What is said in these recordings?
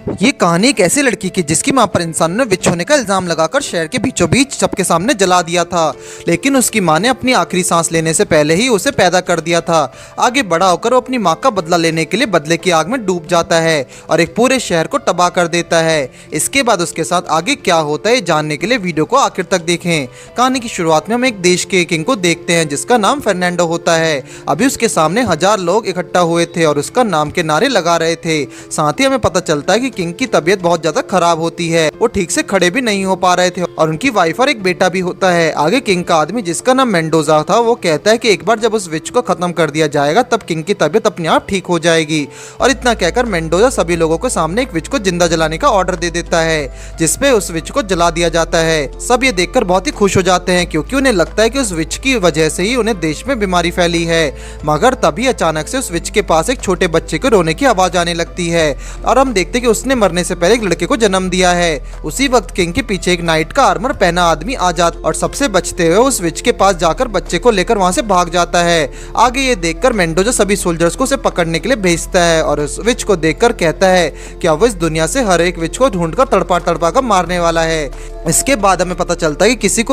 ये कहानी एक ऐसी लड़की की जिसकी मां पर इंसानों ने विच होने का इल्जाम लगाकर शहर के बीचों बीच सबके सामने जला दिया था, लेकिन उसकी मां ने अपनी आखिरी सांस लेने से पहले ही उसे पैदा कर दिया था। आगे बड़ा होकर वो अपनी मां का बदला लेने के लिए बदले की आग में डूब जाता है और एक पूरे शहर को तबाह कर देता है। इसके बाद उसके साथ आगे क्या होता है जानने के लिए वीडियो को आखिर तक देखें। कहानी की शुरुआत में हम एक देश के किंग को देखते हैं जिसका नाम फर्नांडो होता है। अभी उसके सामने 1000 लोग इकट्ठा हुए थे और उसका नाम के नारे लगा रहे थे। साथ ही हमें पता चलता है कि किंग की तबीयत बहुत ज्यादा खराब होती है, वो ठीक से खड़े भी नहीं हो पा रहे थे और उनकी वाइफ और एक बेटा भी होता है। आगे किंग का आदमी जिसका नाम मेंडोजा था वो कहता है कि एक बार जब उस विच को खत्म कर दिया जाएगा तब किंग की तबीयत अपने आप ठीक हो जाएगी। और इतना कहकर मेंडोजा सभी लोगों के सामने एक विच को जिंदा जलाने का ऑर्डर दे देता है जिसपे उस विच को जला दिया जाता है। सब ये देखकर बहुत ही खुश हो जाते हैं क्योंकि उन्हें लगता है कि उस विच की वजह से ही उन्हें देश में बीमारी फैली है। मगर तभी अचानक से उस विच के पास एक छोटे बच्चे को रोने की आवाज आने लगती है और हम देखते हैं कि उसने मरने से पहले एक लड़के को जन्म दिया है। उसी वक्त किंग के पीछे एक नाइट का आर्मर पहना आदमी आ जाता और सबसे बचते हुए उस विच के पास जाकर बच्चे को लेकर वहां से भाग जाता है। आगे ये देखकर मेंडोजा सभी सोल्जर्स को उसे पकड़ने के लिए भेजता है और उस विच को देखकर कहता है कि अब वो इस दुनिया से हर एक विच को ढूंढकर तड़पा तड़पा कर मारने वाला है। इसके बाद हमें पता चलता है कि किसी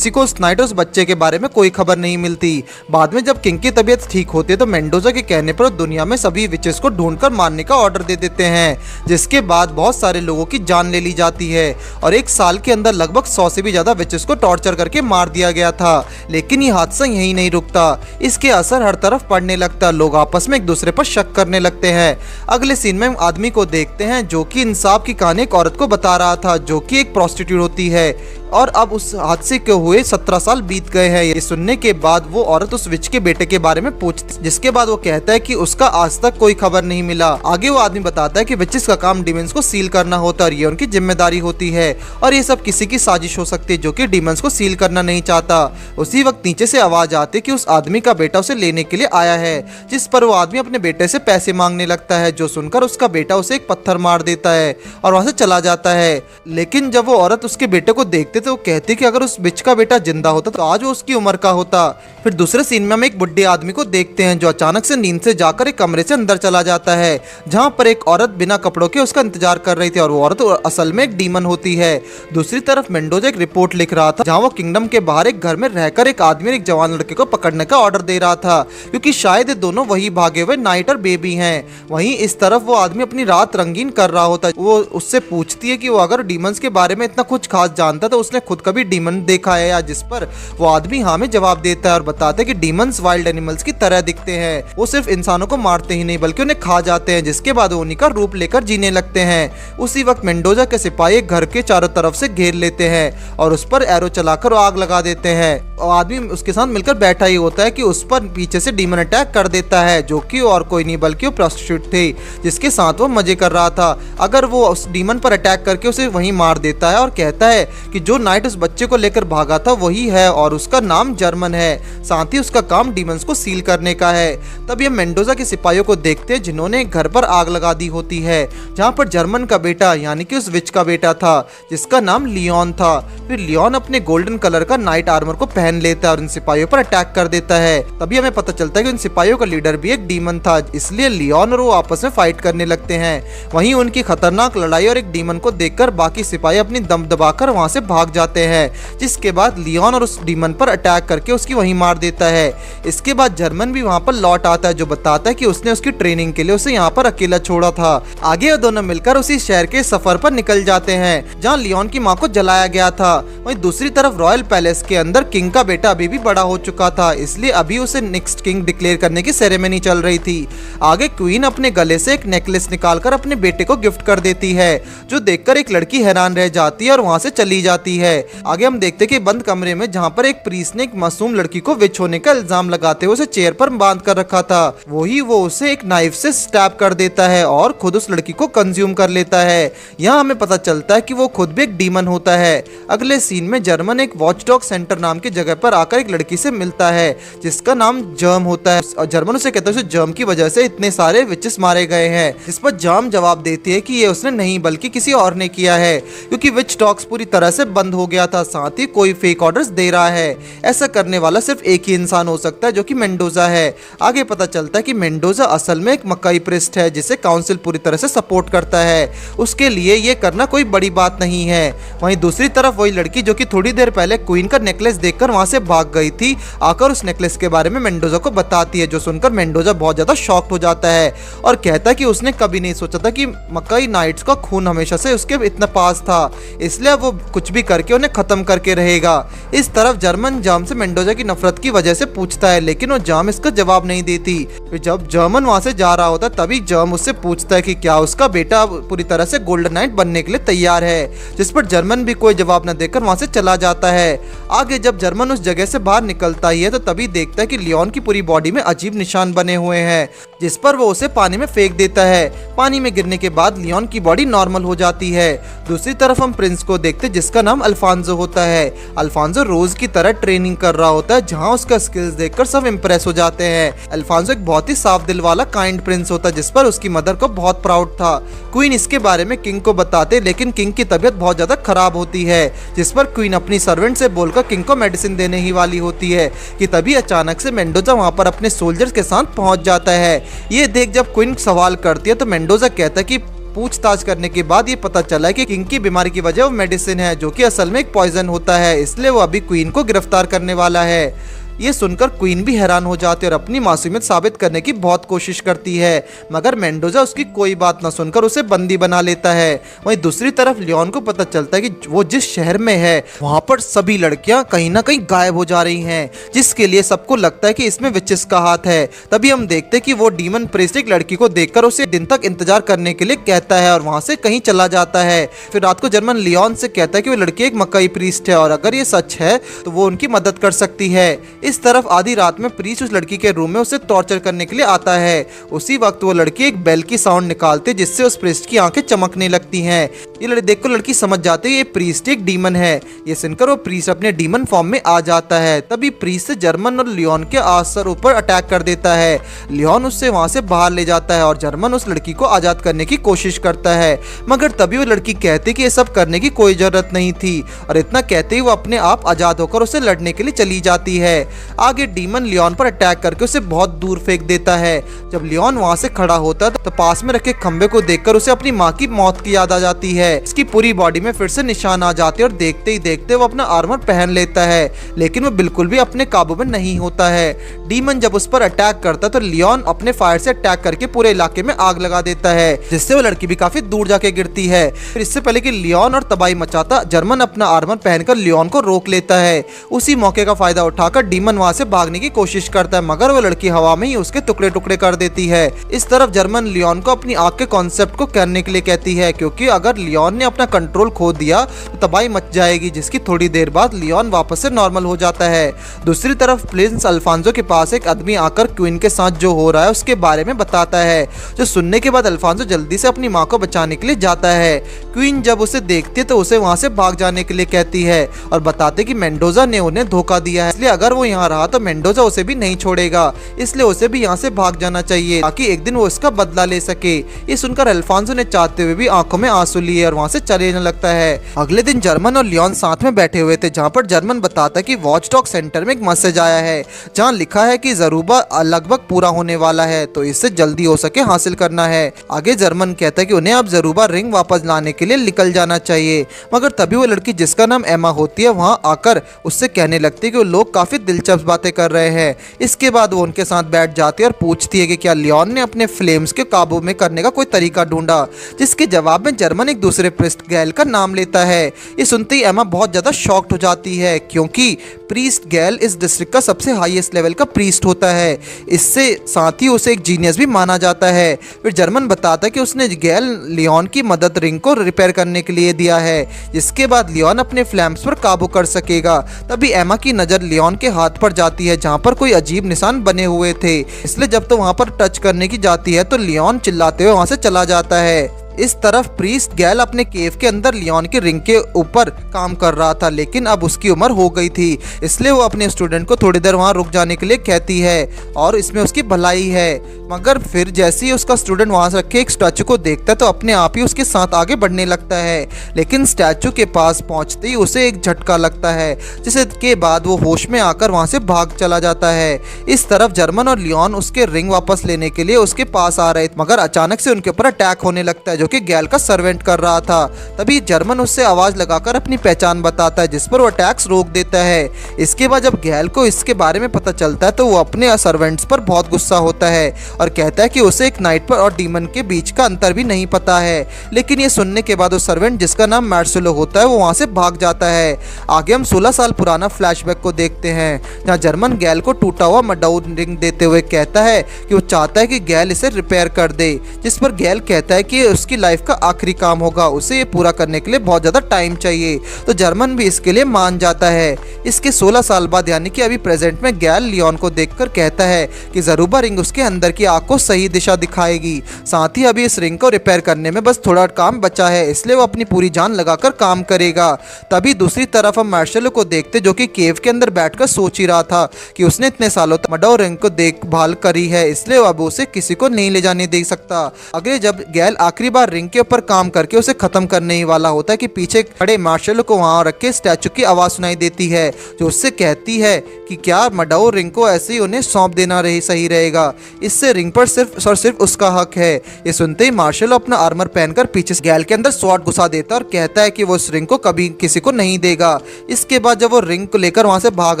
को उस नाइट उस बच्चे के बारे में कोई खबर नहीं मिलती। बाद में जब किंग की तबीयत ठीक होती है तो मेंडोजा के कहने पर दुनिया में सभी विचेस को ढूंढकर मारने का ऑर्डर दे देते हैं, जिसके बाद बहुत सारे लोगों की जान ले ली जाती है और एक साल के अंदर लगभग 100 से भी ज्यादा विचेस को टॉर्चर करके मार दिया गया था। लेकिन ये हादसा यहीं नहीं रुकता, इसके असर हर तरफ पड़ने लगता, लोग आपस में एक दूसरे पर शक करने लगते हैं। अगले सीन में हम आदमी को देखते हैं जो कि इंसाफ की कहानी एक औरत को बता रहा था जो कि एक प्रोस्टिट्यूट होती है और अब उस हादसे के हुए 17 साल बीत गए हैं। ये सुनने के बाद वो औरत उस विच के बेटे के बारे में पूछती, जिसके बाद वो कहता है कि उसका आज तक कोई खबर नहीं मिला। आगे वो आदमी बताता है कि विचेस का काम डीमंस को सील करना होता है और ये उनकी जिम्मेदारी होती है और ये सब किसी की साजिश हो सकती है जो कि डीमंस को सील करना नहीं चाहता। उसी वक्त नीचे से आवाज आती है कि उस आदमी का बेटा उसे लेने के लिए आया है, जिस पर वो आदमी अपने बेटे से पैसे मांगने लगता है, जो सुनकर उसका बेटा उसे एक पत्थर मार देता है और वहां से चला जाता है। लेकिन जब वो औरत उसके बेटे को देखते तो वो कहती कि अगर उस बिच का बेटा जिंदा होता तो आज वो उसकी उम्र का होता। फिर दूसरे सीन में हम एक बुढ़े आदमी को देखते हैं जो अचानक से नींद से जाकर एक कमरे से अंदर चला जाता है जहां पर एक औरत बिना कपड़ों के उसका इंतजार कर रही थी और वो औरत असल में एक डीमन होती है। दूसरी तरफ मेंडोजा एक रिपोर्ट लिख रहा था जहां वो किंगडम के बाहर एक घर में रहकर एक आदमी और एक जवान लड़के को पकड़ने का ऑर्डर दे रहा था क्योंकि शायद दोनों वही भागे हुए नाइट और बेबी हैं। वहीं इस तरफ वो आदमी अपनी रात रंगीन कर रहा होता है। वो उससे पूछती है कि वो अगर डीमंस के बारे में इतना कुछ खास जानता तो उसने खुद कभी डीमन देखा है या, जिस पर वो आदमी हाँ में जवाब देता है और बताता है कि डीमंस वाइल्ड एनिमल्स की तरह दिखते हैं, वो सिर्फ इंसानों को मारते ही नहीं बल्कि उन्हें खा जाते हैं, जिसके बाद वो उन्हीं का रूप लेकर जीने लगते हैं। उसी वक्त मेंडोजा के सिपाही घर के चारों तरफ से घेर लेते हैं और उस पर एरो चलाकर आग लगा देते हैं और आदमी उसके साथ मिलकर बैठा ही होता है कि उस पर पीछे से डीमन अटैक कर देता है जो कि और कोई नहीं बल्कि वो प्रोस्टिट्यूट थी जिसके साथ वो मजे कर रहा था। अगर वो उस डीमन पर अटैक करके उसे वहीं मार देता है और कहता है कि जो नाइट उस बच्चे को लेकर भागा था वही है और उसका नाम जर्मन है, साथ ही उसका काम डीमंस को सील करने का है। तब ये मेंडोजा के सिपाहियों को देखते हैं जिन्होंने घर पर आग लगा दी होती है जहां पर जर्मन का बेटा यानी कि उस विच का बेटा था जिसका नाम लियोन था। फिर लियोन अपने गोल्डन कलर का नाइट आर्मर को पहन लेता है और इन सिपाहियों पर अटैक कर देता है। तभी हमें पता चलता है कि उन सिपाहियों का लीडर भी एक डीमन था, इसलिए लियोन और वो आपस में फाइट करने लगते हैं। वहीं उनकी खतरनाक लड़ाई और एक डीमन को देखकर बाकी सिपाही अपनी दम दबाकर वहां से भाग जाते हैं, जिसके बाद लियोन और उस डीमन पर अटैक करके उसकी वहीं मार देता है। इसके बाद जर्मन भी वहां पर लौट आता है जो बताता है कि उसने उसकी ट्रेनिंग के लिए उसे यहाँ पर अकेला छोड़ा था। आगे वो दोनों मिलकर उसी शहर के सफर पर निकल जाते हैं जहाँ लियोन की माँ को जलाया गया था। वहीं दूसरी तरफ रॉयल पैलेस के अंदर किंग का बेटा अभी भी बड़ा हो चुका था, इसलिए अभी उसे नेक्स्ट किंग डिक्लेयर करने की सेरेमनी चल रही थी। आगे क्वीन अपने गले से एक नेकलेस निकालकर अपने बेटे को गिफ्ट कर देती है जो देखकर एक लड़की हैरान रह जाती है और वहां से चली जाती है। आगे हम देखते हैं कि बंद कमरे में जहां पर एक प्रीस्ट ने एक मासूम लड़की को विच होने का इल्जाम लगाते हुए उसे चेयर पर बांध कर रखा था, वही वो उसे एक नाइफ से स्टैब कर देता है और खुद उस लड़की को कंज्यूम कर लेता है। यहाँ हमें पता चलता है कि वो खुद भी एक डीमन होता है। अगले सीन में जर्मन एक वॉचडॉग सेंटर नाम की जगह पर आकर एक लड़की से मिलता है जिसका नाम जर्म होता है और जर्मन उसे कहता है उसे जर्म की वजह से इतने सारे विचेस मारे गए हैं, जिस पर जर्म जवाब देती है कि ये उसने नहीं बल्कि किसी और ने किया है, क्योंकि विच टॉक्स पूरी तरह से बंद हो गया था, साथ ही कोई फेक ऑर्डर्स दे रहा है। ऐसा करने वाला सिर्फ एक ही इंसान हो सकता है जो कि मेंडोजा है। आगे पता चलता है कि मेंडोजा असल में एक मकाई प्रिस्ट है जिसे काउंसिल पूरी तरह से सपोर्ट करता है। उसके लिए ये करना कोई बड़ी बात नहीं है। वहीं दूसरी तरफ वही लड़की जो कि थोड़ी देर पहले क्वीन का नेकलेस देखकर वहां से भाग गई थी, आकर उस नेकलेस के बारे में मेंडोजा को बताती है, जो सुनकर मेंडोजा बहुत ज्यादा शॉक्ड हो जाता है और कहता है कि उसने कभी नहीं सोचा था कि मकाई नाइट्स का खून हमेशा से उसके इतना पास था, इसलिए वो कुछ भी करके उन्हें खत्म करके रहेगा। इस तरफ जर्मन जाम से मेंडोजा की नफरत की वजह से पूछता है, लेकिन वो जाम इसका जवाब नहीं देती। फिर जब जर्मन वहां से जा रहा होता तभी जाम उससे पूछता है कि क्या उसका बेटा पूरी तरह से गोल्डन नाइट बनने के लिए तैयार है, जिस पर जर्मन भी कोई जवाब न देकर वहां से चला जाता है। आगे जब जर्मन उस जगह से बाहर निकलता ही है तो तभी देखता है कि लियोन की पूरी बॉडी में अजीब निशान बने हुए हैं, जिस पर वो उसे पानी में फेंक देता है। पानी में गिरने के बाद लियोन की बॉडी नॉर्मल हो जाती है। दूसरी तरफ हम प्रिंस को देखते जिसका नाम अल्फांसो होता है। अल्फांसो रोज की तरह ट्रेनिंग कर रहा होता है, जहां उसका स्किल्स देखकर सब इम्प्रेस हो जाते हैं। अल्फांसो एक बहुत ही साफ दिल वाला काइंड प्रिंस होता है, जिस पर उसकी मदर को बहुत प्राउड था। क्वीन इसके बारे में किंग को बताते, लेकिन किंग की तबीयत बहुत ज्यादा खराब होती है, जिस पर क्वीन अपनी सर्वेंट से बोलकर किंग को मेडिसिन देने ही वाली होती है कि तभी अचानक से मेंडोजा वहां पर अपने सोल्जर्स के साथ पहुंच जाता है। ये देख जब क्वीन सवाल करती है तो मेंडोजा कहता है कि पूछताछ करने के बाद ये पता चला है कि किंग की बीमारी की वजह वो मेडिसिन है, जो कि असल में एक पॉइजन होता है, इसलिए वो अभी क्वीन को गिरफ्तार करने वाला है। ये सुनकर क्वीन भी हैरान हो जाती है और अपनी मासूमियत साबित करने की बहुत कोशिश करती है, मगर मेंडोजा उसकी कोई बात न सुनकर उसे बंदी बना लेता है। वहीं दूसरी तरफ लियोन को पता चलता है कि वो जिस शहर में है वहां पर सभी लड़कियां कहीं ना कहीं गायब हो जा रही हैं, जिसके लिए सबको लगता है कि इसमें विचेस का हाथ है। तभी हम देखते हैं कि वो डीमन प्रीस्ट एक लड़की को देखकर उसे दिन तक इंतजार करने के लिए कहता है और वहां से कहीं चला जाता है। फिर रात को जर्मन लियोन से कहता है कि वो लड़की एक मकाई प्रीस्ट है और अगर ये सच है तो वो उनकी मदद कर सकती है। इस तरफ आधी रात में प्रीस्ट उस लड़की के रूम में उसे टॉर्चर करने के लिए आता है। उसी वक्त वो लड़की एक बेल की साउंड निकालती है, जिससे उस प्रीस्ट की आंखें चमकने लगती हैं। ये देखकर लड़की समझ जाती है ये प्रीस्ट एक डीमन है। ये सुनकर वो प्रीस्ट अपने डीमन फॉर्म में आ जाता है। तभी प्रीस्ट से जर्मन और लियोन के आसर ऊपर अटैक कर देता है। लियोन उससे वहां से बाहर ले जाता है और जर्मन उस लड़की को आजाद करने की कोशिश करता है, मगर तभी वो लड़की कहती कि ये सब करने की कोई जरूरत नहीं थी और इतना कहते ही वो अपने आप आजाद होकर उसे लड़ने के लिए चली जाती है। आगे डीमन लियोन पर अटैक करके उसे बहुत दूर फेंक देता है। जब लियोन वहां से खड़ा होता है तो पास में रखे खंबे को देखकर उसे अपनी माँ की मौत की याद आ जाती है। इसकी पूरी बॉडी में फिर से निशान आ जाते हैं और देखते ही देखते वो अपना आर्मर पहन लेता है, लेकिन वो बिल्कुल भी अपने काबू में नहीं होता है। डीमन जब उस पर अटैक करता है तो लियोन अपने फायर से अटैक करके पूरे इलाके में आग लगा देता है, जिससे वो लड़की भी काफी दूर जाके गिरती है। फिर इससे पहले कि लियोन और तबाही मचाता, जर्मन अपना आर्मर पहनकर लियोन को रोक लेता है। उसी मौके का फायदा उठाकर डीमन वहां से भागने की कोशिश करता है, मगर वो लड़की हवा में ही उसके टुकड़े टुकड़े कर देती है। इस तरफ जर्मन लियोन को अपनी आग के कॉन्सेप्ट को करने के लिए कहती है, क्योंकि अगर लियोन ने अपना कंट्रोल खो दिया तो तबाही मच जाएगी, जिसकी थोड़ी देर बाद लियोन वापस से नॉर्मल हो जाता है। दूसरी तरफ प्रिंस अल्फांसो के पास एक आदमी आकर क्वीन के साथ जो हो रहा है उसके बारे में बताता है, जो सुनने के बाद अल्फांसो जल्दी से अपनी माँ को बचाने के लिए जाता है। क्वीन जब उसे देखती है तो उसे वहां से भाग जाने के लिए कहती है और बताते कि मेंडोजा ने उन्हें धोखा दिया है, इसलिए अगर वो यहाँ रहा तो मेंडोजा उसे भी नहीं छोड़ेगा, इसलिए उसे भी यहाँ से भाग जाना चाहिए ताकि एक दिन वो इसका बदला ले सके। ये सुनकर अल्फांसो ने चाहते हुए भी आंखों में आंसू लिए और वहां से चले जाने लगता है। अगले दिन जर्मन और लियोन साथ में बैठे हुए थे, जहाँ पर जर्मन बताता कि वॉच डॉग सेंटर में एक मैसेज आया है जहाँ लिखा है कि ज़रूबा लगभग पूरा होने वाला है, तो इससे जल्दी हो सके हासिल करना है। आगे जर्मन कहता है कि उन्हें अब ज़रूबा रिंग वापस लाने के लिए निकल जाना चाहिए, मगर तभी वो लड़की जिसका नाम एमा होती है वहाँ आकर उससे कहने लगती है कि वो लोग काफी दिलचस्प बातें कर रहे हैं। इसके बाद वो उनके साथ बैठ जाती है और पूछती है कि क्या लियोन ने अपने फ्लेम्स के काबू में करने का कोई तरीका ढूंढा, जिसके जवाब में जर्मन एक दूसरे प्रीस्ट गैल का नाम लेता है। ये सुनते ही एमा बहुत ज्यादा शॉक्ड हो जाती है, क्योंकि प्रीस्ट गैल इस डिस्ट्रिक्ट का सबसे हाईएस्ट लेवल का प्रीस्ट होता है, इससे साथ ही उसे एक जीनियस भी माना जाता है। फिर जर्मन बताता है कि उसने गैल लियोन की मदद रिंग को रिपेयर करने के लिए दिया है, जिसके बाद लियोन अपने फ्लैम्स पर काबू कर सकेगा। तभी एमा की नजर लियोन के हाथ पर जाती है, जहाँ पर कोई अजीब निशान बने हुए थे, इसलिए जब तो वहाँ पर टच करने की जाती है तो लियोन चिल्लाते हुए वहाँ से चला जाता है। इस तरफ प्रीस्ट गैल अपने केव के अंदर लियोन के रिंग के ऊपर काम कर रहा था, लेकिन अब उसकी उम्र हो गई थी, इसलिए वो अपने स्टूडेंट को थोड़ी देर वहां रुक जाने के लिए कहती है और इसमें उसकी भलाई है। मगर फिर जैसे ही उसका स्टूडेंट वहां से रखे एक स्टैचू को देखता है तो अपने आप ही उसके साथ आगे बढ़ने लगता है, लेकिन स्टैचू के पास पहुंचते ही उसे एक झटका लगता है, जिसके बाद वो होश में आकर वहां से भाग चला जाता है। इस तरफ जर्मन और लियोन उसके रिंग वापस लेने के लिए उसके पास आ रहे थे, मगर अचानक से उनके ऊपर अटैक होने लगता है जो कि गैल का सर्वेंट कर रहा था। तभी जर्मन उससे आवाज लगाकर अपनी पहचान बताता है, जिस पर वो अटैक्स रोक देता है। इसके बाद जब गैल को इसके बारे में पता चलता है तो वो अपने सर्वेंट्स पर बहुत गुस्सा होता है और कहता है कि उसे एक नाइट पर और डीमन के बीच का अंतर भी नहीं पता है। लेकिन ये सुनने के बाद वो सर्वेंट जिसका नाम मार्सेलो होता है वो वहां से भाग जाता है। आगे हम 16 साल पुराना फ्लैशबैक को देखते हैं, जहां जर्मन गैल को टूटा हुआ मडाउ रिंग देते हुए कहता है कि वो चाहता है कि गैल इसे रिपेयर कर दे, जिस पर गैल कहता है कि उसकी लाइफ का आखिरी काम होगा, उसे ये पूरा करने के लिए बहुत ज़्यादा टाइम चाहिए। तो जर्मन भी इसके लिए मान जाता है। इसके 16 साल बाद यानी कि अभी प्रेजेंट में गैल लियोन को देखकर कहता है कि ज़रूबा रिंग उसके अंदर की आँख को सही दिशा दिखाएगी। साथ ही अभी इस रिंग को रिपेयर करने में बस थोड़ा काम बचा है, इसलिए वो अपनी पूरी जान लगाकर काम करेगा। तभी दूसरी तरफ हम मार्शलो को देखते जो कि केव के अंदर बैठकर सोच ही रहा था कि उसने इतने सालों तक मडाउ रिंग को देखभाल करी है, इसलिए अब उसे किसी को नहीं ले जाने दे सकता। अगले जब गैल आखिरी बार रिंग के ऊपर काम करके उसे खत्म करने ही वाला होता है कि पीछे खड़े मार्शलो को वहां रखे स्टैचू की आवाज सुनाई देती है जो उससे कहती है कि क्या मडाउ रिंग को ऐसे ही उन्हें सौंप देना सही रहेगा, इससे रिंग पर सिर्फ और सिर्फ उसका हक है। ये सुनते ही मार्शलो अपना आर्मर पहनकर पीछे गैल के अंदर स्वॉर्ड घुसा देता है और कहता है कि वो उस रिंग को कभी किसी को नहीं देगा। इसके बाद जब वो रिंग को लेकर वहां से भाग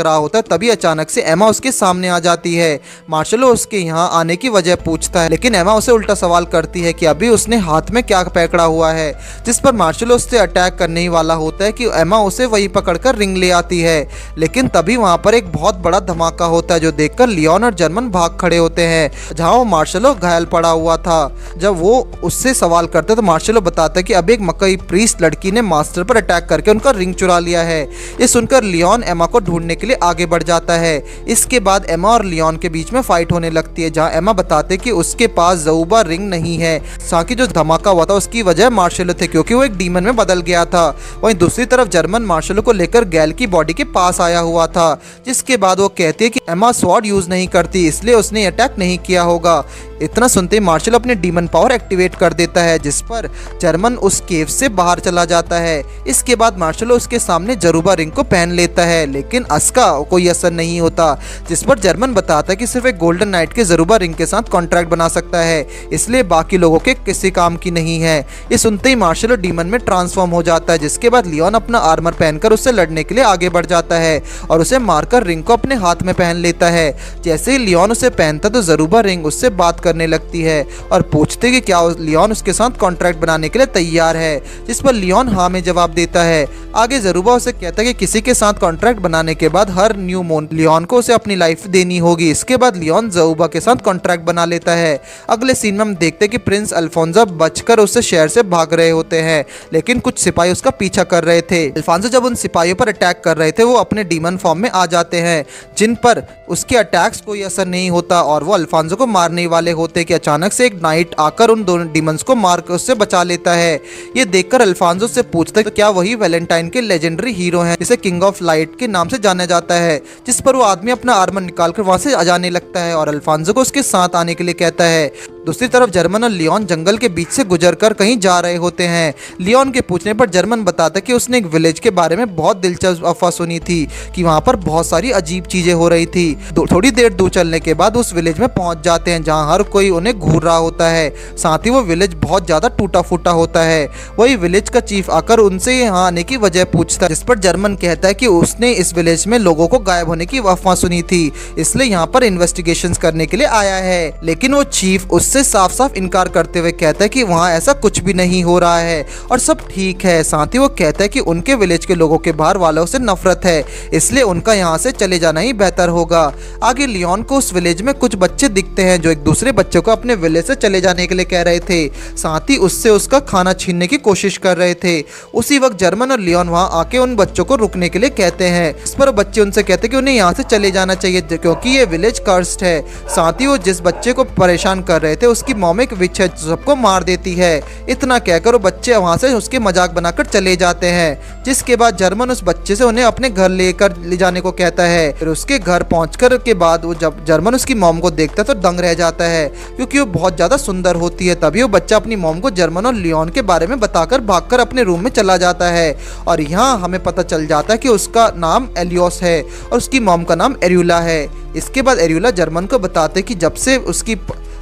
रहा होता है तभी अचानक से एमा उसके सामने आ जाती है। मार्शलो उसके यहाँ आने की वजह पूछता है, लेकिन एमा उसे उल्टा सवाल करती है कि अभी उसने हाथ में क्या पकड़ा हुआ है, जिस पर मार्शलो उससे अटैक करने ही वाला होता है कि एमा उसे वहीं पकड़कर रिंग ले आती है। लेकिन तभी वहां पर एक बहुत बड़ा धमाका होता है जो देखकर लियोन और जर्मन भाग खड़े होते हैं, जहां वो मार्शलो घायल पड़ा हुआ था। जब वो उससे सवाल करते तो मार्शलो बताता है कि अब एक मकई प्रीस्ट लड़की ने मास्टर पर अटैक करके उनका रिंग चुरा लिया है। ये सुनकर लियोन एमा को ढूंढने के लिए आगे बढ़ जाता है। इसके बाद एमा और लियोन के बीच में फाइट होने लगती है, जहां एमा बताते कि उसके पास ज़रूबा रिंग नहीं है। साथ ही जो धमाका हुआ था उसकी वजह मार्शलो थे क्योंकि वो एक डीमन में बदल गया था। वहीं दूसरी तरफ जर्मन मार्शलो को लेकर गैल की बॉडी के पास आया हुआ था, जिसके बाद वो कहती है कि एमा स्वॉर्ड यूज नहीं करती इसलिए उसने अटैक नहीं किया होगा। इतना सुनते ही मार्शलो अपने डीमन पावर एक्टिवेट कर देता है, जिस पर जर्मन उस केव से बाहर चला जाता है। इसके बाद मार्शलो उसके सामने ज़रूबा रिंग को पहन लेता है, लेकिन उसका कोई असर नहीं होता, जिस पर जर्मन बताता है कि सिर्फ एक गोल्डन नाइट के ज़रूबा रिंग के साथ कॉन्ट्रैक्ट बना सकता है, इसलिए बाकी लोगों के किसी काम की नहीं है। ये सुनते ही मार्शलो डीमन में ट्रांसफॉर्म हो जाता है, जिसके बाद लियोन अपना आर्मर पहनकर उससे लड़ने के लिए आगे बढ़ जाता है और उसे मारकर रिंग को अपने हाथ में पहन लेता है। जैसे ही लियोन उसे पहनता तो ज़रूबा रिंग उससे बात करने लगती है और पूछते कि क्या लियोन उसके साथ कॉन्ट्रैक्ट बनाने के लिए तैयार है, जिस पर लियोन हाँ में जवाब देता है। आगे ज़रूबा उसे कहता है कि किसी के साथ कॉन्ट्रैक्ट बनाने के बाद हर न्यू मून लियोन को उसे अपनी लाइफ देनी होगी। इसके बाद लियोन ज़रूबा के साथ कॉन्ट्रैक्ट बना लेता है। अगले सीन में हम देखते हैं कि प्रिंस अल्फोंसो बचकर उससे शहर से भाग रहे होते हैं, लेकिन कुछ सिपाही उसका पीछा कर रहे थे। अल्फोंसो जब उन सिपाहियों पर अटैक कर रहे थे वो अपने डीमन फॉर्म में आ जाते हैं, जिन पर उसके अटैक्स कोई असर नहीं होता और वो अल्फोंसो को मारने वाले होते कि अचानक से एक नाइट आकर उन दोनों डीमंस को मार कर उससे बचा लेता है। ये देखकर अल्फोंसो से पूछता है तो क्या वही वैलेंटाइन के लेजेंडरी हीरो हैं जिसे किंग ऑफ लाइट के नाम से जाना जाता है, जिस पर वो आदमी अपना आर्मर निकालकर वहां से आ जाने लगता है और अल्फोंसो को उसके साथ आने के लिए कहता है। दूसरी तरफ जर्मन और लियोन जंगल के बीच से गुजरकर कहीं जा रहे होते हैं। लियोन के पूछने पर जर्मन बताता है कि उसने एक विलेज के बारे में बहुत दिलचस्प अफवाह सुनी थी कि वहां पर बहुत सारी अजीब चीजें हो रही थी। थोड़ी देर दूर चलने के बाद उस विलेज में पहुंच जाते हैं जहां हर कोई उन्हें घूर रहा होता है, साथ ही वो विलेज बहुत ज्यादा टूटा फूटा होता है। वही विलेज का चीफ आकर उनसे यहाँ आने की वजह पूछता है, जिस पर जर्मन कहता है कि उसने इस विलेज में लोगों को गायब होने की अफवाह सुनी थी, इसलिए यहाँ पर इन्वेस्टिगेशन करने के लिए आया है। लेकिन वो चीफ उससे साफ साफ इनकार करते हुए कहता है कि वहाँ ऐसा कुछ भी नहीं हो रहा है और सब ठीक है। साथ ही वो कहता है कि उनके विलेज के लोगों के बाहर वालों से नफरत है, इसलिए उनका यहाँ से चले जाना ही बेहतर होगा। आगे लियोन को उस विलेज में कुछ बच्चे दिखते हैं जो एक दूसरे बच्चे को अपने विलेज से चले जाने के लिए कह रहे थे, साथ ही उससे उसका खाना छीनने की कोशिश कर रहे थे। उसी वक्त जर्मन और लियोन वहाँ आके उन बच्चों को रुकने के लिए कहते हैं, इस पर बच्चे उनसे कहते हैं कि उन्हें यहाँ से चले जाना चाहिए क्योंकि ये विलेज कर्स्ड है। साथ ही वो जिस बच्चे को परेशान कर रहे थे कहते उसकी मॉम एक विच है जो सबको मार देती है। इतना कहकर वो बच्चे वहाँ से उसके मजाक बनाकर चले जाते हैं, जिसके बाद जर्मन उस बच्चे से उन्हें अपने घर ले जाने को कहता है। फिर उसके घर पहुंचकर के बाद वो जब जर्मन उसकी मॉम को देखता है तो दंग रह जाता है, क्योंकि वो बहुत ज्यादा सुंदर होती है। तभी वो बच्चा अपनी मॉम को जर्मन और लियोन के बारे में बताकर भागकर अपने रूम में चला जाता है। और यहाँ हमें पता चल जाता है कि उसका नाम एलियोस है और उसकी मॉम का नाम एरियोला है। इसके बाद एरियोला जर्मन को बताते कि जब से उसकी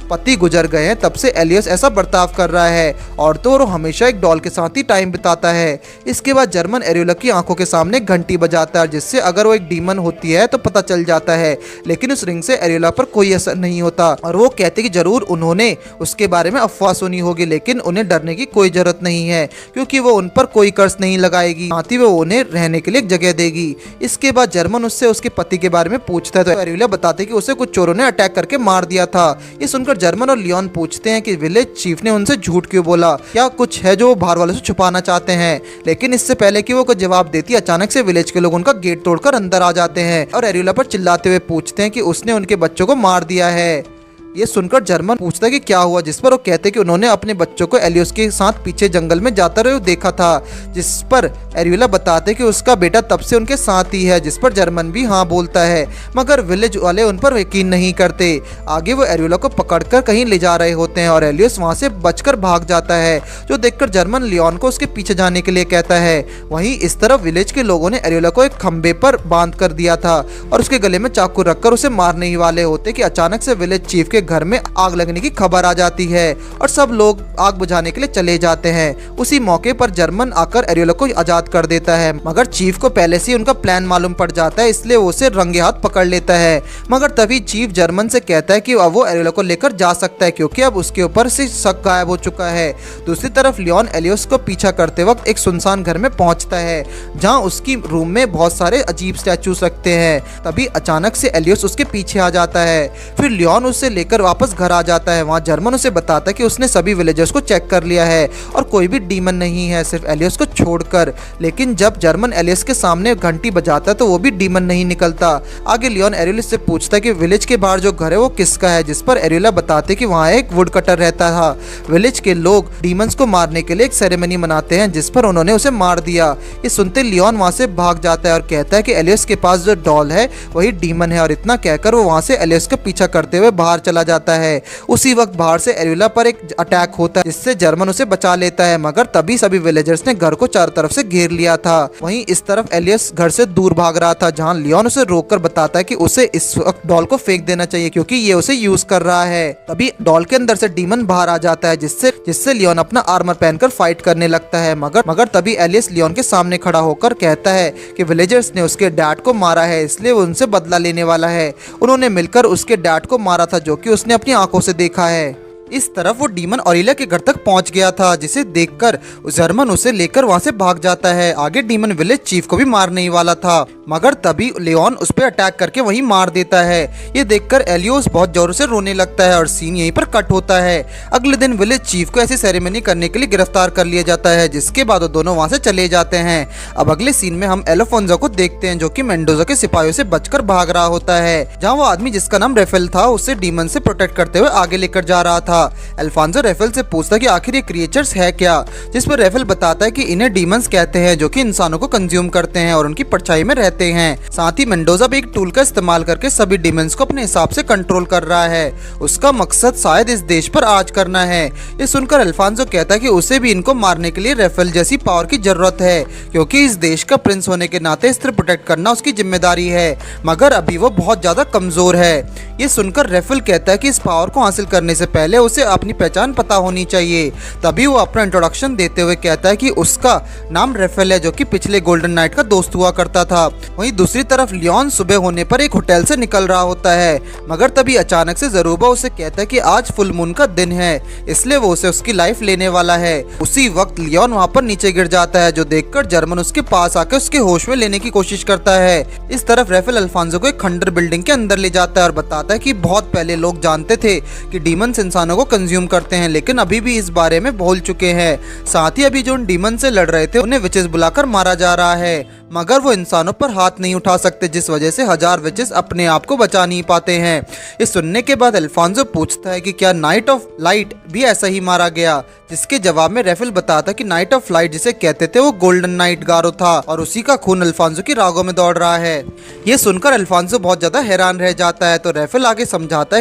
पति गुजर गए हैं तब से एलियस ऐसा बर्ताव कर रहा है और तो वो हमेशा एक डॉल के साथ ही टाइम बिताता है। इसके बाद जर्मन एरियोला की आंखों के सामने घंटी बजाता है, जिससे अगर वो एक डीमन होती है तो पता चल जाता है, लेकिन उस रिंग से एरियोला पर कोई असर नहीं होता। और वो कहते कि जरूर उन्होंने उसके बारे में अफवाह सुनी होगी, लेकिन उन्हें डरने की कोई जरूरत नहीं है, क्योंकि वो उन पर कोई कर्ज नहीं लगाएगी, साथ ही वो उन्हें रहने के लिए एक जगह देगी। इसके बाद जर्मन उससे उसके पति के बारे में पूछता है तो एरियोला बताते कि उसे कुछ चोरों ने अटैक करके मार दिया था। ये सुनकर जर्मन और लियोन पूछते हैं कि विलेज चीफ ने उनसे झूठ क्यों बोला, क्या कुछ है जो वो बाहर वालों से छुपाना चाहते हैं। लेकिन इससे पहले कि वो कोई जवाब देती, अचानक से विलेज के लोग उनका गेट तोड़कर अंदर आ जाते हैं और एरियोला पर चिल्लाते हुए पूछते हैं कि उसने उनके बच्चों को मार दिया है। ये सुनकर जर्मन पूछता है कि क्या हुआ, जिस पर वो कहते हैं कि उन्होंने अपने बच्चों को एलियोस के साथ पीछे जंगल में जाते हुए देखा था, जिस पर एरियोला बताते कि उसका बेटा तब से उनके साथ ही है, जिस पर जर्मन भी हाँ बोलता है, मगर विलेज वाले उन पर यकीन नहीं करते। आगे वो एरियोला को पकड़कर कहीं ले जा रहे होते हैं और एलियोस वहाँ से बचकर भाग जाता है, जो देखकर जर्मन लियोन को उसके पीछे जाने के लिए कहता है। वहीं इस तरफ विलेज के लोगों ने एरियोला को एक खंबे पर बांध कर दिया था और उसके गले में चाकू रखकर उसे मारने ही वाले होते कि अचानक से विलेज चीफ के घर में आग लगने की खबर आ जाती है और सब लोग आग बुझाने के लिए चले जाते हैं। उसी मौके पर जर्मन आकर एरियोला को आजाद कर देता है, मगर चीफ को पहले से उनका प्लान मालूम पड़ जाता है, इसलिए वो उसे रंगे हाथ पकड़ लेता है। मगर तभी चीफ जर्मन से कहता है कि अब वो एरियोला को लेकर जा सकता है, क्योंकि अब उसके ऊपर से शक गायब हो चुका है। दूसरी तरफ लियोन एलियोस को पीछा करते वक्त एक सुनसान घर में पहुंचता है, जहां उसकी रूम में बहुत सारे अजीब स्टैचूज रखते हैं। तभी अचानक से एलियोस उसके पीछे आ जाता है। फिर लियोन उसे लेकर वापस घर आ जाता है। वहाँ जर्मन उसे बताता है कि उसने सभी विलेजर्स को चेक कर लिया है और कोई भी डीमन नहीं है, सिर्फ एलियोस को छोड़कर। लेकिन जब जर्मन एलियोस के सामने घंटी बजाता है तो वो भी डीमन नहीं निकलता। आगे लियोन एरियोला से पूछता है कि विलेज के बाहर जो घर है वो किसका है, जिस पर एरियोला बताते कि वहाँ एक वुड कटर रहता था। विलेज के लोग डीमंस को मारने के लिए एक सेरेमनी मनाते हैं, जिस पर उन्होंने उसे मार दिया। ये सुनते लियोन वहाँ से भाग जाता है और कहता है कि एलियोस के पास जो डॉल है वही डीमन है, और इतना कहकर वो वहाँ से एलियोस का पीछा करते हुए बाहर चला जाता है। उसी वक्त बाहर से एरियोला पर एक अटैक होता है, जिससे जर्मन उसे बचा लेता है, मगर तभी सभी विलेजर्स ने घर को चारों तरफ से घेर लिया था। वहीं इस तरफ एलियस घर से दूर भाग रहा था, जहां लियोन उसे रोककर बताता है कि उसे इस वक्त डॉल को फेंक देना चाहिए, क्योंकि ये उसे यूज कर रहा है। तभी डॉल के अंदर से डीमन बाहर आ जाता है, जिससे लियोन अपना आर्मर पहनकर फाइट करने लगता है। मगर तभी एलियस लियोन के सामने खड़ा होकर कहता है कि विलेजर्स ने उसके डैड को मारा है, इसलिए वो उनसे बदला लेने वाला है। उन्होंने मिलकर उसके डैड को मारा था, जो कि उसने अपनी आंखों से देखा है। इस तरफ वो डीमन ऑरिला के घर तक पहुंच गया था, जिसे देखकर जर्मन उसे लेकर वहां से भाग जाता है। आगे डीमन विलेज चीफ को भी मारने ही वाला था, मगर तभी लियोन उस पर अटैक करके वहीं मार देता है। ये देखकर एलियोस बहुत जोर से रोने लगता है और सीन यहीं पर कट होता है। अगले दिन विलेज चीफ को ऐसी सेरेमनी करने के लिए गिरफ्तार कर लिया जाता है, जिसके बाद वो दोनों वहां से चले जाते हैं। अब अगले सीन में हम एल्फोंसो को देखते हैं, जो कि मेंडोजा के सिपाहियों से बचकर भाग रहा होता है, जहाँ वो आदमी जिसका नाम रेफेल था उसे डीमन से प्रोटेक्ट करते हुए आगे लेकर जा रहा था। अल्फांसो रेफेल से पूछता कि आखिर ये क्रिएचर्स है क्या, जिस पर रेफेल बताता है कि इन्हें डीमंस कहते हैं, जो कि इंसानों को कंज्यूम करते हैं और उनकी परछाई में रहते हैं। साथ ही मेंडोजा भी एक टूल का इस्तेमाल करके सभी डीमंस को अपने हिसाब से कंट्रोल कर रहा है। उसका मकसद शायद इस देश पर राज करना है। ये सुनकर अल्फांसो कहता है कि उसे भी इनको मारने के लिए रेफेल जैसी पावर की जरूरत है, क्योंकि इस देश का प्रिंस होने के नाते इस तरह प्रोटेक्ट करना उसकी जिम्मेदारी है, मगर अभी वो बहुत ज्यादा कमजोर है। ये सुनकर रेफेल कहता है कि इस पावर को हासिल करने से पहले उसे अपनी पहचान पता होनी चाहिए। तभी वो अपना इंट्रोडक्शन देते हुए कहता है कि उसका नाम रेफेल है, जो कि पिछले गोल्डन नाइट का दोस्त हुआ करता था। वहीं दूसरी तरफ लियोन सुबह होने पर एक होटल से निकल रहा होता है, मगर तभी अचानक से जरूबा उसे कहता है कि आज फुल मून का दिन है, इसलिए वो उसे उसकी लाइफ लेने वाला है। उसी वक्त लियोन वहाँ पर नीचे गिर जाता है, जो देखकर जर्मन उसके पास आकर उसके होश में लेने की कोशिश करता है। इस तरफ रेफेल अल्फांसो को एक खंडर बिल्डिंग के अंदर ले जाता है और बताता बताता है कि बहुत पहले लोग जानते थे कि डीमंस इंसानों को कंज्यूम करते हैं, लेकिन अभी भी इस बारे में भूल चुके हैं। साथ ही अभी जो उन डीमन से लड़ रहे थे उन्हें विचेस बुलाकर मारा जा रहा है, मगर वो इंसानों पर हाथ नहीं उठा सकते, जिस वजह से 1000 विचेस अपने आप को बचा नहीं पाते हैं। ये सुनने के बाद अल्फांसो पूछता है कि क्या नाइट ऑफ लाइट भी ऐसा ही मारा गया, जिसके जवाब में रेफेल बताता कि नाइट ऑफ लाइट जिसे कहते थे वो गोल्डन नाइट गारो था और उसी का खून अल्फांसो की रागों में दौड़ रहा है। ये सुनकर अल्फांसो बहुत ज्यादा हैरान रह जाता है। तो रेफेल आगे समझाता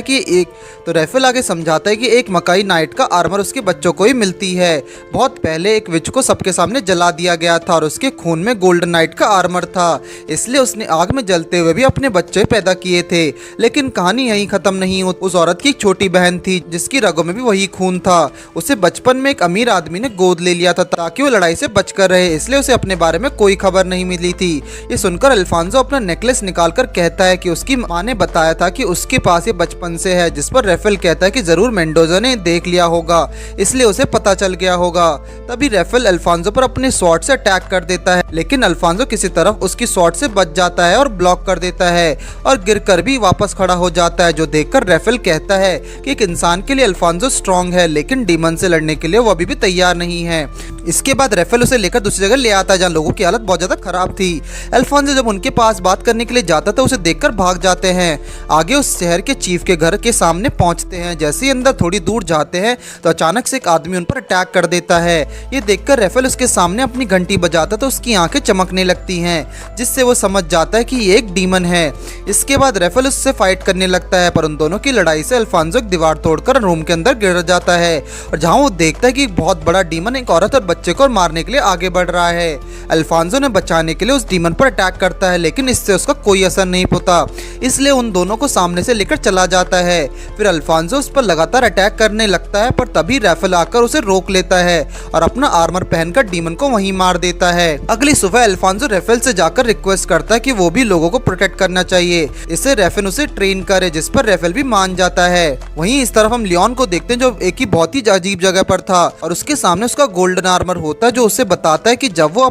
है कि एक मकाई नाइट का आर्मर उसके बच्चों को ही मिलती है। बहुत पहले एक विच को सबके सामने जला दिया गया था और उसके खून में गोल्डन नाइट का आर्मर था, इसलिए उसने आग में जलते हुए भी अपने बच्चे पैदा किए थे। लेकिन कहानी यहीं खत्म नहीं होती। उस औरत की एक छोटी बहन थी जिसकी रगों में भी वही खून था। उसे बचपन में एक अमीर आदमी ने गोद ले लिया था ताकि वो लड़ाई से बचकर रहे, इसलिए उसे अपने बारे में कोई खबर नहीं मिली थी। ये सुनकर अल्फांसो अपना नेकलेस निकालकर कहता है कि उसकी माँ ने बताया था कि उसके पास ये बचपन से है, जिस पर रेफेल कहता है कि जरूर मेंडोजा ने देख लिया होगा, इसलिए उसे पता चल गया होगा। तभी रेफेल अल्फांसो पर अपने स्वॉर्ड से अटैक कर देता है, लेकिन अल्फांसो किसी तरफ उसकी स्वॉर्ड से बच जाता है और ब्लॉक कर देता है और गिरकर भी वापस खड़ा हो जाता है, जो देखकर रेफेल कहता है कि एक इंसान के लिए अल्फांसो स्ट्रॉन्ग है, लेकिन डीमन से लड़ने के लिए वो अभी भी तैयार नहीं है। इसके बाद रेफेल उसे लेकर दूसरी जगह ले आता है जहाँ लोगों की हालत बहुत ज्यादा खराब थी। अल्फांसो जब उनके पास बात करने के लिए जाता था उसे देखकर भाग जाते हैं। आगे उस शहर के चीफ के घर के सामने पहुंचते हैं। जैसे ही अंदर थोड़ी दूर जाते हैं तो अचानक से एक आदमी उन पर अटैक कर देता है। ये देखकर रेफेल उसके सामने अपनी घंटी बजाता तो उसकी आंखें चमकने लगती हैं, जिससे वो समझ जाता है कि ये एक डीमन है। इसके बाद रेफेल उससे फाइट करने लगता है, पर उन दोनों की लड़ाई से अल्फांसो एक दीवार तोड़कर रूम के अंदर गिर जाता है और जहाँ वो देखता है कि एक बहुत बड़ा डीमन एक औरत और बच्चे को मारने के लिए आगे बढ़ रहा है। अल्फांसो ने बचाने के लिए उस डीमन पर अटैक करता है, लेकिन इससे उसका कोई असर नहीं होता, इसलिए उन दोनों को सामने से लेकर चला जाता है। फिर अल्फांसो उस पर लगातार अटैक करने लगता है, पर तभी रेफेल आकर उसे रोक लेता है और अपना आर्मर पहनकर डीमन को वहीं मार देता है। अगली सुबह अल्फांसो रेफेल से जाकर रिक्वेस्ट करता है कि वो भी लोगों को प्रोटेक्ट करना चाहिए, इससे रेफेल उसे ट्रेन करे, जिस पर रेफेल भी मान जाता है। वहीं इस तरफ हम लियोन को देखते हैं जो एक ही बहुत ही अजीब जगह पर था और उसके सामने उसका गोल्डन आर्मर होता है, जो उसे बताता है कि जब वो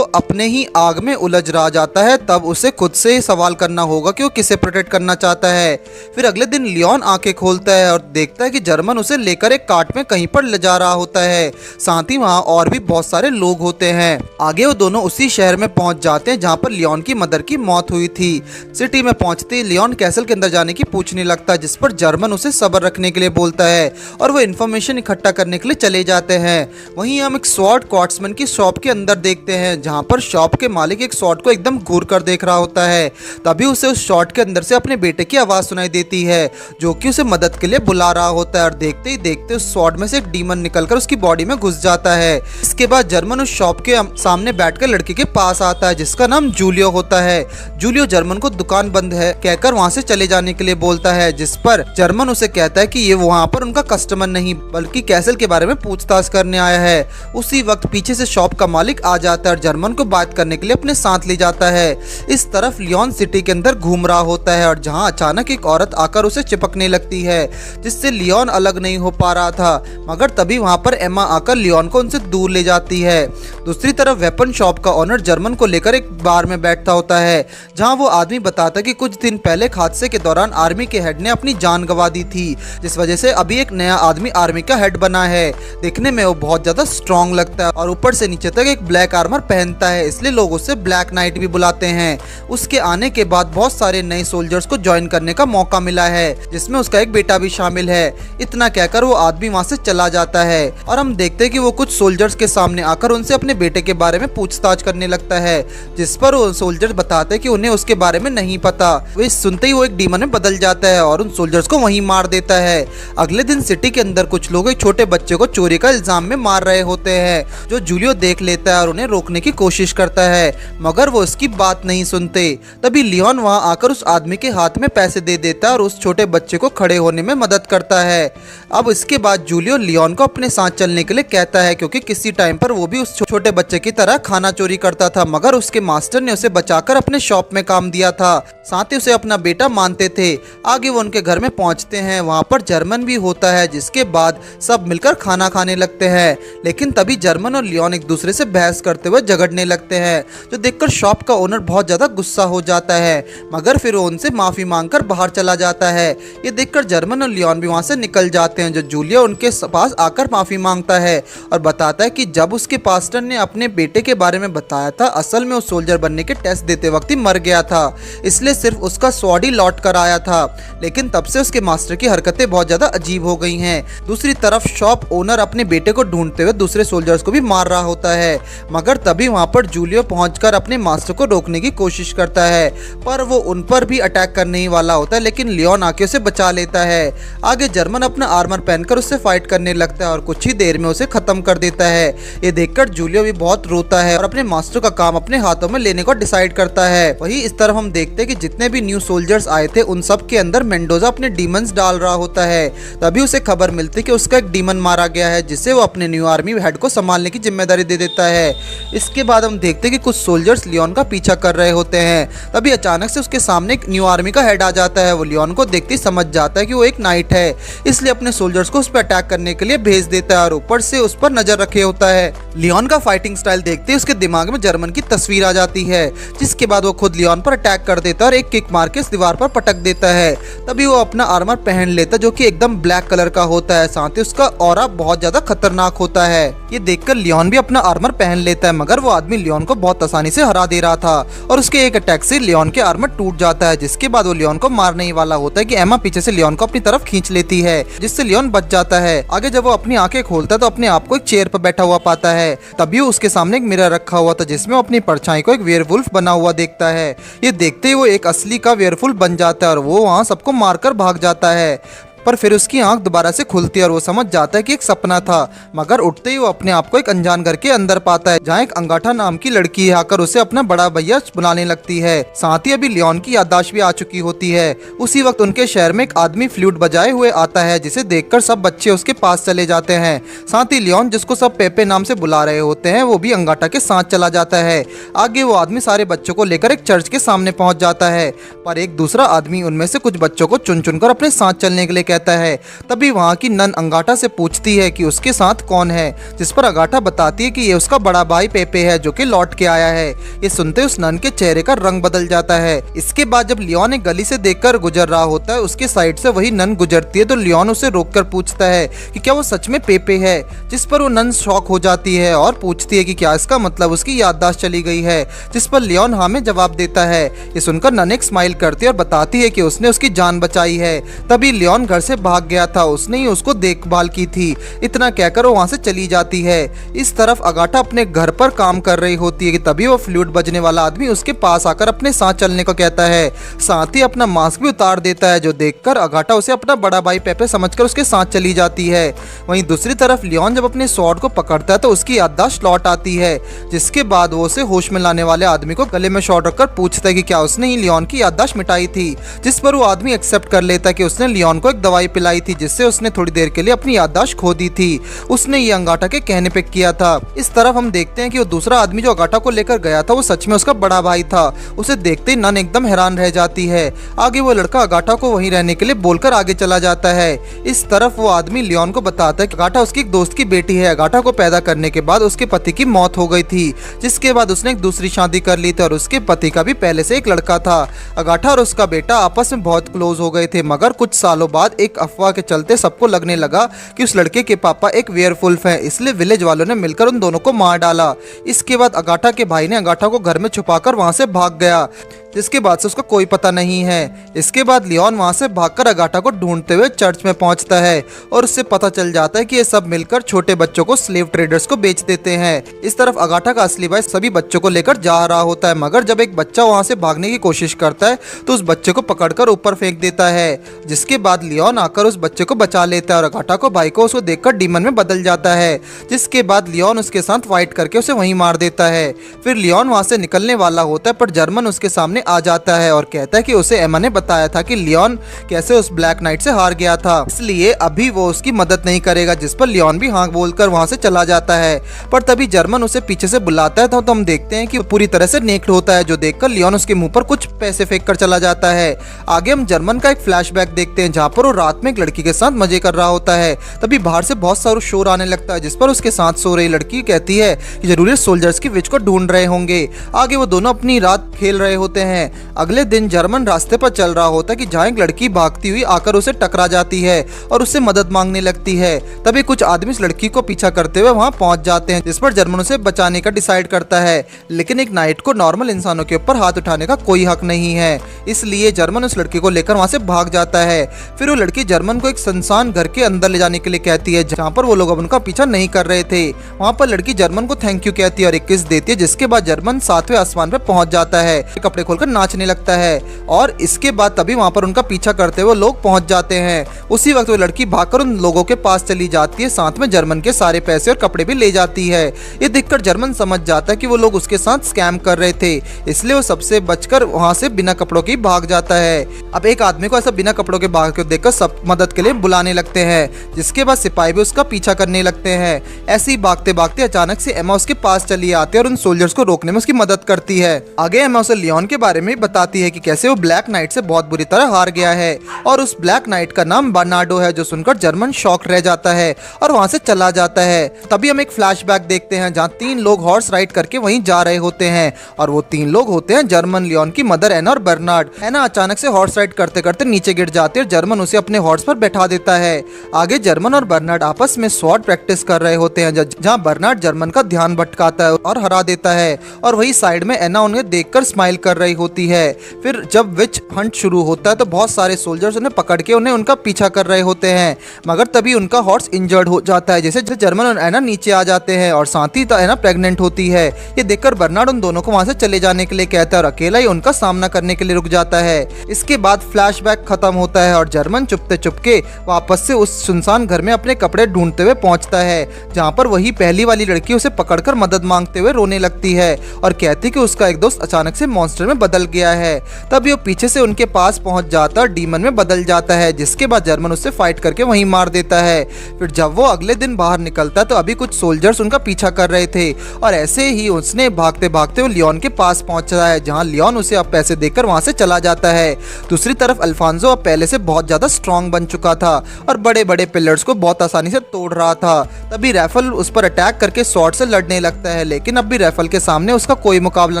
अपने ही आग में उलझ रहा जाता है तब उसे खुद से ही सवाल करना होगा कि वो किसे प्रोटेक्ट करना चाहता है। फिर अगले दिन लियोन आंखें खोलता है और देखता है कि जर्मन उसे लेकर एक कार्ट में कहीं पर ले जा रहा होता है। साथ ही वहाँ और भी बहुत सारे लोग होते हैं। आगे वो दोनों उसी शहर में पहुंच जाते हैं जहाँ पर लियोन की मदर की मौत हुई थी। सिटी में पहुंचते ही लियोन कैसल के अंदर जाने की पूछने लगता है, जिस पर जर्मन उसे सब्र रखने के लिए बोलता है और वो इन्फॉर्मेशन इकट्ठा करने के लिए चले जाते हैं। वहीं हम एक स्वॉर्ड क्वार्ट्समैन की शॉप के अंदर देखते हैं, जहाँ पर शॉप के मालिक एक स्वॉर्ड को एकदम घूर कर देख रहा होता है। तभी उसे उस शॉट के अंदर से अपने बेटे की आवाज सुनाई देती है, जो कि उसे मदद के लिए बुला रहा होता है और देखते ही देखते उस स्वॉर्ड में से एक डीमन निकलकर उसकी बॉडी में घुस जाता है। इसके बाद जर्मन उस शॉप के सामने बैठकर लड़के के पास आता है जिसका नाम जूलियो होता है। जूलियो जर्मन को दुकान बंद है कहकर वहाँ से चले जाने के लिए बोलता है, जिस पर जर्मन उसे कहता है कि ये वहाँ पर उनका कस्टमर नहीं बल्कि कैसल के बारे में पूछताछ करने आया है। उसी वक्त पीछे से शॉप का मालिक आ जाता है और जर्मन को बात करने के लिए अपने साथ ले जाता है। इस तरफ लियोन सिटी के अंदर घूम रहा होता है और जहां अचानक एक औरत आकर उसे चिपकने लगती है, जिससे लियोन अलग नहीं हो पा रहा था, मगर तभी वहां पर एमा आकर लियोन को उनसे दूर ले जाती है। दूसरी तरफ वेपन शॉप का ओनर जर्मन को लेकर एक बार में बैठता होता है, जहां वो आदमी बताता है कि कुछ दिन पहले एक हादसे के दौरान आर्मी के हेड ने अपनी जान गंवा दी थी, जिस वजह से अभी एक नया आदमी आर्मी का हेड बना है। देखने में वो बहुत ज्यादा स्ट्रॉन्ग लगता है और ऊपर से नीचे तक एक ब्लैक आर्मर पहनता है, इसलिए लोग उसे ब्लैक नाइट भी बुलाते हैं। उसके आने के बाद बहुत सारे नए सोल्जर्स को ज्वाइन करने का मौका मिला है, जिसमें उसका एक बेटा भी शामिल है। इतना कहकर वो आदमी वहाँ से चला जाता है और हम देखते हैं कि वो कुछ सोल्जर्स के सामने आकर उनसे अपने बेटे के बारे में पूछताछ करने लगता है, जिस पर वो सोल्जर्स बताते हैं कि उन्हें उसके बारे में नहीं पता। वे सुनते ही वो एक डीमन में बदल जाता है और उन सोल्जर्स को वहीं मार देता है। अगले दिन सिटी के अंदर कुछ लोग एक छोटे बच्चे को चोरी का इल्जाम में मार रहे होते हैं, जो जूलियो देख लेता है और उन्हें रोकने की कोशिश करता है, मगर वो उसकी बात नहीं सुनते। तभी लियोन वहां आकर उस आदमी के हाथ में पैसे दे देता है और उस छोटे बच्चे को खड़े होने में मदद करता है। अब इसके बाद जूलियो लियोन को अपने साथ चलने के लिए कहता है, क्योंकि किसी टाइम पर वो भी उस छोटे बच्चे की तरह खाना चोरी करता था, मगर उसके मास्टर ने उसे बचाकर अपने शॉप में काम दिया था। साथ ही उसे अपना बेटा मानते थे। आगे वो उनके घर में पहुंचते हैं, वहां पर जर्मन भी होता है, जिसके बाद सब मिलकर खाना खाने लगते हैं। लेकिन तभी जर्मन और लियोन एक दूसरे से बहस करते हुए झगड़ने लगते हैं, जो देखकर शॉप का ओनर बहुत ज्यादा गुस्सा हो जाता है, मगर फिर फिर वो उनसे माफी मांगकर बाहर चला जाता है। ये देखकर जर्मन और लियोन भी वहाँ से निकल जाते हैं। जो जूलिया उनके पास आकर माफी मांगता है और बताता है कि जब उसके पास्टर ने अपने बेटे के बारे में बताया था, असल में वो सोल्जर बनने के टेस्ट देते वक्त ही मर गया था, इसलिए सिर्फ उसका स्वॉर्ड ही लौट कर आया था। लेकिन तब से उसके मास्टर की हरकतें बहुत ज्यादा अजीब हो गई हैं। दूसरी तरफ शॉप ओनर अपने बेटे को ढूंढते हुए दूसरे सोल्जर्स को भी मार रहा होता है, मगर तभी वहां पर जूलियो पहुंचकर अपने मास्टर को रोकने की कोशिश करता है, पर वो उन पर भी अटैक करने ही वाला होता है, लेकिन लियोन आके उसे बचा लेता है। आगे जर्मन अपना आर्मर पहनकर उससे फाइट करने लगता है और कुछ ही देर में उसे खत्म कर देता है। ये देखकर जूलियो भी बहुत रोता है और अपने मास्टर का काम अपने हाथों में लेने को डिसाइड करता है। वही इस तरफ हम देखते हैं कि जितने भी न्यू सोल्जर्स आए थे उन सब के अंदर मेंडोजा अपने डीमंस डाल रहा होता है। तभी उसे खबर मिलती है कि उसका एक डीमन मारा गया है, जिससे वो अपने न्यू आर्मी हेड को संभालने की जिम्मेदारी दे देता है। इसके बाद हम देखते हैं कि कुछ सोल्जर्स लियोन का पीछा कर रहे होते हैं। तभी अचानक से उसके सामने एक न्यू आर्मी का हेड आ जाता है। वो लियोन को देखते ही समझ जाता है कि वो एक नाइट है, इसलिए अपने सोल्जर्स को उस पर अटैक करने के लिए भेज देता है और ऊपर से उस पर नजर रखे होता है। लियोन का फाइटिंग स्टाइल देखते ही उसके दिमाग में जर्मन की तस्वीर आ जाती है, जिसके बाद वो खुद लियोन पर अटैक कर देता है और एक किक मार के इस दीवार पर पटक देता है। तभी वो अपना आर्मर पहन लेता है जो कि एकदम ब्लैक कलर का होता है, साथ ही उसका ऑरा बहुत ज्यादा खतरनाक होता है। ये देखकर लियोन भी अपना आर्मर पहन लेता है, मगर वो आदमी लियोन को बहुत आसानी से हरा दे रहा था और उसके एक अटैक से लियोन के आर्मर टूट जाता है। जिसके बाद वो लियोन को मारने ही वाला होता है कि एमा पीछे से लियोन को अपनी तरफ खींच लेती है, जिससे लियोन बच जाता है। आगे जब वो अपनी आंखें खोलता है तो अपने आप को एक चेयर पर बैठा हुआ पाता है। तभी उसके सामने एक मिरर रखा हुआ था, जिसमें वो अपनी परछाई को एक वेयरवुल्फ बना हुआ देखता है। ये देखते ही वो एक असली का वेयरवुल्फ बन जाता है और वो वहाँ सबको मारकर भाग जाता है। पर फिर उसकी आंख दोबारा से खुलती है और वो समझ जाता है कि एक सपना था, मगर उठते ही वो अपने आप को एक अनजान घर के अंदर पाता है, जहाँ एक अंगाठा नाम की लड़की आकर उसे अपना बड़ा भैया बुलाने लगती है। साथ ही अभी लियोन की याददाश्त भी आ चुकी होती है। उसी वक्त उनके शहर में एक आदमी फ्लूट बजाए हुए आता है, जिसे देखकर सब बच्चे उसके पास चले जाते हैं। साथ ही लियोन, जिसको सब पेपे नाम से बुला रहे होते हैं, वो भी अंगाठा के साथ चला जाता है। आगे वो आदमी सारे बच्चों को लेकर एक चर्च के सामने पहुंच जाता है, पर एक दूसरा आदमी उनमें से कुछ बच्चों को चुन चुनकर अपने साथ चलने के लिए कहता है। तभी वहाँ की नन अंगाठा से पूछती है कि उसके साथ कौन है, जिस पर अंगाठा बताती है कि ये उसका बड़ा भाई पेपे है, जो कि लौट के आया है। ये सुनते उस नन के चेहरे का रंग बदल जाता है। इसके बाद जब लियोन एक गली से देखकर गुजर रहा होता है, उसके साइड से वही नन गुजरती है, तो लियोन उसे रोककर पूछता है कि क्या वो सच में पेपे है, जिस पर वो नन शॉक हो जाती है और पूछती है कि क्या इसका मतलब उसकी याददाश्त चली गई है, जिस पर लियोन हाँ में जवाब देता है। ये सुनकर नन एक स्माइल करती है और बताती है कि उसने उसकी जान बचाई है। तभी लियोन घर से भाग गया था, उसने ही उसको देखभाल की थी। इतना कहकर वो वहां से चली जाती है। इस तरफ अगाटा अपने घर पर काम कर रही होती है कि तभी वो फ्लूट बजने वाला आदमी उसके पास आकर अपने साथ चलने को कहता है, साथ ही अपना मास्क भी उतार देता है, जो देखकर अगाटा उसे अपना बड़ा भाई पेपे समझकर उसके साथ चली जाती है। वहीं दूसरी तरफ लियोन जब अपने स्वॉर्ड को पकड़ता है तो उसकी याददाश्त लौट आती है, जिसके बाद वो उसे होश में लाने वाले आदमी को गले में शॉट रखकर पूछता है कि क्या उसने ही लियोन की याददाश्त मिटाई थी, जिस पर वो आदमी एक्सेप्ट कर लेता है कि उसने लियोन को एक दवाई पिलाई थी, जिससे उसने थोड़ी देर के लिए अपनी याददाश्त खो दी थी। उसने ये अंगाठा के कहने पे किया था। इस तरफ हम देखते हैं कि वो दूसरा आदमी जो अंगाठा को लेकर गया था वो सच में उसका बड़ा भाई था। उसे देखते ही नन एकदम हैरान रह जाती है। आगे वो लड़का अंगाठा को वहीं रहने के लिए बोलकर आगे चला जाता है। इस तरफ वो आदमी लियोन को बताता है कि अंगाठा उसकी एक दोस्त की बेटी है। अंगाठा को पैदा करने के बाद उसके पति की मौत हो गई थी, जिसके बाद उसने एक दूसरी शादी कर ली थी और उसके पति का भी पहले से एक लड़का था। अंगाठा और उसका बेटा आपस में बहुत क्लोज हो गए थे, मगर कुछ सालों बाद एक अफवाह के चलते सबको लगने लगा कि उस लड़के के पापा एक वेयरवुल्फ हैं, इसलिए विलेज वालों ने मिलकर उन दोनों को मार डाला। इसके बाद अंगाठा के भाई ने अंगाठा को घर में छुपाकर वहां से भाग गया, जिसके बाद से उसका कोई पता नहीं है। इसके बाद लियोन वहां से भागकर अगाटा को ढूंढते हुए चर्च में पहुंचता है और उससे पता चल जाता है कि ये सब मिलकर छोटे बच्चों को स्लेव ट्रेडर्स को बेच देते हैं। इस तरफ अगाटा का असली भाई सभी बच्चों को लेकर जा रहा होता है, मगर जब एक बच्चा वहां से भागने की कोशिश करता है तो उस बच्चे को पकड़कर ऊपर फेंक देता है, जिसके बाद लियोन आकर उस बच्चे को बचा लेता है और अगाटा को भाई को उसको देखकर डीमन में बदल जाता है। जिसके बाद लियोन उसके साथ फाइट करके उसे वहीं मार देता है। फिर लियोन वहां से निकलने वाला होता है, पर जर्मन उसके सामने आ जाता है और कहता है कि उसे एमा ने बताया था कि लियोन कैसे उस ब्लैक नाइट से हार गया था, इसलिए अभी वो उसकी मदद नहीं करेगा, जिस पर लियोन भी हाँ बोलकर वहां से चला जाता है। पर तभी जर्मन उसे पीछे से बुलाता है तो हम देखते हैं कि पूरी तरह से नेक्ड होता है, जो देखकर लियोन उसके मुंह पर कुछ पैसे फेंक कर चला जाता है। आगे हम जर्मन का एक फ्लैशबैक देखते हैं, जहाँ पर वो रात में एक लड़की के साथ मजे कर रहा होता है। तभी बाहर से बहुत सारा शोर आने लगता है, जिस पर उसके साथ सो रही लड़की कहती है कि जरूर सोल्जर्स की विच को ढूंढ रहे होंगे। आगे वो दोनों अपनी रात खेल रहे होते हैं। अगले दिन जर्मन रास्ते पर चल रहा होता है कि जहाँ एक लड़की भागती हुई आकर उसे टकरा जाती है और उससे मदद मांगने लगती है। तभी कुछ आदमी इस लड़की को पीछा करते हुए वहाँ पहुँच जाते हैं, जिस पर जर्मन उसे बचाने का डिसाइड करता है। लेकिन एक नाइट को नॉर्मल इंसानों के ऊपर हाथ उठाने का कोई हक नहीं है, इसलिए जर्मन उस लड़की को लेकर वहाँ से भाग जाता है। फिर वो लड़की जर्मन को एक सुनसान घर के अंदर ले जाने के लिए कहती है, जहाँ पर वो लोग अब उनका पीछा नहीं कर रहे थे। वहाँ पर लड़की जर्मन को थैंक यू कहती है और एक किस देती है, जिसके बाद जर्मन 7वें आसमान पर पहुंच जाता है, कपड़े खोलकर नाचने लगता है। और इसके बाद तभी वहाँ पर उनका पीछा करते हुए लोग पहुंच जाते हैं। उसी वक्त वो लड़की भागकर उन लोगों के पास चली जाती है, साथ में जर्मन के सारे पैसे और कपड़े भी ले जाती है। ये देखकर जर्मन समझ जाता है कि वो लोग उसके साथ स्कैम कर रहे थे, इसलिए वो सबसे बचकर वहाँ से बिना कपड़ों के भाग जाता है। अब एक आदमी को ऐसा बिना कपड़ों के भाग कर देखकर सब मदद के लिए बुलाने लगते हैं, जिसके बाद सिपाही भी उसका पीछा करने लगते हैं। ऐसे ही भागते भागते अचानक से एमा उसके पास चली आती है और उन सोल्जर्स को रोकने में उसकी मदद करती है। आगे एमा उसे लियोन के बारे में बताती है कि कैसे वो ब्लैक नाइट से बहुत बुरी तरह हार गया है और उस ब्लैक नाइट का नाम बर्नार्डो है, जो सुनकर जर्मन शॉक रह जाता है और वहां से चला जाता है। तभी हम एक फ्लैशबैक देखते हैं जहां 3 लोग हॉर्स राइड करके वहीं जा रहे होते हैं और वो 3 लोग होते हैं जर्मन, लियोन की मदर एना और बर्नार्ड। एना अचानक से हॉर्स राइड करते करते नीचे गिर जाती है और जर्मन उसे अपने हॉर्स पर बैठा देता है। आगे जर्मन और बर्नार्ड आपस में स्वॉर्ड प्रैक्टिस कर रहे होते हैं, जहाँ बर्नार्ड जर्मन का ध्यान भटकाता है और हरा देता है और वही साइड में एना उन्हें देखकर स्माइल कर रही होती है। फिर जब विच हंट शुरू होता है तो बहुत सारे सोल्जर्स उन्हें पकड़ के उन्हें उनका पीछा कर रहे होते हैं, मगर तभी उनका हॉर्स इंजर्ड हो जाता है, जैसे जर्मन और एना नीचे आ जाते हैं और साथ ही एना प्रेग्नेंट होती है। ये देखकर बर्नार्ड उन दोनों को वहां से चले जाने के लिए कहता है और अकेला ही उनका सामना करने के लिए रुक जाता है। इसके बाद फ्लैशबैक खत्म होता है और जर्मन चुपते चुपके वापस से उस सुनसान घर में अपने कपड़े ढूंढते हुए पहुंचता है, जहां पर वही पहली वाली लड़की उसे पकड़कर मदद मांगते हुए रोने लगती है और कहती कि उसका एक दोस्त अचानक से मॉन्स्टर में बदल गया है। तभी वो पीछे से उनके पास पहुंच जाता और डीमन में बदल जाता है, जिसके बाद जर्मन उससे फाइट करके वहीं मार देता है। फिर जब वो अगले दिन बाहर निकलता तो अभी कुछ सोल्जर्स उनका पीछा कर रहे थे और ऐसे ही उसने भागते भागते वो लियोन के पास पहुंचा है, जहां लियोन उसे अब पैसे देकर वहां से चला जाता है। दूसरी तरफ अल्फांसो अब पहले से बहुत ज्यादा स्ट्रांग बन चुका था और बड़े बड़े पिलर्स को बहुत आसानी से तोड़ रहा था। तभी रैफल उस पर अटैक करके स्वॉर्ड से लड़ने लगता है, लेकिन अब भी रैफल के सामने उसका कोई मुकाबला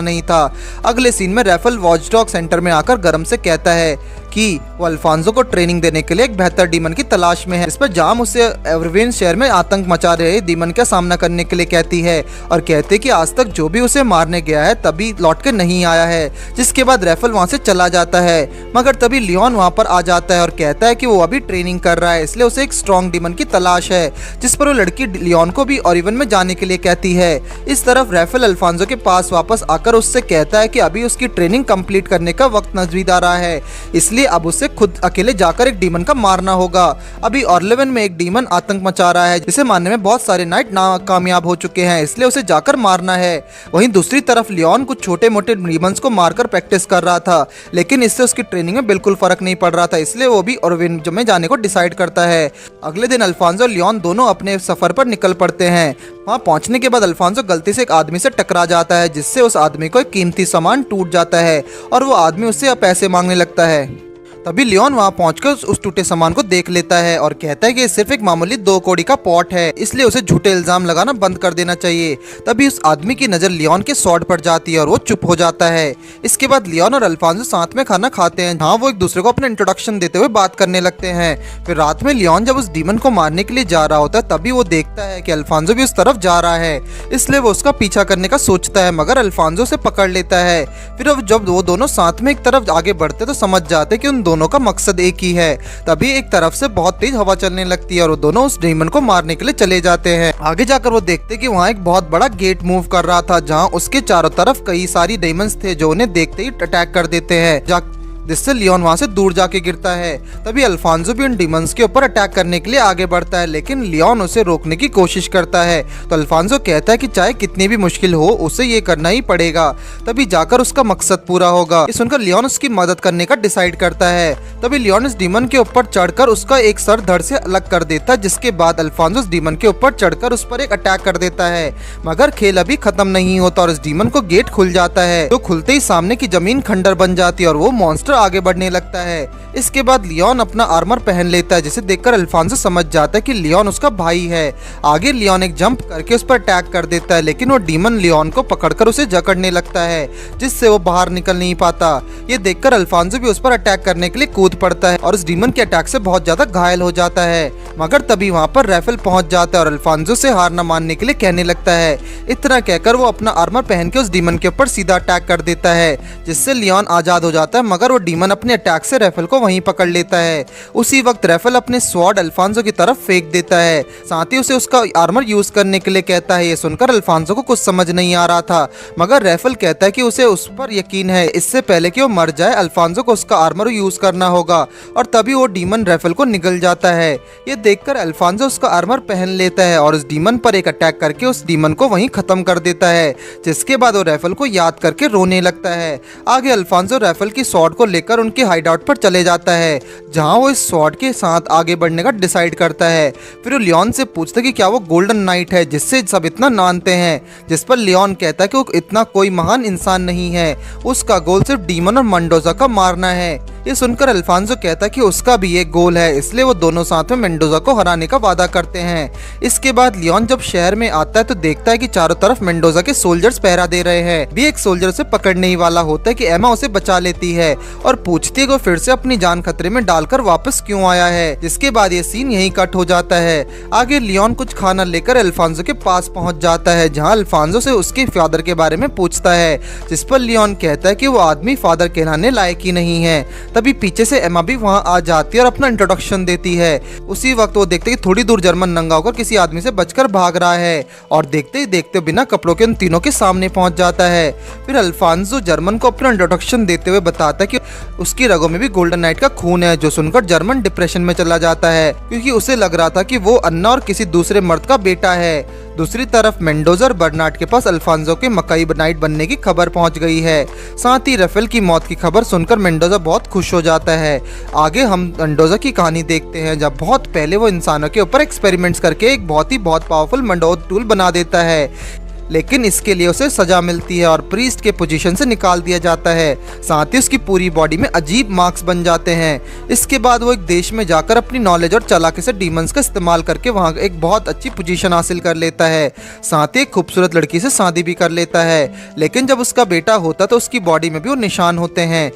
नहीं था। अगले सीन में रैफल वॉचडॉग सेंटर में आकर गरम से कहता है कि वो अल्फांसो को ट्रेनिंग देने के लिए एक बेहतर डीमन की तलाश में है। इस पर जाम उसे एवरविन शहर में आतंक मचा रहे डीमन का सामना करने के लिए कहती है और कहते कि आज तक जो भी उसे मारने गया है तभी लौट के नहीं आया है। जिसके बाद रैफल वहां से चला जाता है, मगर तभी लियोन वहां पर आ जाता है और कहता है कि वो अभी ट्रेनिंग कर रहा है, इसलिए उसे एक स्ट्रॉन्ग डीमन की तलाश है। जिस पर वो लड़की लियोन को भी ओरिवन में जाने के लिए कहती है। इस तरफ रैफल अल्फांसो के पास वापस आकर उससे कहता है कि अभी उसकी ट्रेनिंग कंप्लीट करने का वक्त नजदीक आ रहा है, इसलिए अब उसे खुद अकेले जाकर एक डीमन का मारना होगा। अभी ऑर्लेवन में एक डीमन आतंक मचा रहा है, जिसे मारने में बहुत सारे नाइट नाकामयाब हो चुके हैं, इसलिए उसे जाकर मारना है। वहीं दूसरी तरफ लियोन कुछ छोटे मोटे डीमंस को मारकर प्रैक्टिस कर रहा था, लेकिन इससे उसकी ट्रेनिंग में बिल्कुल फर्क नहीं पड़ रहा था, इसलिए वो भी ऑर्लेवन में जाने को डिसाइड करता है। अगले दिन अल्फांसो और लियोन दोनों अपने सफर पर निकल पड़ते हैं। वहां पहुंचने के बाद अल्फांसो गलती से एक आदमी से टकरा जाता है, जिससे उस आदमी को एक कीमती सामान टूट जाता है और वो आदमी उससे पैसे मांगने लगता है। तभी लियोन वहां पहुंचकर उस टूटे सामान को देख लेता है और कहता है कि ये सिर्फ एक मामूली 2 कौड़ी का पॉट है, इसलिए उसे झूठे इल्जाम लगाना बंद कर देना चाहिए। तभी उस आदमी की नजर लियोन के स्वॉर्ड पर जाती है और वो चुप हो जाता है। इसके बाद लियोन और अल्फांसो साथ में खाना खाते हैं, जहाँ वो एक दूसरे को अपना इंट्रोडक्शन देते हुए बात करने लगते हैं। फिर रात में लियोन जब उस डीमन को मारने के लिए जा रहा होता है, तभी वो देखता है कि अल्फांसो भी उस तरफ जा रहा है, इसलिए वो उसका पीछा करने का सोचता है, मगर अल्फांसो उसे पकड़ लेता है। फिर अब जब वो दोनों साथ में एक तरफ आगे बढ़ते तो समझ जाते कि उन दोनों का मकसद एक ही है। तभी एक तरफ से बहुत तेज हवा चलने लगती है और वो दोनों उस डीमन को मारने के लिए चले जाते हैं। आगे जाकर वो देखते कि वहाँ एक बहुत बड़ा गेट मूव कर रहा था, जहाँ उसके चारों तरफ कई सारी डीमंस थे जो उन्हें देखते ही अटैक कर देते हैं, जिससे लियोन वहां से दूर जाके गिरता है। तभी अल्फांसो भी उन डीमंस के ऊपर अटैक करने के लिए आगे बढ़ता है, लेकिन लियोन उसे रोकने की कोशिश करता है। तो अल्फांसो कहता है कि चाहे कितनी भी मुश्किल हो उसे ये करना ही पड़ेगा, तभी जाकर उसका मकसद पूरा होगा। ये सुनकर लियोन उसकी मदद करने का डिसाइड करता है। तभी लियोन इस डीमन के ऊपर चढ़कर उसका एक सर धड़ से अलग कर देता है, जिसके बाद अल्फांसो उस डीमन के ऊपर चढ़कर उस पर एक अटैक कर देता है, मगर खेल अभी खत्म नहीं होता और इस डीमन को गेट खुल जाता है। तो खुलते ही सामने की जमीन खंडर बन जाती है और वो मॉन्स्टर आगे बढ़ने लगता है। इसके बाद लियोन अपना आर्मर पहन लेता है, जिसे देखकर अल्फांसो समझ जाता है कि लियोन उसका भाई है। आगे लियोन एक जंप करके उस पर अटैक कर देता है, लेकिन वो डीमन लियोन को पकड़कर उसे जकड़ने लगता है, जिससे वो बाहर निकल नहीं पाता। ये देखकर अल्फांसो भी उस पर अटैक करने के लिए कूद पड़ता है और उस डीमन के अटैक से बहुत ज्यादा घायल हो जाता है। मगर तभी वहाँ पर राफेल पहुंच जाता है और अल्फांसो से हार न मानने के लिए कहने लगता है। इतना कहकर वो अपना आर्मर पहन के उस डीमन के ऊपर सीधा अटैक कर देता है, जिससे लियोन आजाद हो जाता है। मगर वो डीमन अपने अटैक से राफेल को वहीं पकड़ लेता है। उसी वक्त राफेल अपने स्वॉर्ड अल्फांसो की तरफ फेंक देता है, साथ ही उसे उसका आर्मर यूज करने के लिए कहता है। ये सुनकर अल्फांसो को कुछ समझ नहीं आ रहा था, मगर राफेल कहता है कि उसे उस पर यकीन है, इससे पहले कि वो मर जाए अल्फांसो को उसका आर्मर यूज करना होगा। और तभी वो डीमन राफेल को निगल जाता है। ये देखकर अल्फांसो उसका आर्मर पहन लेता है और उस डीमन पर एक अटैक करके उस डीमन को वहीं खत्म कर देता है, जिसके बाद वो राफेल को याद करके रोने लगता है। आगे अल्फांसो राफेल की स्वॉर्ड को लेकर उनके हाइडआउट पर चले जाता है, जहां वो इस स्वॉर्ड के साथ आगे बढ़ने का डिसाइड करता है। फिर वो लियोन से पूछता है कि क्या वो गोल्डन नाइट है जिससे सब इतना मानते हैं, जिस पर लियोन कहता है कि वो इतना कोई महान इंसान नहीं है, उसका गोल सिर्फ डीमन और मेंडोजा का मारना है। ये सुनकर अल्फांसो कहता है कि उसका भी एक गोल है, इसलिए वो दोनों साथ में मेंडोजा को हराने का वादा करते हैं। इसके बाद लियोन जब शहर में आता है तो देखता है कि चारों तरफ मेंडोजा के सोल्जर्स पहरा दे रहे हैं। भी एक सोल्जर उसे पकड़ने ही वाला होता है कि एमा उसे बचा लेती है और पूछती है कि वो फिर से अपनी जान खतरे में डालकर वापस क्यों आया है। जिसके बाद ये सीन यहीं कट हो जाता है। आगे लियोन कुछ खाना लेकर अल्फांसो के पास पहुंच जाता है, जहां अल्फांसो से उसके फादर के बारे में पूछता है, जिस पर लियोन कहता है कि वो आदमी फादर कहलाने लायक ही नहीं है। तभी पीछे से एमा भी वहां आ जाती है और अपना इंट्रोडक्शन देती है। उसी वक्त वो देखते कि थोड़ी दूर जर्मन नंगा होकर किसी आदमी से बचकर भाग रहा है और देखते ही देखते बिना कपड़ों के उन तीनों के सामने पहुंच जाता है। फिर अल्फांसो जर्मन को अपना इंट्रोडक्शन देते हुए बताता है कि उसकी रगों में भी गोल्डन नाइट का खून है, जो सुनकर जर्मन डिप्रेशन में चला जाता है, क्योंकि उसे लग रहा था कि वो अन्ना और किसी दूसरे मर्द का बेटा है। दूसरी तरफ मेंडोजा और बर्नार्ड के पास अल्फांसो के मकई नाइट बनने की खबर पहुंच गई है। साथ ही राफेल की मौत की खबर सुनकर मेंडोजा बहुत खुश हो जाता है। आगे हम मेंडोजा की कहानी देखते हैं, जब बहुत पहले वो इंसानों के ऊपर एक्सपेरिमेंट्स करके एक बहुत पावरफुल मेंडोजा टूल बना देता है, लेकिन इसके लिए उसे सजा मिलती है और प्रीस्ट के पोजीशन से निकाल दिया जाता है। साथ ही उसकी पूरी बॉडी में अजीब मार्क्स बन जाते हैं। इसके बाद वो एक देश में जाकर अपनी नॉलेज और चालाकी से डीमंस का इस्तेमाल करके वहाँ एक बहुत अच्छी पोजीशन हासिल कर लेता है। साथ ही एक खूबसूरत लड़की से शादी भी कर लेता है, लेकिन जब उसका बेटा होता तो उसकी बॉडी में भी वो निशान होते हैं।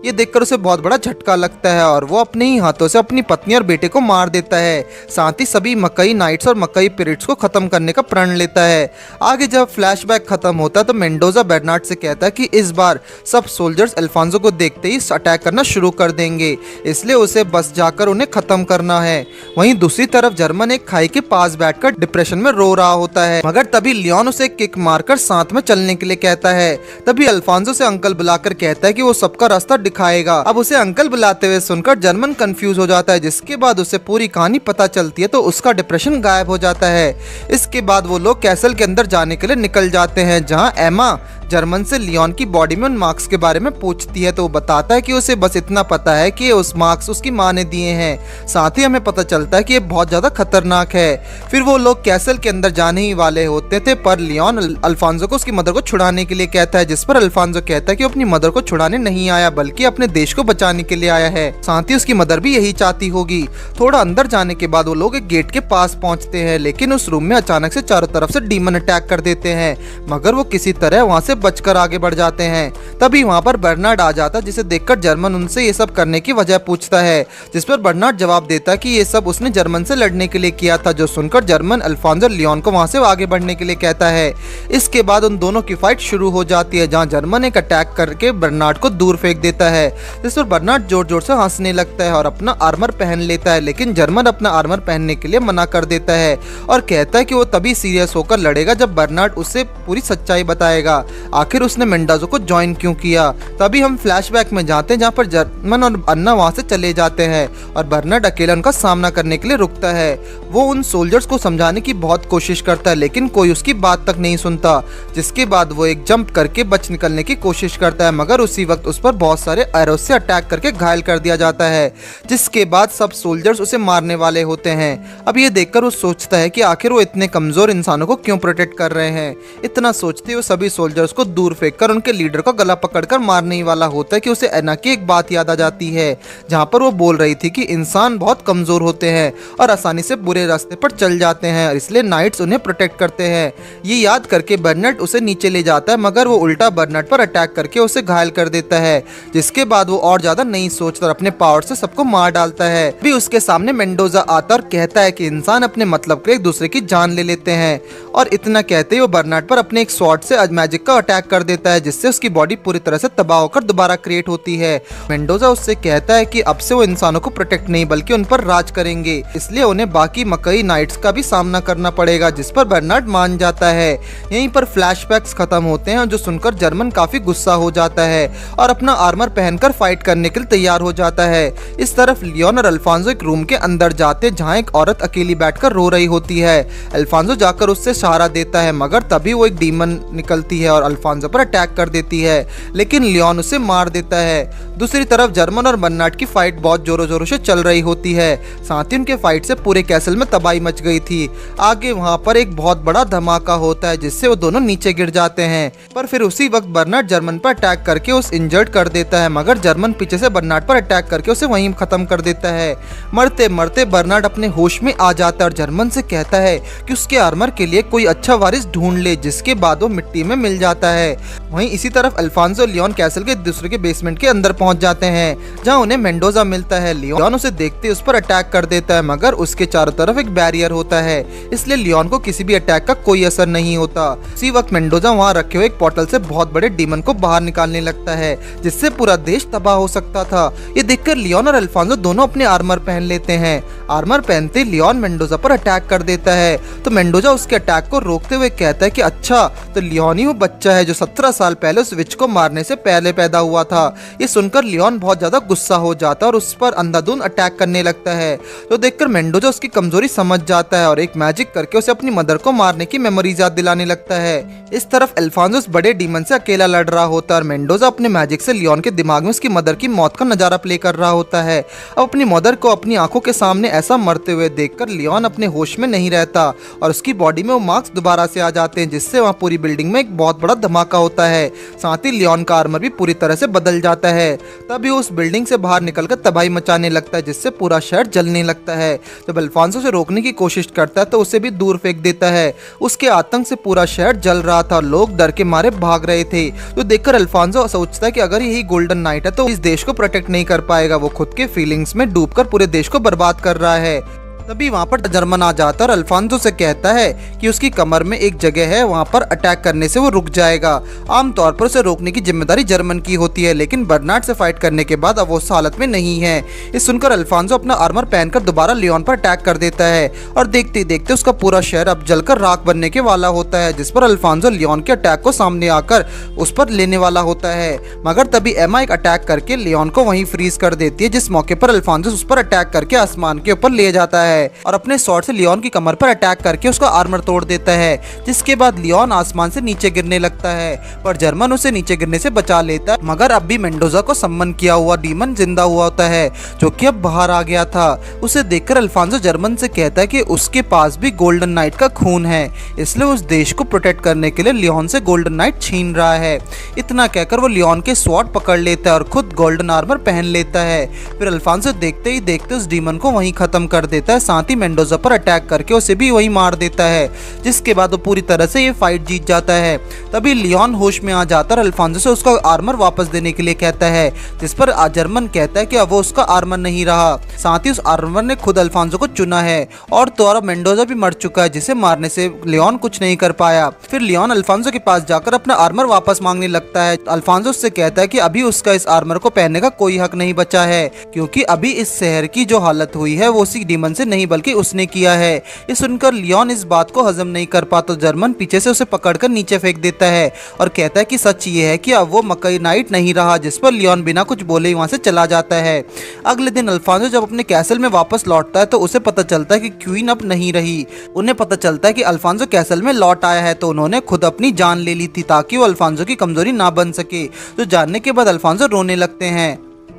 ये देखकर उसे बहुत बड़ा झटका लगता है और वो अपने ही हाथों से अपनी पत्नी और बेटे को मार देता है। साथ ही सभी मकई नाइट्स और मकई पीरियड्स को खत्म करने का प्रण लेता है। आगे जब फ्लैशबैक खत्म होता है तो मेंडोजा बर्नार्ड से कहता है कि इस बार सब सोल्जर्स अल्फांसो को देखते ही अटैक करना शुरू कर देंगे, इसलिए उसे बस जाकर उन्हें खत्म करना है। वहीं दूसरी तरफ जर्मन एक खाई के पास बैठकर डिप्रेशन में रो रहा होता है, मगर तभी लियोन उसे किक मारकर साथ में चलने के लिए कहता है। तभी अल्फांसो से अंकल बुलाकर कहता है कि वो सबका रास्ता दिखाएगा। अब उसे अंकल बुलाते हुए सुनकर जर्मन कंफ्यूज हो जाता है, जिसके बाद उसे पूरी कहानी पता चलती है तो उसका डिप्रेशन गायब हो जाता है। इसके बाद वो लोग कैसल के अंदर जाने के लिए निकल जाते हैं, जहां एमा जर्मन से लियोन की बॉडी में उन मार्क्स के बारे में पूछती है तो वो बताता है कि उसे बस इतना पता है कि उस मार्क्स उसकी माँ ने दिए हैं। साथ ही हमें पता चलता है कि ये बहुत ज्यादा खतरनाक है। फिर वो लोग कैसल के अंदर जाने ही वाले होते थे, पर लियोन अल्फांसो को उसकी मदर को छुड़ाने के लिए कहता है, जिस पर अल्फांसो कहता है कि वो अपनी मदर को छुड़ाने नहीं आया बल्कि अपने देश को बचाने के लिए आया है। साथ ही उसकी मदर भी यही चाहती होगी। थोड़ा अंदर जाने के बाद वो लोग एक गेट के पास पहुंचते हैं, लेकिन उस रूम में अचानक से चारों तरफ से डीमन अटैक कर देते हैं, मगर वो किसी तरह वहां से बचकर आगे बढ़ जाते हैं। तभी वहां पर बर्नार्ड आ जाता है, जिसे देखकर जर्मन उनसे ये सब करने की वजह पूछता है, जिस पर बर्नार्ड जवाब देता है कि ये सब उसने जर्मन से लड़ने के लिए किया था, जो सुनकर जर्मन अल्फांसो लियोन को वहां से आगे बढ़ने के लिए कहता है। इसके बाद उन दोनों की फाइट शुरू हो जाती है, जहां जर्मन एक अटैक करके बर्नार्ड को दूर फेंक देता है, जिस पर बर्नार्ड जोर जोर से हंसने लगता है और अपना आर्मर पहन लेता है, लेकिन जर्मन अपना आर्मर पहनने के लिए मना कर देता है और कहता है कि वो तभी सीरियस होकर लड़ेगा जब बर्नार्ड उसे पूरी सच्चाई बताएगा, आखिर उसने मेंडोजा को ज्वाइन क्यों किया। तभी हम फ्लैशबैक में जाते हैं, जहाँ पर जर्मन और अन्ना वहां से चले जाते हैं और बर्नार्ड अकेला उनका सामना करने के लिए रुकता है। वो उन सोल्जर्स को समझाने की बहुत कोशिश करता है, लेकिन कोई उसकी बात तक नहीं सुनता, जिसके बाद वो एक जंप करके बच निकलने की कोशिश करता है, मगर उसी वक्त उस पर बहुत सारे एरोस से अटैक करके घायल कर दिया जाता है, जिसके बाद सब सोल्जर्स उसे मारने वाले होते हैं। अब ये देखकर वो सोचता है कि आखिर वो इतने कमजोर इंसानों को क्यों प्रोटेक्ट कर रहे हैं। इतना सोचते हुए सभी सोल्जर्स को वो दूर फेंककर उनके लीडर को गला पकड़कर मारने ही वाला होता है कि उसे एना की एक बात याद आ जाती है, जहाँ पर वो बोल रही थी कि इंसान बहुत कमजोर होते हैं और आसानी से बुरे रास्ते पर चल जाते हैं, इसलिए नाइट्स उन्हें प्रोटेक्ट करते हैं। ये याद करके बर्नार्ड उसे नीचे ले जाता है, मगर वो उल्टा बर्नार्ड पर अटैक करके उसे घायल कर देता है, जिसके बाद वो और ज्यादा नहीं सोचता और अपने पावर से सबको मार डालता है। भी उसके सामने मेंडोजा आता और कहता है कि इंसान अपने मतलब के एक दूसरे की जान ले लेते हैं, और इतना कहते ही वो बर्नार्ड पर अपने एक स्वॉर्ड से मैजिक का अटैक कर देता है, जिससे उसकी बॉडी पूरी तरह से तबाह होकर दोबारा क्रिएट होती है। मेंडोजा उससे कहता है कि अब से वो इंसानों को प्रोटेक्ट नहीं बल्कि उन पर राज करेंगे, इसलिए उन्हें बाकी मकई नाइट्स का भी सामना करना पड़ेगा, जिस पर बर्नार्ड मान जाता है। यहीं पर फ्लैशबैक्स खत्म होते हैं, जो सुनकर जर्मन काफी गुस्सा हो जाता है और अपना आर्मर पहनकर फाइट करने के लिए तैयार हो जाता है। इस तरफ लियोन और अल्फांसो एक रूम के अंदर जाते हैं, जहाँ एक औरत अकेली बैठकर रो रही होती है। अल्फांसो जाकर उससे सहारा देता है, मगर तभी वो एक डीमन निकलती है और अल्फांसो पर अटैक कर देती है, लेकिन लियोन उसे मार देता है। दूसरी तरफ जर्मन और बर्नार्ड की फाइट बहुत जोरों जोरों से चल रही होती है, साथ ही उनके फाइट से पूरे कैसल में तबाही मच गई थी। आगे वहाँ पर एक बहुत बड़ा धमाका होता है, जिससे वो दोनों नीचे गिर जाते हैं, पर फिर उसी वक्त बर्नार्ड जर्मन पर अटैक करके उसे इंजर्ड कर देता है, मगर जर्मन पीछे से बर्नार्ड पर अटैक करके उसे वहीं खत्म कर देता है। मरते मरते बर्नार्ड अपने होश में आ जाता है और जर्मन से कहता है कि उसके आर्मर के लिए कोई अच्छा वारिस ढूंढ ले, जिसके बाद वो मिट्टी में मिल जाता है। वहीं इसी तरफ अल्फांसो लियोन कैसल के दूसरे के बेसमेंट के अंदर पहुंच जाते हैं, जहां उन्हें मेंडोजा मिलता है। लियोन उसे देखते उस पर अटैक कर देता है, मगर उसके चारों तरफ एक बैरियर होता है, इसलिए लियोन को किसी भी अटैक का कोई असर नहीं होता। उसी वक्त मेंडोजा वहां रखे हुए एक पोर्टल से बहुत बड़े डीमन को बाहर निकालने लगता है, जिससे पूरा देश तबाह हो सकता था। ये देखकर लियोन और अल्फांसो दोनों अपने आर्मर पहन लेते हैं। आर्मर पहनते लियोन मेंडोजा पर अटैक कर देता है, तो मेंडोजा उसके अटैक को रोकते हुए कहता है कि अच्छा, तो लियोन ही वो बच्चा है जो 17 साल पहले उस विच को मारने से पहले पैदा हुआ था। ये सुनकर लियोन बहुत ज्यादा गुस्सा हो जाता है और उस पर अंधाधुंध अटैक करने लगता है, तो देखकर मेंडोजा उसकी कमजोरी समझ जाता है और एक मैजिक करके उसे अपनी मदर को मारने की मेमोरीज याद दिलाने लगता है। इस तरफ अल्फांसो उस बड़े डीमन से अकेला लड़ रहा होता है और मेंडोजा अपने मैजिक से लियोन के दिमाग में उसकी मदर की मौत का नजारा प्ले कर रहा होता है। अब अपनी मदर को अपनी आंखों के सामने ऐसा मरते हुए देखकर लियोन अपने होश में नहीं रहता और उसकी बॉडी में वो मार्क्स दोबारा से आ जाते हैं, जिससे वहाँ पूरी बिल्डिंग में एक बहुत बड़ा धमाका होता है। साथ ही लियोन का आर्मर भी पूरी तरह से बदल जाता है। तभी उस बिल्डिंग से बाहर निकलकर तबाही मचाने लगता है, जिससे पूरा शहर जलने लगता है। जब अल्फांसो से रोकने की कोशिश करता है तो उसे भी दूर फेंक देता है। उसके आतंक से पूरा शहर जल रहा था, लोग डर के मारे भाग रहे थे। तो देखकर अल्फांसो सोचता है कि अगर यही गोल्डन नाइट है तो इस देश को प्रोटेक्ट नहीं कर पाएगा। वो खुद के फीलिंग्स में डूबकर पूरे देश को बर्बाद कर रहा है। तभी वहाँ पर जर्मन आ जाता है और अल्फांसो से कहता है कि उसकी कमर में एक जगह है, वहाँ पर अटैक करने से वो रुक जाएगा। आमतौर पर उसे रोकने की जिम्मेदारी जर्मन की होती है, लेकिन बर्नार्ड से फाइट करने के बाद अब वो उस हालत में नहीं है। ये सुनकर अल्फांसो अपना आर्मर पहनकर दोबारा लियोन पर अटैक कर देता है और देखते देखते उसका पूरा शहर अब जलकर राख बनने के वाला होता है, जिस पर अल्फांसो लियोन के अटैक को सामने आकर उस पर लेने वाला होता है, मगर तभी एमा एक अटैक करके लियोन को वहीं फ्रीज कर देती है, जिस मौके पर अल्फांसो उस पर अटैक करके आसमान के ऊपर ले जाता है और अपने स्वॉर्ड से लियोन की कमर पर अटैक करके उसका आर्मर तोड़ देता है, जिसके बाद लियोन आसमान से नीचे गिरने लगता है, पर जर्मन उसे नीचे गिरने से बचा लेता है। मगर अब भी मेंडोजा को सम्मन किया हुआ डीमन जिंदा हुआ होता है, जो कि अब बाहर आ गया था। उसे देखकर अल्फांसो जर्मन से कहता है कि उसके पास भी गोल्डन नाइट का खून है, इसलिए उस देश को प्रोटेक्ट करने के लिए लियोन से गोल्डन नाइट छीन रहा है। इतना कहकर वो लियोन के स्वॉर्ड पकड़ लेता है और खुद गोल्डन आर्मर पहन लेता है। फिर अल्फांसो देखते ही देखते उस डीमन को वहीं खत्म कर देता है, साथ ही मेंडोजा पर अटैक करके उसे भी वहीं मार देता है, जिसके बाद वो पूरी तरह से ये फाइट जीत जाता है। तभी लियोन होश में आ जाता है और अल्फांसो से उसका आर्मर वापस देने के लिए कहता है, जिस पर जर्मन कहता है कि अब वो उसका आर्मर नहीं रहा। साथ ही उस आर्मर ने खुद अल्फांसो को चुना है और तो और मेंडोजा भी मर चुका है, जिसे मारने से लियोन कुछ नहीं कर पाया। फिर लियोन अल्फांसो के पास जाकर अपना आर्मर वापस मांगने लगता है। अल्फांसो उससे कहता है कि अभी उसका इस आर्मर को पहनने का कोई हक नहीं बचा है, क्योंकि अभी इस शहर की जो हालत हुई है वो उसी डीमन से नहीं बल्कि उसने किया है। ये सुनकर लियोन इस बात को हजम नहीं कर पाता, तो जर्मन पीछे से उसे पकड़कर नीचे फेंक देता है और कहता है कि सच ये है कि अब वो मकई नाइट नहीं रहा, जिस पर लियोन बिना कुछ बोले ही वहां से चला जाता है। अगले दिन अल्फांसो जब अपने कैसल में वापस लौटता है तो उसे पता चलता है कि क्वीन अब नहीं रही। उन्हें पता चलता है कि अल्फांसो कैसल में लौट आया है, तो उन्होंने खुद अपनी जान ले ली थी ताकि वो अल्फांसो की कमजोरी ना बन सके। तो जानने के बाद अल्फांसो रोने लगते हैं।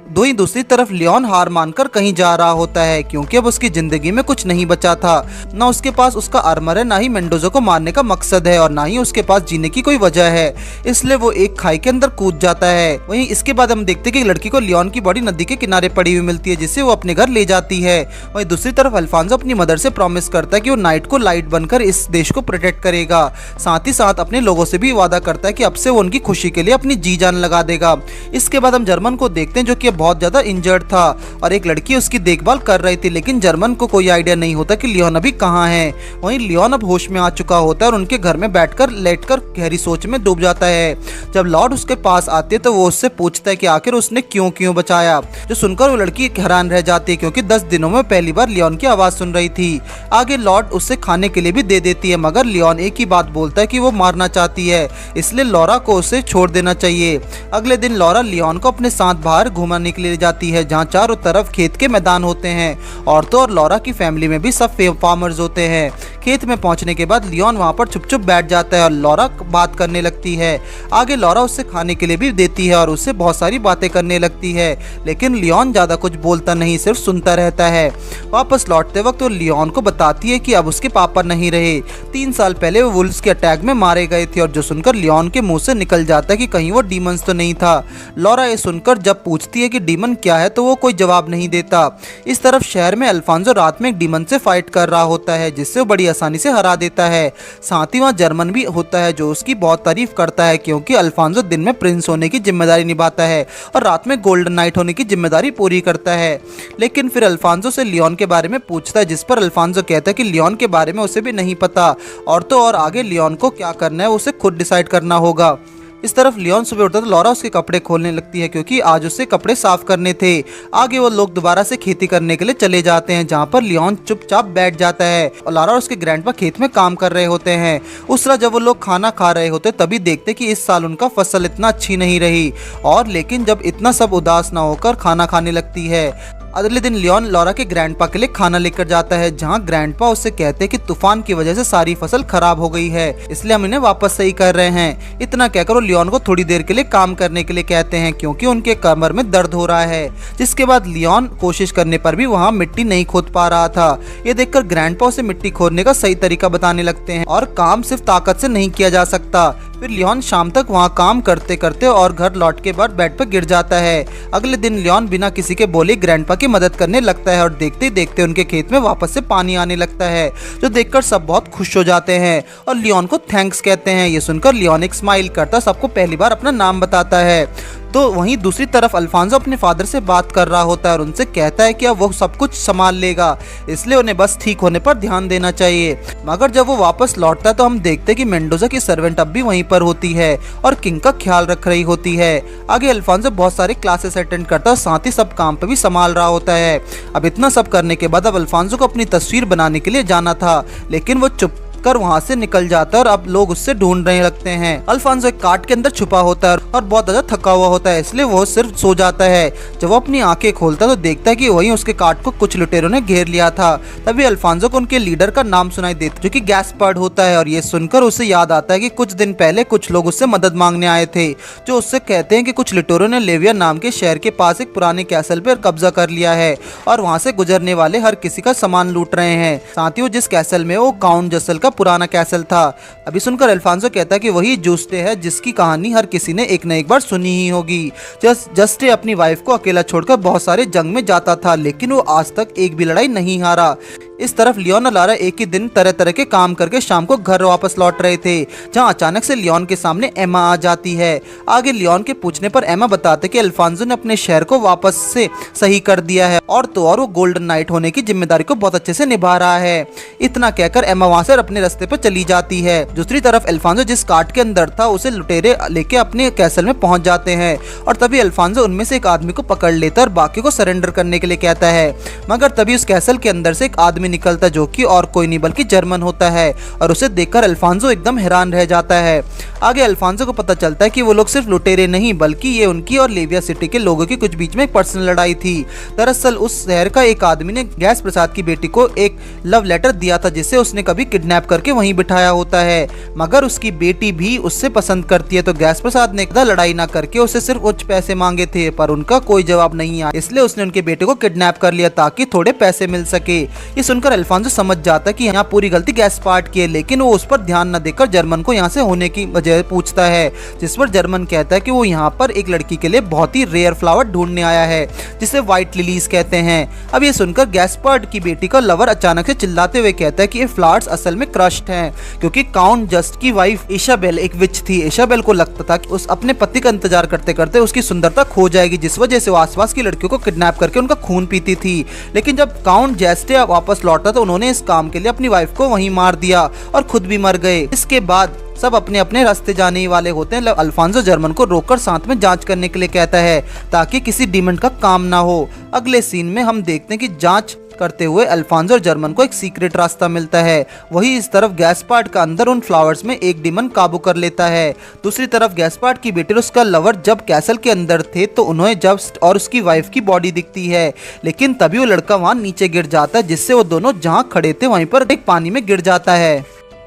वहीं दूसरी तरफ लियोन हार मानकर कहीं जा रहा होता है क्योंकि अब उसकी जिंदगी में कुछ नहीं बचा था। ना उसके पास उसका आर्मर है, ना ही मेंडोजा को मारने का मकसद है और ना ही उसके पास जीने की कोई वजह है, इसलिए वो एक खाई के अंदर कूद जाता है। वहीं इसके बाद हम देखते हैं कि लड़की को लियोन की बॉडी नदी के किनारे पड़ी हुई मिलती है जिसे वो अपने घर ले जाती है। वहीं दूसरी तरफ अल्फांसो अपनी मदर से प्रॉमिस करता है कि वो नाइट को लाइट बनकर इस देश को प्रोटेक्ट करेगा। साथ ही साथ अपने लोगों से भी वादा करता है कि अब से वो उनकी खुशी के लिए अपनी जी जान लगा देगा। इसके बाद हम जर्मन को देखते हैं जो कि बहुत ज्यादा इंजर्ड था और एक लड़की उसकी देखभाल कर रही थी, लेकिन जर्मन को कोई आइडिया नहीं होता कि लियोन अभी कहाँ है। वहीं लियोन अब होश में आ चुका होता है और उनके घर में बैठकर लेटकर गहरी सोच में डूब जाता है। जब लॉर्ड उसके पास आते तो वो उससे पूछता है कि आखिर उसने क्यों बचाया, जो सुनकर वो लड़की हैरान रह जाती है क्योंकि 10 दिनों में पहली बार लियोन की आवाज सुन रही थी। आगे लॉर्ड उससे खाने के लिए भी दे देती है, मगर लियोन एक ही बात बोलता है कि वो मारना चाहती है, इसलिए लॉरा को उसे छोड़ देना चाहिए। अगले दिन लॉरा लियोन को अपने साथ बाहर घुमाने के लिए जाती है जहाँ चारों तरफ खेत के मैदान होते हैं। औरतों और लॉरा की फैमिली में भी सब फार्मर्स होते हैं। खेत में पहुंचने के बाद लियोन वहां पर चुप बैठ जाता है और लॉरा बात करने लगती है। आगे लॉरा उससे खाने के लिए भी देती है और उससे बहुत सारी बातें करने लगती है, लेकिन लियोन ज्यादा कुछ बोलता नहीं, सिर्फ सुनता रहता है। वापस लौटते वक्त वो लियोन को बताती है कि अब उसके पापा नहीं रहे, 3 साल पहले वो वुल्व्स के अटैक में मारे गए थे, और जो सुनकर लियोन के मुंह से निकल जाता है कि कहीं वो डीमंस तो नहीं था। लॉरा ये सुनकर जब पूछती है कि डीमन क्या है तो वो कोई जवाब नहीं देता। इस तरफ शहर में अल्फांसो रात में एक डीमन से फाइट कर रहा होता है जिससे वो बड़ी आसानी से हरा देता है। साथ ही वहाँ जर्मन भी होता है जो उसकी बहुत तारीफ करता है क्योंकि अल्फांसो दिन में प्रिंस होने की जिम्मेदारी निभाता है और रात में गोल्डन नाइट होने की जिम्मेदारी पूरी करता है। लेकिन फिर अल्फांसो से लियोन के बारे में पूछता है, जिस पर अल्फांसो कहता है कि लियोन के बारे में उसे भी नहीं पता और तो और आगे लियोन को क्या करना है उसे खुद डिसाइड करना होगा। इस तरफ लियोन सुबह उठता तो लॉरा उसके कपड़े खोलने लगती है क्योंकि आज उसे कपड़े साफ करने थे। आगे वो लोग दोबारा से खेती करने के लिए चले जाते हैं जहाँ पर लियोन चुपचाप बैठ जाता है और लॉरा और उसके ग्रैंडपा खेत में काम कर रहे होते हैं। उस तरह जब वो लोग खाना खा रहे होते तभी देखते कि इस साल उनका फसल इतना अच्छी नहीं रही, और लेकिन जब इतना सब उदास ना होकर खाना खाने लगती है। अगले दिन लियोन लॉरा के ग्रैंडपा के लिए खाना लेकर जाता है जहां ग्रैंडपा उससे कहते हैं कि तूफान की वजह से सारी फसल खराब हो गई है, इसलिए हम इन्हें वापस सही कर रहे हैं। इतना कहकर वो लियोन को थोड़ी देर के लिए काम करने के लिए कहते हैं क्योंकि उनके कमर में दर्द हो रहा है। जिसके बाद लियोन कोशिश करने पर भी वहाँ मिट्टी नहीं खोद पा रहा था। ये देखकर ग्रैंडपा उसे मिट्टी खोदने का सही तरीका बताने लगते हैं और काम सिर्फ ताकत से नहीं किया जा सकता। फिर लियोन शाम तक वहाँ काम करते करते और घर लौट के बाद बेड पर गिर जाता है। अगले दिन लियोन बिना किसी के बोले ग्रैंडपा की मदद करने लगता है और देखते ही देखते उनके खेत में वापस से पानी आने लगता है, जो देखकर सब बहुत खुश हो जाते हैं और लियोन को थैंक्स कहते हैं। ये सुनकर लियोन एक स्माइल करता सबको पहली बार अपना नाम बताता है। तो वहीं दूसरी तरफ अल्फांसो अपने फादर से बात कर रहा होता है और उनसे कहता है कि अब वो सब कुछ संभाल लेगा, इसलिए उन्हें बस ठीक होने पर ध्यान देना चाहिए। मगर जब वो वापस लौटता है तो हम देखते हैं कि मेंडोजा की सर्वेंट अब भी वहीं पर होती है और किंग का ख्याल रख रही होती है। आगे अल्फांसो बहुत सारे क्लासेस अटेंड करता है, साथ ही सब काम पे भी संभाल रहा होता है। अब इतना सब करने के बाद अब अल्फांसो को अपनी तस्वीर बनाने के लिए जाना था, लेकिन वो चुप कर वहाँ से निकल जाता है और अब लोग उससे ढूंढने लगते हैं। अल्फांसो एक काट के अंदर छुपा होता है और बहुत ज्यादा थका हुआ होता है, इसलिए वो सिर्फ सो जाता है। जब वो अपनी आंखें खोलता है तो देखता है कि वहीं उसके काट को कुछ लुटेरों ने घेर लिया था। तभी अल्फांसो को उनके लीडर का नाम सुनाई देता है जो कि गैस्पर्ड होता है, और ये सुनकर उसे याद आता है कि कुछ दिन पहले कुछ लोग उससे मदद मांगने आए थे, जो उससे कहते हैं कि कुछ लुटेरों ने लेविया नाम के शहर के पास एक पुराने कैसल पर कब्जा कर लिया है और वहाँ से गुजरने वाले हर किसी का सामान लूट रहे हैं। साथ ही वो जिस कैसल में वो काउंट जसल का पुराना कैसल था। अभी सुनकर अल्फांसो कहता है कि वही जूस्टे है जिसकी कहानी हर किसी ने एक न एक बार सुनी ही होगी। जस्टे अपनी वाइफ को अकेला छोड़कर बहुत सारे जंग में जाता था, लेकिन वो आज तक एक भी लड़ाई नहीं हारा। इस तरफ लियोन और लारा एक ही दिन तरह तरह के काम करके शाम को घर वापस लौट रहे थे, जहां अचानक से लियोन के सामने एमा आ जाती है। आगे लियोन के पूछने पर एमा बताते कि अल्फांसो ने अपने शहर को वापस से सही कर दिया है और तो और वो गोल्डन नाइट होने की जिम्मेदारी को बहुत अच्छे से निभा रहा है। इतना कहकर एमा वहां से अपने रास्ते पर चली जाती है। दूसरी तरफ अल्फांसो जिस काट के अंदर था उसे लुटेरे लेके अपने कैसल में पहुंच जाते हैं और तभी अल्फांसो उनमें से एक आदमी को पकड़ लेता और बाकी को सरेंडर करने के लिए कहता है। मगर तभी उस कैसल के अंदर से एक आदमी आदमी निकलता है जो कि और कोई नहीं बल्कि जर्मन होता है और उसे देखकर अल्फांसो एकदम हैरान रह जाता है। आगे अल्फांसो को पता चलता है कि वो लोग सिर्फ लुटेरे नहीं बल्कि ये उनकी और लेविया सिटी के लोगों के कुछ बीच में एक पर्सनल लड़ाई थी। दरअसल उस शहर का एक आदमी ने गैस प्रसाद की बेटी को एक लव लेटर दिया था जिसे उसने कभी किडनैप करके वहीं बिठाया होता है, मगर उसकी बेटी भी उससे पसंद करती है। तो गैस प्रसाद ने लड़ाई ना करके उसे सिर्फ कुछ पैसे मांगे थे पर उनका कोई जवाब नहीं आया, इसलिए उसने उनके बेटे को किडनैप कर लिया ताकि थोड़े पैसे मिल सके। ये सुनकर अल्फांसो समझ जाता है कि यहाँ पूरी गलती गैस्पार्ड की है, लेकिन वो उस पर ध्यान न देकर जर्मन को यहाँ से होने की वजह पूछता है, जिस पर जर्मन कहता है कि वो यहाँ पर एक लड़की के लिए बहुत ही रेयर फ्लावर ढूंढने आया है जिसे व्हाइट लिलीज कहते हैं। अब ये सुनकर गैस्पार्ड की बेटी का लवर अचानक से चिल्लाते हुए कहता है कि ये फ्लावर्स असल में क्रश्ड हैं, क्योंकि काउंट जस्ट की वाइफ इसाबेल एक विच थी। इसाबेल को लगता था कि उस अपने पति का इंतजार करते करते उसकी सुंदरता खो जाएगी, जिस वजह से वो आसपास की लड़कियों को किडनैप करके उनका खून पीती थी। लेकिन जब काउंट जेस्टे वापस लौटा तो उन्होंने इस काम के लिए अपनी वाइफ को वहीं मार दिया और खुद भी मर गए। इसके बाद सब अपने अपने रास्ते जाने ही वाले होते हैं। अल्फांसो जर्मन को रोककर साथ में जांच करने के लिए कहता है ताकि किसी डीमन का काम ना हो। अगले सीन में हम देखते हैं कि जांच करते हुए अल्फांसो और जर्मन को एक सीक्रेट रास्ता मिलता है। वही इस तरफ गैस्पार्ड का अंदर उन फ्लावर्स में एक डीमन काबू कर लेता है। दूसरी तरफ गैस्पार्ड की बेटी और उसका लवर जब कैसल के अंदर थे तो उन्हें जस्ट और उसकी वाइफ की बॉडी दिखती है, लेकिन तभी वो लड़का वहां नीचे गिर जाता है जिससे वो दोनों जहाँ खड़े थे वहीं पर एक पानी में गिर जाता है।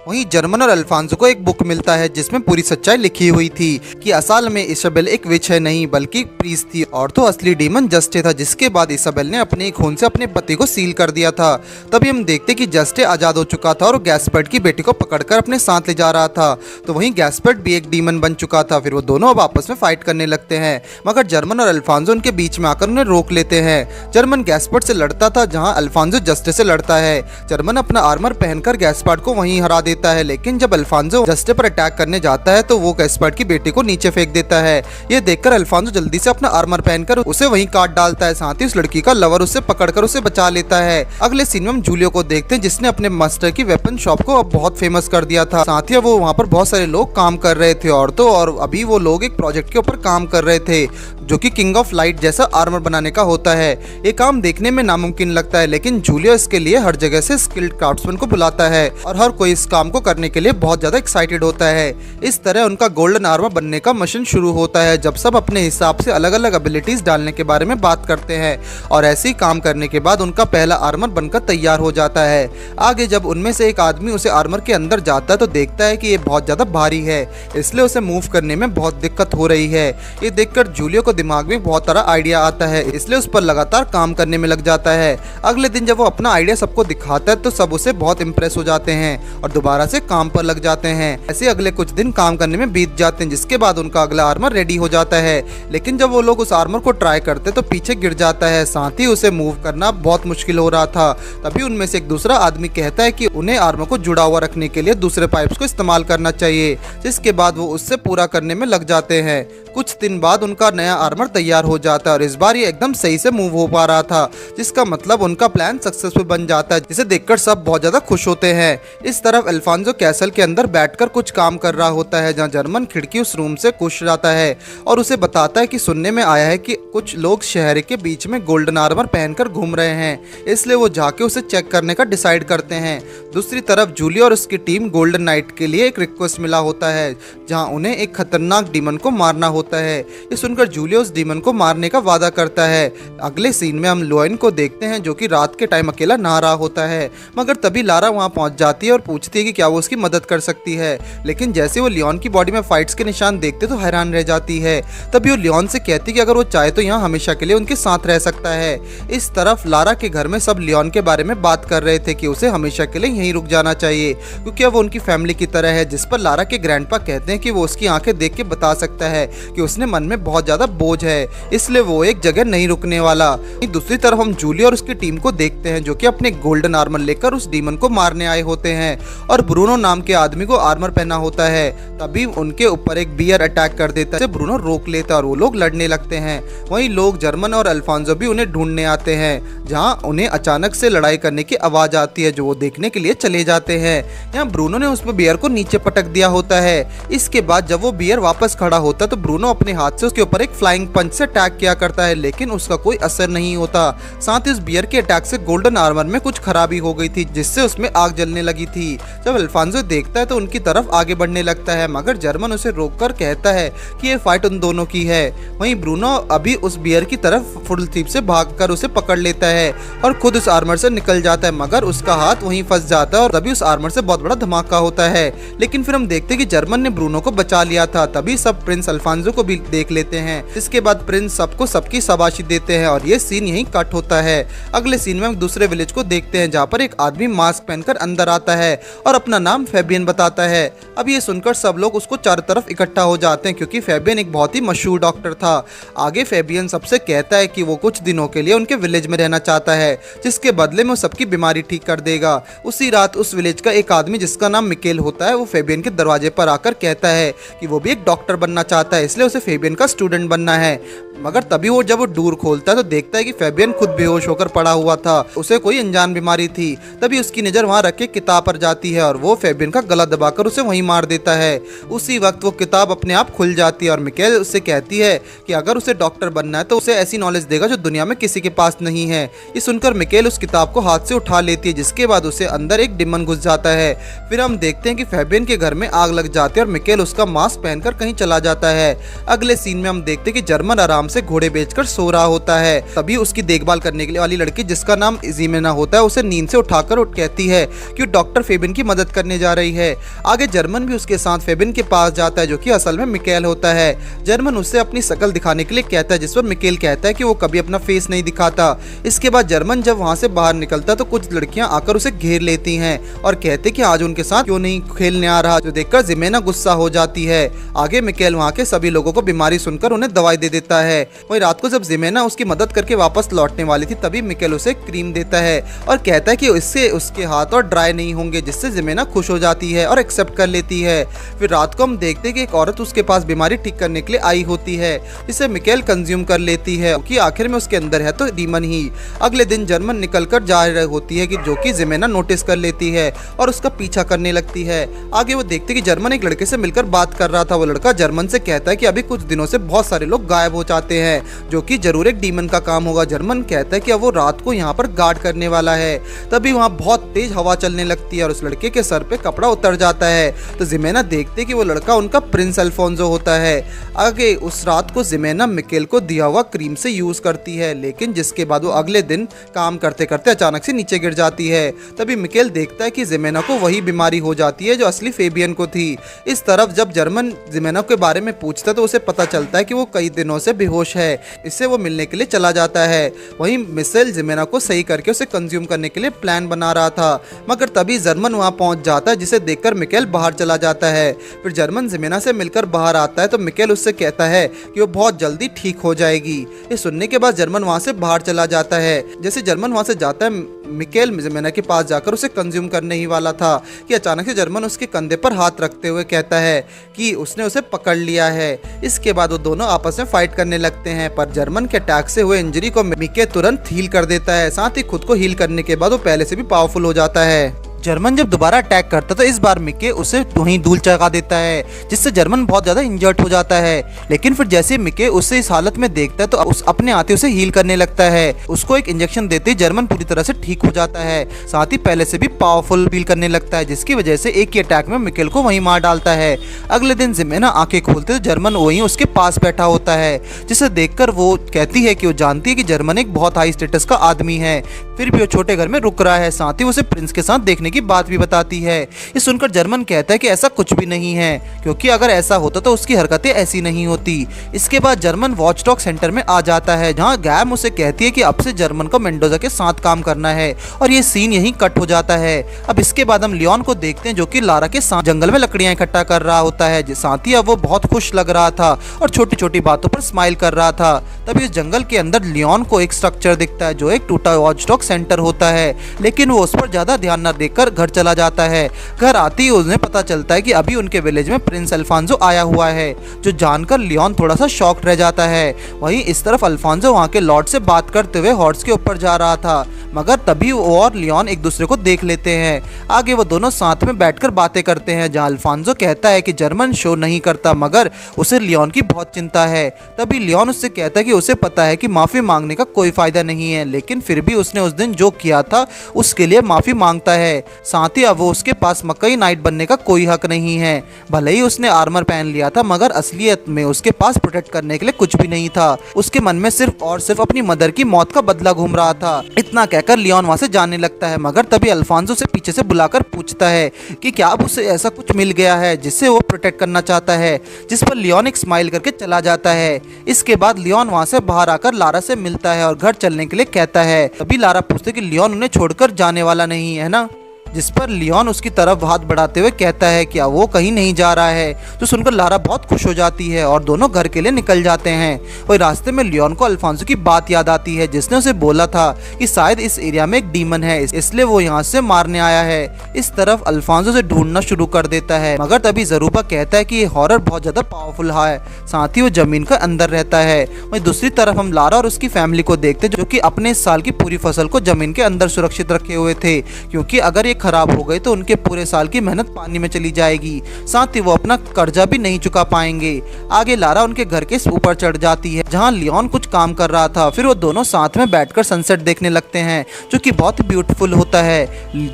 वहीं जर्मन और अल्फांसो को एक बुक मिलता है जिसमें पूरी सच्चाई लिखी हुई थी कि असल में इसाबेल एक विच है नहीं बल्कि प्रीस्ट थी और तो असली डीमन जस्टे था, जिसके बाद इसाबेल ने अपने खून से अपने पति को सील कर दिया था। तभी हम देखते कि जस्टे आजाद हो चुका था और गैस्पर्ड की बेटी को पकड़कर अपने साथ ले जा रहा था। तो वहीं गैस्पर्ड भी एक डीमन बन चुका था। फिर वो दोनों अब आपस में फाइट करने लगते हैं, मगर जर्मन और अल्फांसो उनके बीच में आकर उन्हें रोक लेते हैं। जर्मन गैस्पर्ड से लड़ता था जहाँ अल्फांसो जस्टे से लड़ता है। जर्मन अपना आर्मर पहनकर गैस्पर्ड को वहीं हरा देता है, लेकिन जब अल्फांसो जस्टे पर अटैक करने जाता है तो वो गैस्पर्ड की बेटी को नीचे फेंक देता है। ये देखकर अल्फांसो जल्दी से अपना आर्मर पहनकर उसे वहीं काट डालता है। साथ ही उस लड़की का लवर उसे पकड़कर उसे बचा लेता है। अगले सीन में हम जूलियो को देखते हैं जिसने अपने मास्टर की वेपन शॉप को अब बहुत फेमस कर दिया था। साथ ही वो वहाँ पर बहुत सारे लोग काम कर रहे थे और अभी वो लोग एक प्रोजेक्ट के ऊपर काम कर रहे थे जो कि किंग ऑफ लाइट जैसा आर्मर बनाने का होता है। ये काम देखने में नामुमकिन लगता है, लेकिन जूलियो इसके लिए हर जगह से स्किल्ड क्राफ्ट्समैन को बुलाता है और हर कोई इस काम को करने के लिए बहुत ज्यादा एक्साइटेड होता है। इस तरह उनका गोल्डन आर्मर बनने का मिशन शुरू होता है जब सब अपने हिसाब से अलग अलग एबिलिटीज डालने के बारे में बात करते हैं और ऐसे ही काम करने के बाद उनका पहला आर्मर बनकर तैयार हो जाता है। आगे जब उनमें से एक आदमी उसे आर्मर के अंदर जाता है तो देखता है कि ये बहुत ज्यादा भारी है, इसलिए उसे मूव करने में बहुत दिक्कत हो रही है। ये देखकर जूलियो को दिमाग में बहुत सारा आइडिया आता है, इसलिए उस पर लगातार काम करने में लग जाता है। अगले दिन जब वो अपना आइडिया सबको दिखाता है तो सब उसे बहुत इंप्रेस हो जाते हैं और दोबारा से काम पर लग जाते हैं। ऐसे अगले कुछ दिन काम करने में बीत जाते हैं, जिसके बाद उनका अगला आर्मर रेडी हो जाता है। लेकिन जब वो लोग उस आर्मर को ट्राई करते तो पीछे गिर जाता है, साथ ही उसे मूव करना बहुत मुश्किल हो रहा था। तभी उनमें से एक दूसरा आदमी कहता है कि उन्हें आर्मर को जुड़ा हुआ रखने के लिए दूसरे पाइप्स को इस्तेमाल करना चाहिए, जिसके बाद वो उससे पूरा करने में लग जाते हैं। कुछ दिन बाद उनका नया आर्मर तैयार हो जाता है और इस बार ये एकदम सही से मूव हो पा रहा था, जिसका मतलब उनका प्लान सक्सेसफुल बन जाता है, जिसे देखकर सब बहुत ज्यादा खुश होते हैं। इस तरफ अल्फांसो कैसल के अंदर बैठकर कुछ काम कर रहा होता है, जहाँ जर्मन खिड़की उस रूम से घुस जाता है और उसे बताता है कि सुनने में आया है कि कुछ लोग शहर के बीच में गोल्डन आर्मर पहनकर घूम रहे हैं, इसलिए वो जाके उसे चेक करने का डिसाइड करते हैं। दूसरी तरफ जूलियो और उसकी टीम गोल्डन नाइट के लिए एक रिक्वेस्ट मिला होता है, जहाँ उन्हें एक खतरनाक डीमन को मारना होता है। ये सुनकर जूलियो उस डीमन को मारने का वादा करता है। अगले सीन में हम लोइन को देखते हैं जो कि रात के टाइम अकेला नहा रहा होता है, मगर तभी लारा वहाँ पहुँच जाती है और पूछती है कि क्या वो उसकी मदद कर सकती है। लेकिन जैसे वो लियोन की बॉडी में फाइट्स के निशान देखते तो हैरान रह जाती है। तभी वो लियोन से कहती कि अगर वो चाहे तो यहाँ हमेशा के लिए उनके साथ रह सकता है। इस तरफ लारा के घर में सब लियोन के बारे में बात कर रहे थे कि उसे हमेशा के लिए यहीं रुक जाना चाहिए, क्योंकि अब वो उनकी फैमिली की तरह है। जिस पर लारा के ग्रैंडपा कहते हैं कि वो उसकी आंखें देख के बता सकता है कि उसने मन में बहुत ज्यादा बोझ है, इसलिए वो एक जगह नहीं रुकने वाला। दूसरी तरफ हम जूलियो और उसकी टीम को देखते हैं जो कि अपने गोल्डन आर्मर लेकर उस डीमन को मारने आए होते हैं और ब्रूनो नाम के आदमी को आर्मर पहना होता है। तभी उनके ऊपर एक बियर अटैक कर देता है, ब्रूनो रोक लेता है और वो लोग लड़ने लगते हैं। वहीं लोग जर्मन और अल्फांसो भी उन्हें ढूंढने आते हैं, जहां उन्हें अचानक से लड़ाई करने की आवाज आती है, जो वो देखने के लिए चले जाते हैं। यहाँ ब्रूनो ने उसमें बियर को नीचे पटक दिया होता है। इसके बाद जब वो बियर वापस खड़ा होता है तो ब्रूनो अपने हाथ से उसके ऊपर एक फ्लाइंग पंच से अटैक किया करता है, लेकिन उसका कोई असर नहीं होता। साथ ही उस बियर के अटैक से गोल्डन आर्मर में कुछ खराबी हो गई थी, जिससे उसमें आग जलने लगी थी। जब अल्फांसो देखता है तो उनकी तरफ आगे बढ़ने लगता है, मगर जर्मन उसे रोककर कहता है कि ये फाइट उन दोनों की है। वहीं ब्रूनो अभी उस बियर की तरफ फुल स्पीड से भागकर उसे पकड़ लेता है और खुद उस आर्मर से निकल जाता है, मगर उसका हाथ वहीं फंस जाता है और तभी उस आर्मर से बहुत बड़ा धमाका होता है। लेकिन फिर हम देखते हैं कि जर्मन ने ब्रूनो को बचा लिया था। तभी सब प्रिंस अल्फांसो को भी देख लेते हैं। इसके बाद प्रिंस सबको सबकी शाबाशी देते हैं और ये सीन यहीं कट होता है। अगले सीन में हम दूसरे विलेज को देखते हैं, जहाँ पर एक आदमी मास्क पहनकर अंदर आता है और अपना नाम फेबियन बताता है। अब ये सुनकर सब लोग उसको चारों तरफ इकट्ठा हो जाते हैं, क्योंकि फेबियन एक बहुत ही मशहूर डॉक्टर था। आगे फेबियन सबसे कहता है कि वो कुछ दिनों के लिए उनके विलेज में रहना चाहता है, जिसके बदले में वो सबकी बीमारी ठीक कर देगा। उसी रात उस विलेज का एक आदमी जिसका नाम मिकेल होता है, वो फेबियन के दरवाजे पर आकर कहता है कि वो भी एक डॉक्टर बनना चाहता है, इसलिए उसे फेबियन का स्टूडेंट बनना है। मगर तभी वो जब वो डोर खोलता है तो देखता है कि फेबियन खुद बेहोश होकर पड़ा हुआ था, उसे कोई अनजान बीमारी थी। तभी उसकी नज़र वहाँ रखे किताब पर जाती है और वो फेबियन का गला दबाकर उसे वहीं मार देता है। उसी वक्त वो किताब अपने आप खुल जाती है और मिकेल उससे कहती है कि अगर उसे डॉक्टर बनना है तो उसे ऐसी नॉलेज देगा जो दुनिया में किसी के पास नहीं है। ये सुनकर मिकेल उस किताब को हाथ से उठा लेती है, जिसके बाद उसे अंदर एक डिमन घुस जाता है। फिर हम देखते हैं कि फेबियन के घर में आग लग जाती है और मिकेल उसका मास्क पहनकर कहीं चला जाता है। अगले सीन में हम देखते हैं कि जर्मन आराम से घोड़े बेचकर सो रहा होता है। तभी उसकी देखभाल करने के लिए वाली लड़की, जिसका नाम जिमेना होता है, उसे नींद से उठाकर कहती है कि डॉक्टर फेबियन की मदद करने जा रही है। आगे जर्मन भी उसके साथ फेबियन के पास जाता है, जो कि असल में मिकेल होता है। जर्मन उससे अपनी शक्ल दिखाने के लिए कहता है, जिस पर मिकेल कहता है कि वो कभी अपना फेस नहीं दिखाता। इसके बाद जर्मन जब वहां से बाहर निकलता तो कुछ लड़कियां आकर उसे घेर लेती हैं और कहते कि आज उनके साथ क्यों नहीं खेलने आ रहा, जो देखकर जिमेना गुस्सा हो जाती है। आगे मिकेल वहां के सभी लोगों को बीमारी सुनकर उन्हें दवाई दे देता है। वहीं रात को जब जिमेना उसकी मदद करके वापस लौटने वाली थी, तभी मिकेल उसे क्रीम देता है और कहता है कि इससे उसके हाथ और ड्राई नहीं होंगे, जिससे जिमेना खुश हो जाती है और एक्सेप्ट कर लेती है। फिर रात को हम देखते हैं कि एक औरत उसके पास बीमारी ठीक करने के लिए आई होती है, जिसे मिकेल कंज्यूम कर लेती है कि आखिर में उसके अंदर है तो डीमन ही। अगले दिन जर्मन निकलकर जा रही होती है कि जो कि जिमेना नोटिस कर लेती है और उसका पीछा करने लगती है। आगे वो देखते कि जर्मन एक लड़के से मिलकर बात कर रहा था। वो लड़का जर्मन से कहता है कि अभी कुछ दिनों से बहुत सारे लोग गायब हो जाते हैं, जो कि जरूर एक डीमन का काम होगा। जर्मन कहता है कि अब वो रात को यहाँ पर गार्ड करने वाला है। तभी वहाँ बहुत तेज हवा चलने लगती है और उस लड़के के सर पे कपड़ा उतर जाता है। तो जिमेना देखते कि वो लड़का उनका प्रिंस अल्फोंसो होता है। आगे उस रात को जिमेना मिकेल को दिया हुआ क्रीम से यूज करती है, लेकिन जिसके बाद वो अगले दिन काम करते करते अचानक से नीचे गिर जाती है। तभी मिकेल देखता है कि जिमेना को वही बीमारी हो जाती है जो असली फेबियन को थी। इस तरफ जब जर्मन जिमेना के बारे में पूछता तो उसे पता चलता है कि वो कई दिनों से बेहोश है। इससे वो मिलने के लिए चला जाता है। वहीं मिसेल जिमेना को सही करके उसे कंज्यूम करने के लिए प्लान बना रहा था, मगर तभी जर्मन वहां पहुंच जाता है, जिसे देखकर मिकेल बाहर चला जाता है। फिर जर्मन जिमेना से मिलकर बाहर आता है तो मिकेल उससे कहता है कि वो बहुत जल्दी ठीक हो जाएगी। ये सुनने के बाद जर्मन वहां से बाहर चला जाता है। जैसे जर्मन वहां से जाता है, मिकेल जिमेना के पास जाकर उसे कंज्यूम करने ही वाला था कि अचानक से जर्मन उसके कंधे पर हाथ रखते हुए कहता है कि उसने उसे पकड़ लिया है। इसके बाद वो दोनों आपस में फाइट करने लगते हैं, पर जर्मन के अटैक से हुए इंजरी को मिके तुरंत हील कर देता है। साथ ही खुद को हील करने के बाद वो पहले से भी पावरफुल हो जाता है। जर्मन जब दोबारा अटैक करता तो इस बार मिके उसे वहीं धूल चढ़ा देता है, जिससे जर्मन बहुत ज्यादा इंजर्ड हो जाता है। लेकिन फिर जैसे मिके उसे इस हालत में देखता है तो उस अपने आते उसे हील करने लगता है। उसको एक इंजेक्शन देते ही जर्मन पूरी तरह से ठीक हो जाता है, साथ ही पहले से भी पावरफुल फील करने लगता है, जिसकी वजह से एक ही अटैक में मिकेल को वहीं मार डालता है। अगले दिन जिमेना आंखें खोलते तो जर्मन वहीं उसके पास बैठा होता है, जिसे देखकर वो कहती है कि वो जानती है कि जर्मन एक बहुत हाई स्टेटस का आदमी है, फिर भी वो छोटे घर में रुक रहा है। साथ ही उसे प्रिंस के साथ देखने की बात भी बताती है। ये सुनकर जर्मन कहता है कि ऐसा कुछ भी नहीं है, क्योंकि अगर ऐसा होता तो उसकी हरकतें ऐसी नहीं होती। इसके बाद जर्मन वॉचडॉग सेंटर में आ जाता है, जहां गैम उसे कहती है कि अब से जर्मन को मेंडोजा के साथ काम करना है, और ये सीन यहीं कट हो जाता है। अब इसके बाद हम लियोन को देखते हैं, जो कि लारा के साथ जंगल में लकड़ियां इकट्ठा कर रहा होता है। साथ ही अब वो बहुत खुश लग रहा था और छोटी छोटी बातों पर स्माइल कर रहा था। तभी इस जंगल के अंदर लियोन को एक स्ट्रक्चर दिखता है, जो एक टूटा वॉचडॉग सेंटर होता है, लेकिन वो उस पर ज्यादा ध्यान न देकर घर चला जाता है। घर आते ही उन्हें पता चलता है कि अभी उनके विलेज में प्रिंस अल्फांसो आया हुआ है, जो जानकर लियोन थोड़ा सा शॉक्ड रह जाता है। वहीं इस तरफ अल्फांसो वहाँ के लॉर्ड से बात करते हुए हॉर्स के ऊपर जा रहा था, मगर तभी वो और लियोन एक दूसरे को देख लेते हैं। आगे वो दोनों साथ में बैठकर बातें करते हैं, जहां अल्फांसो कहता है कि जर्मन शो नहीं करता, मगर उसे लियोन की बहुत चिंता है। तभी लियोन उससे कहता है कि उसे पता है कि माफ़ी मांगने का कोई फ़ायदा नहीं है, लेकिन फिर भी उसने उस दिन जो किया था उसके लिए माफ़ी मांगता है। साथ ही अब वो उसके पास मकई नाइट बनने का कोई हक नहीं है। भले ही उसने आर्मर पहन लिया था, मगर असलियत में उसके पास प्रोटेक्ट करने के लिए कुछ भी नहीं था। उसके मन में सिर्फ और सिर्फ अपनी मदर की मौत का बदला घूम रहा था। इतना कहकर लियोन वहां से जाने लगता है, मगर तभी अल्फांसो से पीछे से बुलाकर पूछता है कि क्या अब उसे ऐसा कुछ मिल गया है जिससे वो प्रोटेक्ट करना चाहता है, जिस पर लियोन एक स्माइल करके चला जाता है। इसके बाद लियोन वहां से बाहर आकर लारा से मिलता है और घर चलने के लिए कहता है। तभी लारा पूछते कि लियोन उन्हें छोड़कर जाने वाला नहीं है ना, जिस पर लियोन उसकी तरफ हाथ बढ़ाते हुए कहता है कि वो कहीं नहीं जा रहा है। तो सुनकर लारा बहुत खुश हो जाती है और दोनों घर के लिए निकल जाते हैं। वही रास्ते में लियोन को अल्फांसो की बात याद आती है, जिसने उसे बोला था कि शायद इस एरिया में एक डीमन है, इसलिए वो यहाँ से मारने आया है। इस तरफ अल्फांसो से ढूंढना शुरू कर देता है, मगर तभी ज़रूबा कहता है कि ये हॉरर बहुत ज़्यादा पावरफुल है, साथ ही वो जमीन का अंदर रहता है। वही दूसरी तरफ हम लारा और उसकी फैमिली को देखते जो कि अपने इस साल की पूरी फसल को जमीन के अंदर सुरक्षित रखे हुए थे, क्योंकि अगर ये खराब हो गई तो उनके पूरे साल की मेहनत पानी में चली जाएगी, साथ ही वो अपना कर्जा भी नहीं चुका पाएंगे। आगे लारा उनके घर के ऊपर चढ़ जाती है, जहां लियोन कुछ काम कर रहा था। फिर वो दोनों साथ में बैठकर सनसेट देखने लगते हैं, जो कि बहुत ब्यूटीफुल होता है।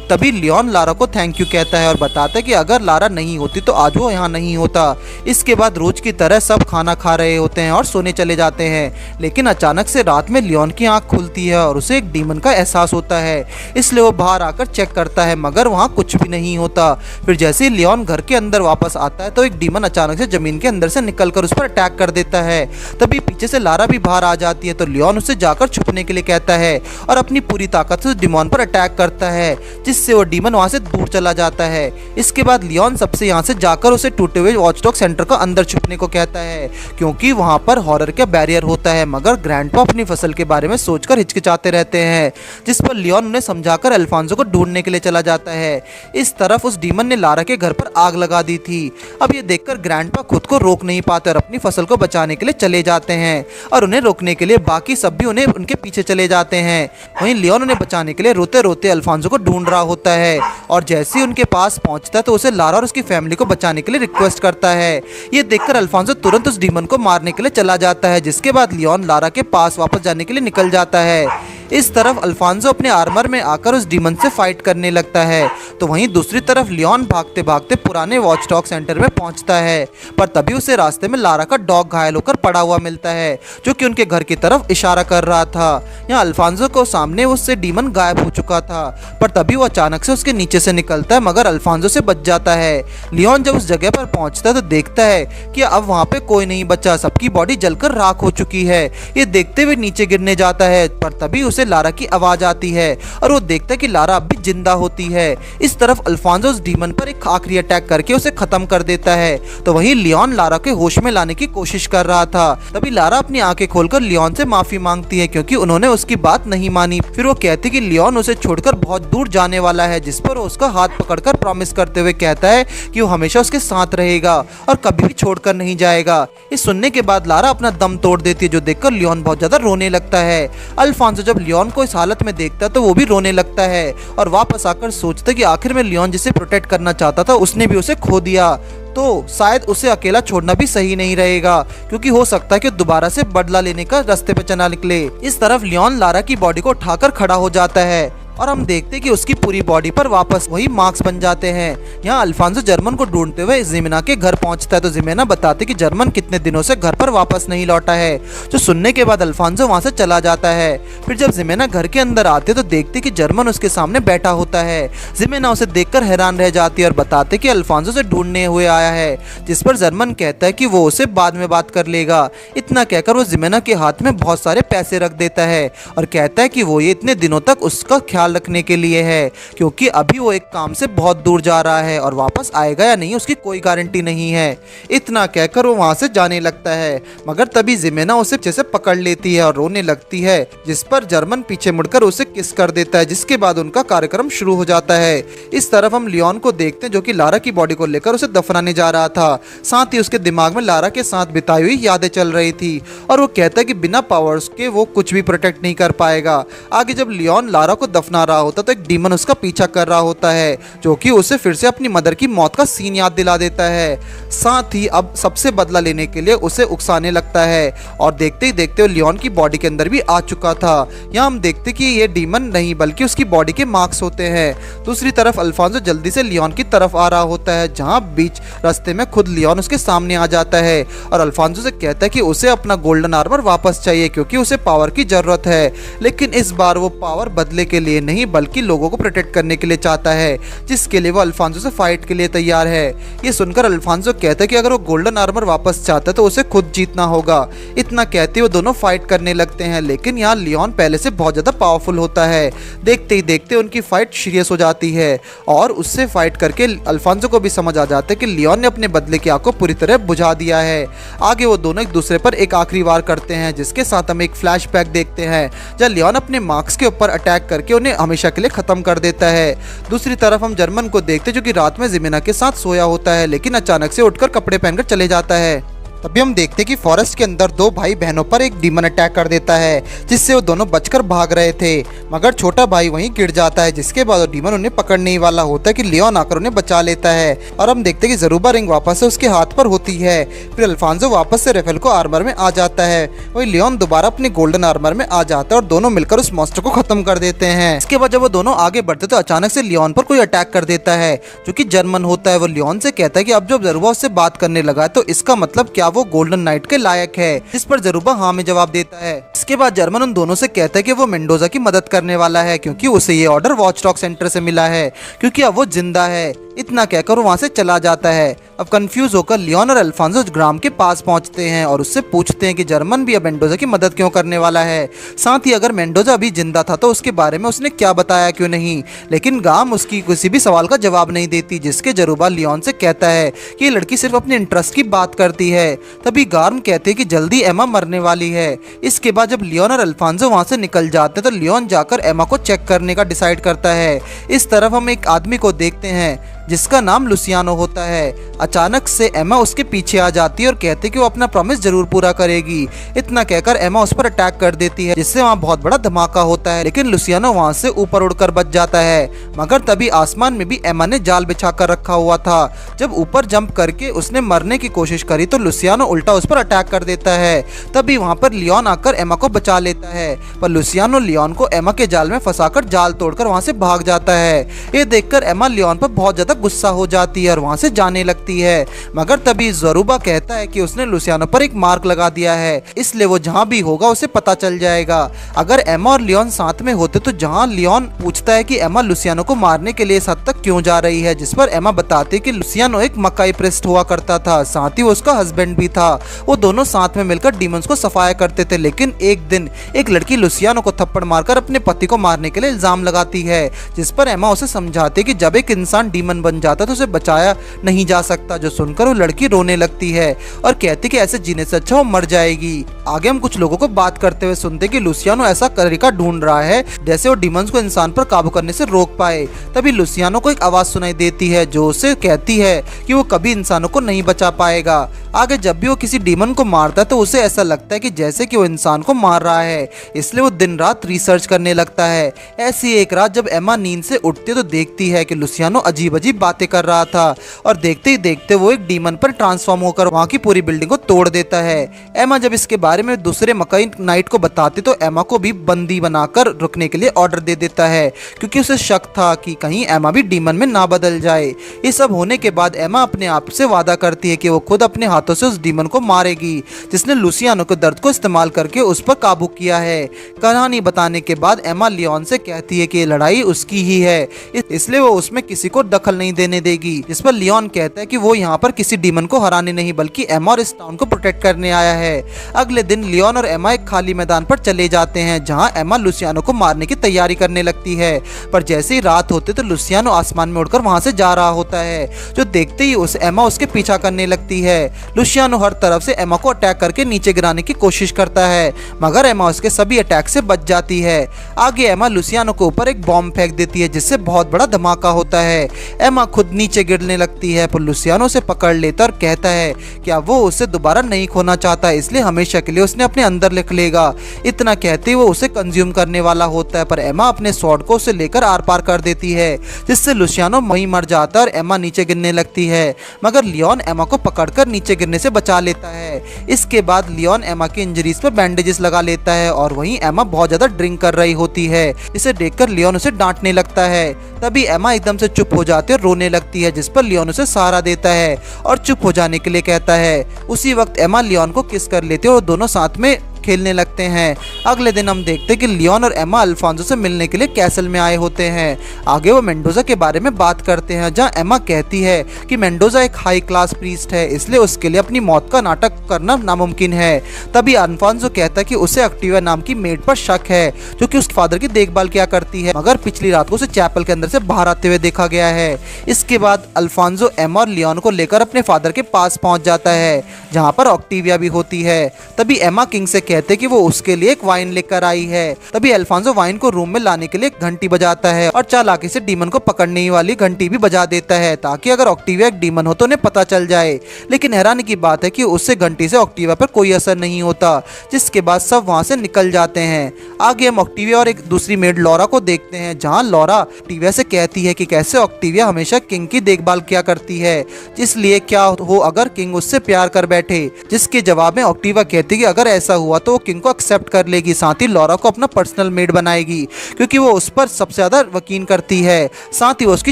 तभी लियोन लारा को थैंक यू कहता है और बताता है कि अगर लारा नहीं होती तो आज वो यहाँ नहीं होता। इसके बाद रोज की तरह सब खाना खा रहे होते हैं और सोने चले जाते हैं, लेकिन अचानक से रात में लियोन की आंख खुलती है और उसे एक डीमन का एहसास होता है। इसलिए वो बाहर आकर चेक करता है, मगर वहाँ कुछ भी नहीं होता। फिर जैसे ही लियोन घर के अंदर वापस आता है तो एक डीमन अचानक से जमीन के अंदर से निकलकर उस पर अटैक कर देता है। तभी पीछे से लारा भी बाहर आ जाती है, तो लियोन उसे जाकर छुपने के लिए कहता है और अपनी पूरी ताकत से डीमन पर अटैक करता है, जिससे वो डीमन वहां से दूर चला जाता है। इसके बाद लियोन सबसे यहाँ से जाकर उसे टूटे हुए वॉचडॉग सेंटर का अंदर छुपने को कहता है, क्योंकि वहां पर हॉरर का बैरियर होता है। मगर ग्रैंडपा अपनी फसल के बारे में सोचकर हिचकिचाते रहते हैं, जिस पर लियोन उन्हें समझाकर अल्फांसो को ढूंढने के लिए चला जाता है। इस तरफ उस डीमन ने लारा के घर पर आग लगा दी थी। अब ये देखकर ग्रैंडपा खुद को रोक नहीं पाते और अपनी फसल को बचाने के लिए चले जाते हैं, और उन्हें रोकने के लिए बाकी सब भी उन्हें उनके पीछे चले जाते हैं। वहीं लियोन उन्हें बचाने के लिए रोते रोते अल्फांसो को ढूंढ रहा होता है, और जैसे ही उनके पास पहुंचता है तो उसे लारा और उसकी फैमिली को बचाने के लिए रिक्वेस्ट करता है। ये देखकर अल्फांसो तुरंत उस डीमन को मारने के लिए चला जाता है, जिसके बाद लियोन लारा के पास वापस जाने के लिए निकल जाता है। इस तरफ अल्फांसो अपने आर्मर में आकर उस डीमन से फाइट करने लगता है, तो वहीं दूसरी तरफ लियोन भागते भागते पुराने वॉचडॉग सेंटर में पहुंचता है। पर तभी उसे रास्ते में लारा का डॉग घायल होकर पड़ा हुआ मिलता है, जो कि उनके घर की तरफ इशारा कर रहा था। यहाँ अल्फांसो को सामने उससे डीमन गायब हो चुका था, पर तभी वो अचानक से उसके नीचे से निकलता है, मगर अल्फांसो से बच जाता है। लियोन जब उस जगह पर पहुंचता है तो देखता है कि अब वहाँ पे कोई नहीं बचा, सबकी बॉडी जलकर राख हो चुकी है। ये देखते हुए नीचे गिरने जाता है, पर तभी उसे लारा की आवाज आती है और वो देखता है कि लारा अब भी जिंदा होती है। इस तरफ अल्फांसो उस डीमन पर एक आखिरी अटैक करके उसे खत्म कर देता है, तो वहीं लियोन लारा के होश में लाने की कोशिश कर रहा था। तभी लारा अपनी आंखें खोलकर लियोन से माफी मांगती है, क्योंकि उन्होंने उसकी बात नहीं मानी। फिर वो कहती कि लियोन उसे छोड़कर बहुत दूर जाने वाला है, जिस पर वो उसका हाथ पकड़कर प्रॉमिस करते हुए कहता है कि वो हमेशा उसके साथ रहेगा और कभी भी छोड़कर नहीं जाएगा। इस सुनने के बाद लारा अपना दम तोड़ देती है, जो देखकर लियोन बहुत ज्यादा रोने लगता है। अल्फांसो जब लियोन को इस हालत में देखता है तो वो भी रोने लगता है और वापस आकर सोचता है कि आखिर में लियोन जिसे प्रोटेक्ट करना चाहता था उसने भी उसे खो दिया, तो शायद उसे अकेला छोड़ना भी सही नहीं रहेगा, क्योंकि हो सकता है कि दोबारा से बदला लेने का रास्ते पे चला निकले। इस तरफ लियोन लारा की बॉडी को उठाकर खड़ा हो जाता है और हम देखते हैं कि उसकी पूरी बॉडी पर वापस वही मार्क्स बन जाते हैं। यहाँ अल्फांसो जर्मन को ढूंढते हुए जिमेना के घर पहुंचता है, तो जिमेना बताते कि जर्मन कितने दिनों से घर पर वापस नहीं लौटा है, जो सुनने के बाद अल्फांसो वहां से चला जाता है। फिर जब जिमेना घर के अंदर आते तो देखते कि जर्मन उसके सामने बैठा होता है। जिमेना उसे देखकर हैरान रह जाती है और बताते कि अल्फांसो से ढूंढने हुए आया है, जिस पर जर्मन कहता है कि वो उसे बाद में बात कर लेगा। इतना कहकर वो जिमेना के हाथ में बहुत सारे पैसे रख देता है और कहता है कि वो ये इतने दिनों तक उसका ख्याल ख्याल रखने के लिए है, क्योंकि अभी वो एक काम से बहुत दूर जा रहा है और वापस आएगा या नहीं उसकी कोई गारंटी नहीं है। इतना कहकर वो वहाँ से जाने लगता है, मगर तभी जिमेना उसे पीछे से पकड़ लेती है और रोने लगती है, जिस पर जर्मन पीछे मुड़कर उसे किस कर देता है, जिसके बाद उनका कार्यक्रम शुरू हो जाता है। इस तरफ हम लियोन को देखते हैं जो कि लारा की बॉडी को लेकर उसे दफनाने जा रहा था। साथ ही उसके दिमाग में लारा के साथ बिताई हुई यादें चल रही थी और वो कहता है कि बिना पावर्स के वो कुछ भी प्रोटेक्ट नहीं कर पाएगा। आगे जब लियोन लारा को दफना रहा होता तो एक डीमन उसका पीछा कर रहा होता है, जो कि उसे फिर से अपनी मदर की मौत का सीन याद दिला देता है। साथ ही अब सबसे बदला लेने के लिए उसे उकसाने लगता है और देखते ही देखते वो लियोन की बॉडी के अंदर भी आ चुका था। यहाँ हम देखते कि ये डीमन नहीं बल्कि उसकी बॉडी के मार्क्स होते हैं। दूसरी तरफ अल्फांसो जल्दी से लियोन की तरफ आ रहा होता है, जहाँ बीच रास्ते में खुद लियोन उसके सामने आ जाता है और अल्फांसो से कहता है कि उसे अपना गोल्डन आर्मर वापस चाहिए क्योंकि उसे पावर की जरूरत है। लेकिन इस बार वो पावर बदले के लिए नहीं बल्कि लोगों को प्रोटेक्ट करने के लिए चाहता है, जिसके लिए वो अल्फांसो से फाइट के लिए तैयार है। ये सुनकर अल्फांसो कहता है कि अगर वो गोल्डन आर्मर वापस चाहता है तो उसे खुद जीतना होगा। इतना कहते वो दोनों फाइट करने लगते हैं, लेकिन यहाँ लियोन पहले से बहुत ज्यादा पावरफुल होता है। देखते ही देखते उनकी फाइट सीरियस हो जाती है और उससे फाइट करके अल्फांसो को भी समझ आ जाता है कि लियोन ने अपने बदले की आग को पूरी तरह बुझा दिया है। आगे वो दोनों एक दूसरे पर एक आखिरी वार करते हैं, जिसके साथ हम एक फ्लैशबैक देखते हैं जब लियोन अपने मार्क्स के ऊपर अटैक करके उन्हें हमेशा के लिए खत्म कर देता है। दूसरी तरफ हम जर्मन को देखते जो कि रात में जिमेना के साथ सोया होता है, लेकिन अचानक से उठकर कपड़े पहनकर चले जाता है। तभी हम देखते कि फॉरेस्ट के अंदर दो भाई बहनों पर एक डीमन अटैक कर देता है, जिससे वो दोनों बचकर भाग रहे थे, मगर छोटा भाई वहीं गिर जाता है, जिसके बाद वो डीमन उन्हें पकड़ने ही वाला होता है कि लियोन आकर उन्हें बचा लेता है। और हम देखते कि जरूबा रिंग वापस से उसके हाथ पर होती है। फिर अल्फांसो वापस से रेफेल को आर्मर में आ जाता है, वही लियोन दोबारा अपने गोल्डन आर्मर में आ जाता है और दोनों मिलकर उस मॉन्स्टर को खत्म कर देते हैं। इसके बाद जब वो दोनों आगे बढ़ते तो अचानक से लियोन पर कोई अटैक कर देता है, जो कि जर्मन होता है। वो लियोन से कहता है कि अब जब जरूबा उससे बात करने लगा तो इसका मतलब क्या वो गोल्डन नाइट के लायक है, जिस पर जरूबा हाँ में जवाब देता है। इसके बाद जर्मन उन दोनों से कहता है कि वो मेंडोजा की मदद करने वाला है, क्योंकि उसे ये ऑर्डर वॉचडॉग सेंटर से मिला है, क्योंकि अब वो जिंदा है। इतना कहकर वो वहां से चला जाता है। अब कंफ्यूज होकर लियोन और अल्फांसो ग्राम के पास पहुंचते हैं और उससे पूछते हैं कि जर्मन भी अब मेंडोजा की मदद क्यों करने वाला है। साथ ही अगर मेंडोजा अभी जिंदा था तो उसके बारे में उसने क्या बताया क्यों नहीं, लेकिन गाम उसकी किसी भी सवाल का जवाब नहीं देती, जिसके जरूबा लियोन से कहता है कि ये लड़की सिर्फ अपने इंटरेस्ट की बात करती है। तभी गार्म कहते हैं कि जल्दी एमा मरने वाली है। इसके बाद जब लियोन और अल्फांसो वहां से निकल जाते हैं तो लियोन जाकर एमा को चेक करने का डिसाइड करता है। इस तरफ हम एक आदमी को देखते हैं जिसका नाम लुसियानो होता है। अचानक से एमा उसके पीछे आ जाती है और कहती है कि वो अपना प्रॉमिस जरूर पूरा करेगी। इतना कहकर एमा उस पर अटैक कर देती है, जिससे वहाँ बहुत बड़ा धमाका होता है, लेकिन लुसियानो वहाँ से ऊपर उड़कर बच जाता है। मगर तभी आसमान में भी एमा ने जाल बिछा कर रखा हुआ था। जब ऊपर जंप करके उसने मरने की कोशिश करी तो लुसियानो उल्टा उस पर अटैक कर देता है। तभी वहाँ पर लियोन आकर एमा को बचा लेता है, पर लुसियानो लियोन को एमा के जाल में फंसाकर जाल तोड़कर वहाँ से भाग जाता है। ये देखकर एमा लियोन पर बहुत ज्यादा गुस्सा हो जाती है और वहां से जाने लगती है, मगर तभी जरूबा कहता है कि उसने लुसियानो पर एक मार्क लगा दिया है, इसलिए वो जहां भी होगा उसे पता चल जाएगा। अगर एमा और लियोन साथ में होते तो जहां लियोन पूछता है कि एमा लुसियानो को मारने के लिए इस हद तक क्यों जा रही है, जिस पर एमा बताती है कि लुसियानो एक मकाई प्रेस्ट हुआ करता था, साथ ही वो उसका हस्बैंड भी था। वो दोनों साथ में मिलकर डीमंस को सफाया करते थे, लेकिन एक दिन एक लड़की लुसियानो को थप्पड़ मारकर अपने पति को मारने के लिए इल्जाम लगाती है, जिस पर एमा उसे समझाती है कि जब एक इंसान डीमन बन जाता तो उसे बचाया नहीं जा सकता। जो सुनकर वो लड़की रोने लगती है और कहती कि ऐसे जीने से अच्छा वो मर जाएगी। आगे हम कुछ लोगों को बात करते हुए सुनते कि लुसियानो ऐसा तरीका ढूंढ रहा है जैसे वो डीमंस को इंसान पर काबू करने से रोक पाए। तभी लुसियानो को एक आवाज सुनाई देती है जो उसे कहती है कि वो कभी इंसानों को नहीं बचा पाएगा। आगे जब भी वो किसी डीमन को मारता है तो उसे ऐसा लगता है कि जैसे कि वो इंसान को मार रहा है, इसलिए वो दिन रात रिसर्च करने लगता है। ऐसी एक रात जब एमा नींद से उठती है तो देखती है कि लुसियानो अजीब अजीब बातें कर रहा था और देखते ही देखते वो एक डीमन पर ट्रांसफॉर्म होकर वहाँ की पूरी बिल्डिंग को तोड़ देता है। एमा जब इसके बारे में दूसरे मकाई नाइट को बताती तो एमा को भी बंदी बनाकर रुकने के लिए ऑर्डर दे देता है, क्योंकि उसे शक था कि कहीं एमा भी डीमन में ना बदल जाए। ये सब होने के बाद एमा अपने आप से वादा करती है कि वो खुद अपने हाथों से उस डीमन को मारेगी जिसने लुसियानो के दर्द को इस्तेमाल करके उस पर काबू किया है। कहानी बताने के बाद एमा लियोन से कहती है कि ये लड़ाई उसकी ही है, इसलिए वो उसमें किसी को दखल नहीं नहीं देने देगी। जिस पर लियोन कहता है कि वो यहाँ पर किसी डीमन को हराने नहीं बल्कि एमा और इस टाउन को प्रोटेक्ट करने आया है। अगले दिन लियोन और एमा एक खाली मैदान पर चले जाते हैं जहाँ एमा लुसियानो को मारने की तैयारी करने लगती है, पर जैसे ही रात होते तो लुसियानो आसमान में उड़कर वहां से जा रहा होता है, जो देखते ही उस एमा उसके पीछा करने लगती है। लुसियानो हर तरफ से एमा को अटैक करके नीचे गिराने की कोशिश करता है, मगर एमा उसके सभी अटैक से बच जाती है। आगे एमा लुसियानो के ऊपर एक बॉम्ब फेंक देती है जिससे बहुत बड़ा धमाका होता है। एमा खुद नीचे गिरने लगती है, पर लुसियानो से पकड़ लेता और कहता है कि अब वो उसे दोबारा नहीं खोना चाहता, इसलिए हमेशा के लिए उसने अपने अंदर लिख लेगा। इतना कहते ही वो उसे कंज्यूम करने वाला होता है, पर एमा अपने स्वॉर्ड को उसे लेकर आर पार कर देती है, जिससे लुसियानो वहीं मर जाता है और एमा नीचे गिरने लगती है, मगर लियोन एमा को पकड़कर नीचे गिरने से बचा लेता है। इसके बाद लियोन एमा की इंजरीज पर बैंडेजेस लगा लेता है और वहीं एमा बहुत ज्यादा ड्रिंक कर रही होती है। इसे देखकर लियोन उसे डांटने लगता है। तभी एमा एकदम से चुप हो जाती है और रोने लगती है, जिस पर लियोन उसे सहारा देता है और चुप हो जाने के लिए कहता है। उसी वक्त एमा लियोन को किस कर लेती है और दोनों साथ में खेलने लगते हैं। अगले दिन हम देखते हैं कि लियोन और एमा अल्फांसो से मिलने के लिए कैसल में आए होते हैं। आगे वो मेंडोजा के बारे में बात करते हैं, जहां एमा कहती है कि मेंडोजा एक हाई क्लास प्रीस्ट है, इसलिए उसके लिए अपनी मौत का नाटक करना नामुमकिन है। तभी अल्फांसो कहता है कि उसे एक्टिवा नाम की मेड पर शक है, जो कि उसके फादर की देखभाल किया करती है, मगर पिछली रात को उसे चैपल के अंदर से बाहर आते हुए देखा गया है। इसके बाद अल्फांसो एमा और लियोन को लेकर अपने फादर के पास पहुंच जाता है, जहाँ पर ऑक्टिविया भी होती है। तभी एमा किंग से कहते कि वो उसके लिए एक वाइन लेकर आई है। तभी अल्फांसो वाइन को रूम में लाने के लिए एक घंटी बजाता है और चालाकी से डीमन को पकड़ने वाली घंटी भी बजा देता है, ताकि अगर ऑक्टिविया एक डीमन हो तो उन्हें पता चल जाए। लेकिन हैरानी की बात है कि उससे घंटी से ऑक्टिविया पर कोई असर नहीं होता, जिसके बाद सब वहां से निकल जाते हैं। आगे हम ऑक्टिविया और एक दूसरी मेड लॉरा को देखते हैं, जहाँ लॉरा ऑक्टिविया से कहती है कि कैसे ऑक्टिविया हमेशा किंग की देखभाल किया करती है, इसलिए क्या हो अगर किंग उससे प्यार कर बैठे। जिसके जवाब में ऑक्टिविया कहती है कि अगर ऐसा हुआ तो वो किंग को एक्सेप्ट कर लेगी, साथ ही लॉरा को अपना पर्सनल मेड बनाएगी, क्योंकि वो उस पर सबसे ज्यादा यकीन करती है, साथ ही वो उसकी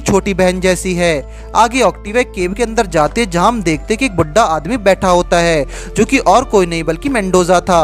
छोटी बहन जैसी है। आगे ऑक्टिविया केव के अंदर जाते हैं, जहां हम देखते हैं कि एक बुढ़ा आदमी बैठा होता है, जो कि और कोई नहीं बल्कि मेंडोजा था।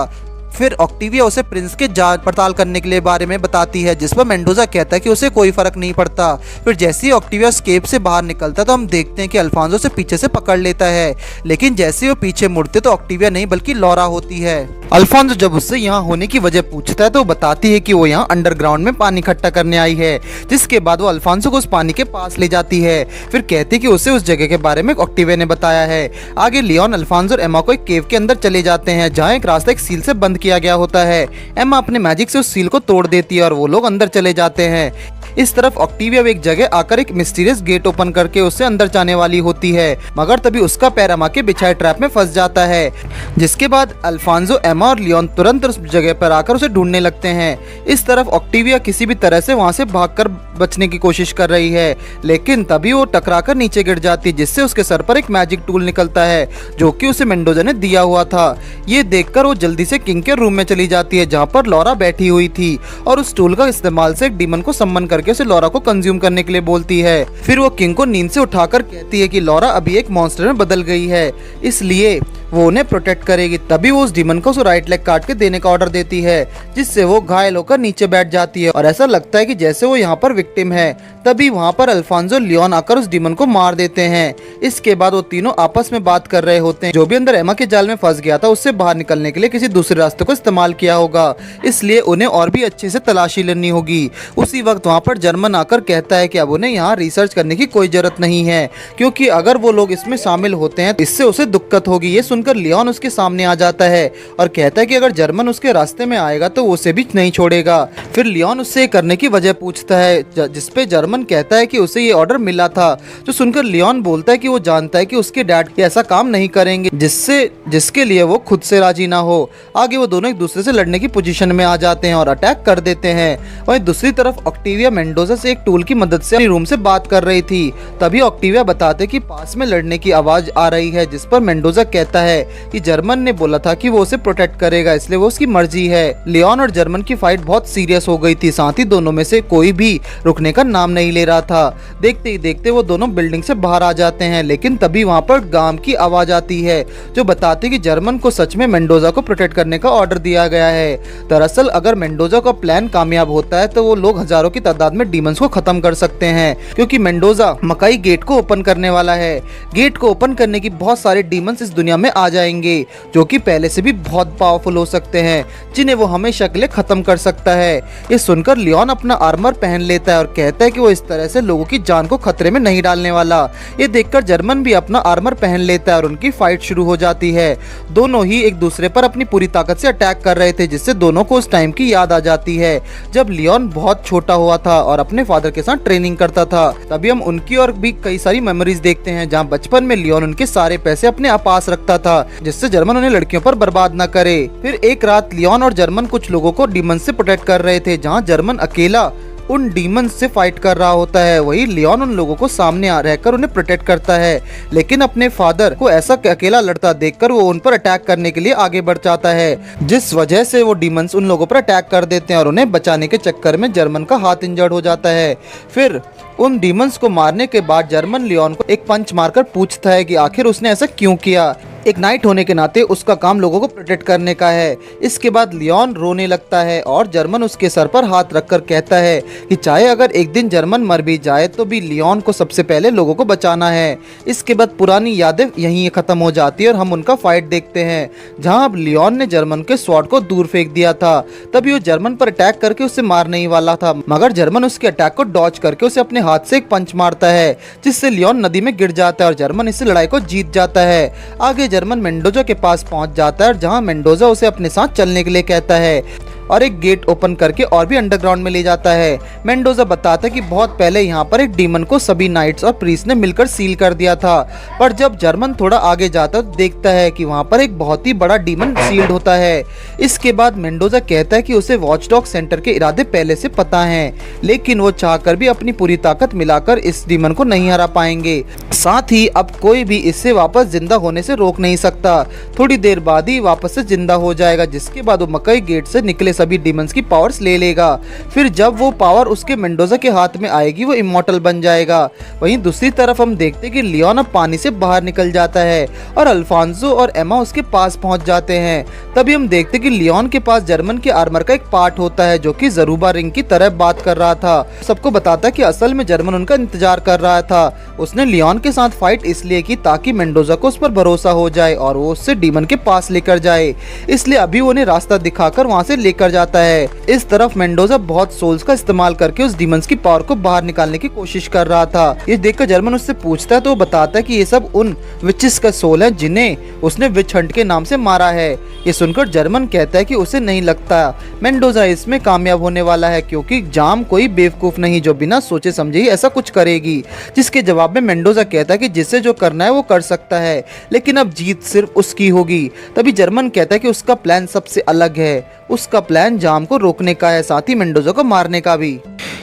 फिर ऑक्टिविया उसे प्रिंस के जांच पड़ताल करने के लिए बारे में बताती है, जिस पर मेंडोजा कहता है कि उसे कोई फर्क नहीं पड़ता। फिर जैसे ही ऑक्टिविया केव से बाहर निकलता तो हम देखते हैं कि अल्फांसो से पीछे से पकड़ लेता है, लेकिन जैसे ही वो पीछे मुड़ते तो ऑक्टिविया नहीं बल्कि लॉरा होती है। अल्फांसो जब उससे यहाँ होने की वजह पूछता है तो वो बताती है कि वो यहाँ अंडरग्राउंड में पानी इकट्ठा करने आई है, जिसके बाद वो अल्फांसो को उस पानी के पास ले जाती है। फिर कहती है कि उसे उस जगह के बारे में ऑक्टिविया ने बताया है। आगे लियोन, अल्फांसो और एमा को एक केव के अंदर चले जाते हैं, जहाँ एक रास्ता एक सील से बंद किया गया होता है। एमा अपने मैजिक से उस सील को तोड़ देती है और वो लोग अंदर चले जाते हैं। इस तरफ ऑक्टिविया एक जगह आकर एक मिस्टीरियस गेट ओपन करके उससे अंदर जाने वाली होती है, मगर तभी उसका पैर एमा के बिछाए ट्रैप में फंस जाता है। जिसके बाद अल्फांसो, एमा और लियोन तुरंत उस जगह पर आकर उसे ढूंढने लगते हैं। इस तरफ ऑक्टिविया किसी भी तरह से वहां से भागकर बचने की कोशिश कर रही है, लेकिन तभी वो टकराकर नीचे गिर जाती है, जिससे उसके सर पर एक मैजिक टूल निकलता है, जो कि उसे मेंडोजा ने दिया हुआ था। ये देखकर वो जल्दी से किंग के रूम में चली जाती है, जहाँ पर लॉरा बैठी हुई थी, और उस टूल का इस्तेमाल से एक डीमन को सम्मन करके उसे लॉरा को कंज्यूम करने के लिए बोलती है। फिर वो किंग को नींद से उठाकर कहती है कि लॉरा अभी एक मॉन्स्टर में बदल गई है, इसलिए वो उन्हें प्रोटेक्ट करेगी। तभी वो उस डीमन को राइट लेग काट के देने का ऑर्डर देती है, जिससे वो घायल होकर नीचे बैठ जाती है और ऐसा लगता है कि जैसे वो यहाँ पर विक्टिम है। तभी वहाँ पर अल्फांसो, लियोन आकर उस डीमन को मार देते हैं। इसके बाद वो तीनों आपस में बात कर रहे होते हैं। जो भी अंदर एमा के जाल में फंस गया था उससे बाहर निकलने के लिए किसी दूसरे रास्ते को इस्तेमाल किया होगा, इसलिए उन्हें और भी अच्छे से तलाशी लेनी होगी। उसी वक्त वहाँ पर जर्मन आकर कहता है कि अब उन्हें यहाँ रिसर्च करने की कोई जरूरत नहीं है, क्योंकि अगर वो लोग इसमें शामिल होते हैं तो इससे उसे दिक्कत होगी। ये सुनकर लियोन उसके सामने आ जाता है और कहता है कि अगर जर्मन उसके रास्ते में आएगा तो वो उसे भी नहीं छोड़ेगा। फिर लियोन उससे करने की वजह पूछता है, जिसपे जर्मन कहता है कि उसे ये ऑर्डर मिला था। जो सुनकर लियोन बोलता है कि वो जानता है कि उसके डैड ऐसा काम नहीं करेंगे जिसके लिए वो खुद से राजी ना हो। आगे वो दोनों एक दूसरे से लड़ने की पोजीशन में आ जाते हैं और अटैक कर देते हैं। वहीं दूसरी तरफ ऑक्टिविया मेंडोजा से एक टूल की मदद से अपनी रूम से बात कर रही थी। तभी ऑक्टिविया बताते कि पास में लड़ने की आवाज आ रही है, जिस पर मेंडोजा कहता है है कि जर्मन ने बोला था कि वो उसे प्रोटेक्ट करेगा, इसलिए वो उसकी मर्जी है। लियोन और जर्मन की फाइट बहुत सीरियस हो गई थी, साथ ही दोनों में से कोई भी रुकने का नाम नहीं ले रहा था। देखते ही देखते वो दोनों बिल्डिंग से बाहर आ जाते हैं, लेकिन तभी वहाँ पर गाम की आवाज आती है जो बताती कि जर्मन को सच में मेंडोजा को प्रोटेक्ट करने का ऑर्डर दिया गया है। दरअसल अगर मेंडोजा का प्लान कामयाब होता है तो वो लोग हजारों की तादाद में डीमंस को खत्म कर सकते हैं, क्योंकि मेंडोजा मकाई गेट को ओपन करने वाला है। गेट को ओपन करने की बहुत सारे डीमंस इस दुनिया में आ जाएंगे जो कि पहले से भी बहुत पावरफुल हो सकते हैं, जिन्हें वो हमेशा के लिए खत्म कर सकता है। ये सुनकर लियोन अपना आर्मर पहन लेता है और कहता है कि वो इस तरह से लोगों की जान को खतरे में नहीं डालने वाला। ये देखकर जर्मन भी अपना आर्मर पहन लेता है और उनकी फाइट शुरू हो जाती है। दोनों ही एक दूसरे पर अपनी पूरी ताकत से अटैक कर रहे थे, जिससे दोनों को उस टाइम की याद आ जाती है जब लियोन बहुत छोटा हुआ था और अपने फादर के साथ ट्रेनिंग करता था। तभी हम उनकी और भी कई सारी मेमोरीज देखते हैं जहाँ बचपन में लियोन उनके सारे पैसे अपने पास रखता था, जिससे जर्मन उन्हें लड़कियों पर बर्बाद न करे। फिर एक रात लियोन और जर्मन कुछ लोगों को डीमन से प्रोटेक्ट कर रहे थे, जहाँ जर्मन अकेला उन डीमंस से फाइट कर रहा होता है। वही लियोन उन लोगों को सामने रहकर उन्हें प्रोटेक्ट करता है, लेकिन अपने फादर को ऐसा अकेला लड़ता देखकर वो उन पर अटैक करने के लिए आगे बढ़ जाता है, जिस वजह से वो डीमंस उन लोगों पर अटैक कर देते हैं और उन्हें बचाने के चक्कर में जर्मन का हाथ इंजर्ड हो जाता है। फिर उन डीमंस को मारने के बाद जर्मन लियोन को एक पंच मारकर पूछता है कि आखिर उसने ऐसा क्यों किया। एक नाइट होने के नाते उसका काम लोगों को प्रोटेक्ट करने का है। इसके बाद लियोन रोने लगता है और जर्मन उसके सर पर हाथ रखकर कहता है कि चाहे अगर एक दिन जर्मन मर भी जाए तो भी लियोन को सबसे पहले लोगों को बचाना है। इसके बाद पुरानी यादें यहीं खत्म हो जाती है और हम उनका फाइट देखते हैं, जहां अब लियोन ने जर्मन के स्वॉर्ड को दूर फेंक दिया था। तभी वो जर्मन पर अटैक करके उसे मारने ही वाला था, मगर जर्मन उसके अटैक को डॉज करके उसे अपने हाथ से एक पंच मारता है, जिससे लियोन नदी में गिर जाता है और जर्मन इस लड़ाई को जीत जाता है। आगे जर्मन मेंडोजा के पास पहुंच जाता है, जहां मेंडोजा उसे अपने साथ चलने के लिए कहता है और एक गेट ओपन करके और भी अंडरग्राउंड में ले जाता है। मेंडोजा बताता है कि बहुत पहले यहाँ पर एक डीमन को सभी नाइट्स और प्रीस्ट ने मिलकर सील कर दिया था, पर जब जर्मन थोड़ा आगे जाता है तो देखता है कि वहाँ पर एक बहुत ही बड़ा डीमन सील्ड होता है। इसके बाद मेंडोजा कहता है कि उसे वॉचडॉग सेंटर के इरादे पहले से पता हैं, लेकिन वो चाहकर भी अपनी पूरी ताकत मिलाकर इस डीमन को नहीं हरा पाएंगे। साथ ही अब कोई भी इससे वापस जिंदा होने से रोक नहीं सकता। थोड़ी देर बाद ही वापस से जिंदा हो जाएगा, जिसके बाद वो मकई गेट से निकले सभी डीमंस की पावर्स ले लेगा। फिर जब वो पावर उसके मेंडोजा के हाथ में आएगी वो इमॉर्टल बन जाएगा। वहीं दूसरी तरफ हम देखते हैं कि लियोन अब पानी से बाहर निकल जाता है और अल्फांसो और एमा उसके पास पहुंच जाते हैं। तभी हम देखते हैं कि लियोन के पास जर्मन के आर्मर का एक पार्ट होता है जो कि जरूबा रिंग की तरह बात कर रहा था। सबको बताता है कि असल में जर्मन उनका इंतजार कर रहा था। उसने लियोन के साथ फाइट इसलिए की ताकि मेंडोजा को उस पर भरोसा हो जाए और वो उससे डीमन के पास लेकर जाए, इसलिए अभी वो उन्हें रास्ता दिखाकर वहां से लेकर जाता है। इस तरफ मेंडोजा बहुत सोल्स का इस्तेमाल करके उस डीमंस की पावर को बाहर निकालने की कोशिश कर रहा था। ये देखकर जर्मन उससे पूछता है तो वो बताता है कि ये सब उन विचेस का सोल है जिन्हें उसने विच हंट के नाम से मारा है। ये सुनकर जर्मन कहता है कि उसे नहीं लगता मेंडोजा इसमें कामयाब होने वाला है, क्योंकि जाम कोई बेवकूफ नहीं जो बिना सोचे समझे ही ऐसा कुछ करेगी। जिसके जवाब में मेंडोजा कहता है कि जिसे जो करना है वो कर सकता है, लेकिन अब जीत सिर्फ उसकी होगी। तभी जर्मन कहता है कि उसका प्लान सबसे अलग है, उसका प्लान जाम को रोकने का है, साथ ही मेंडोजा को मारने का भी।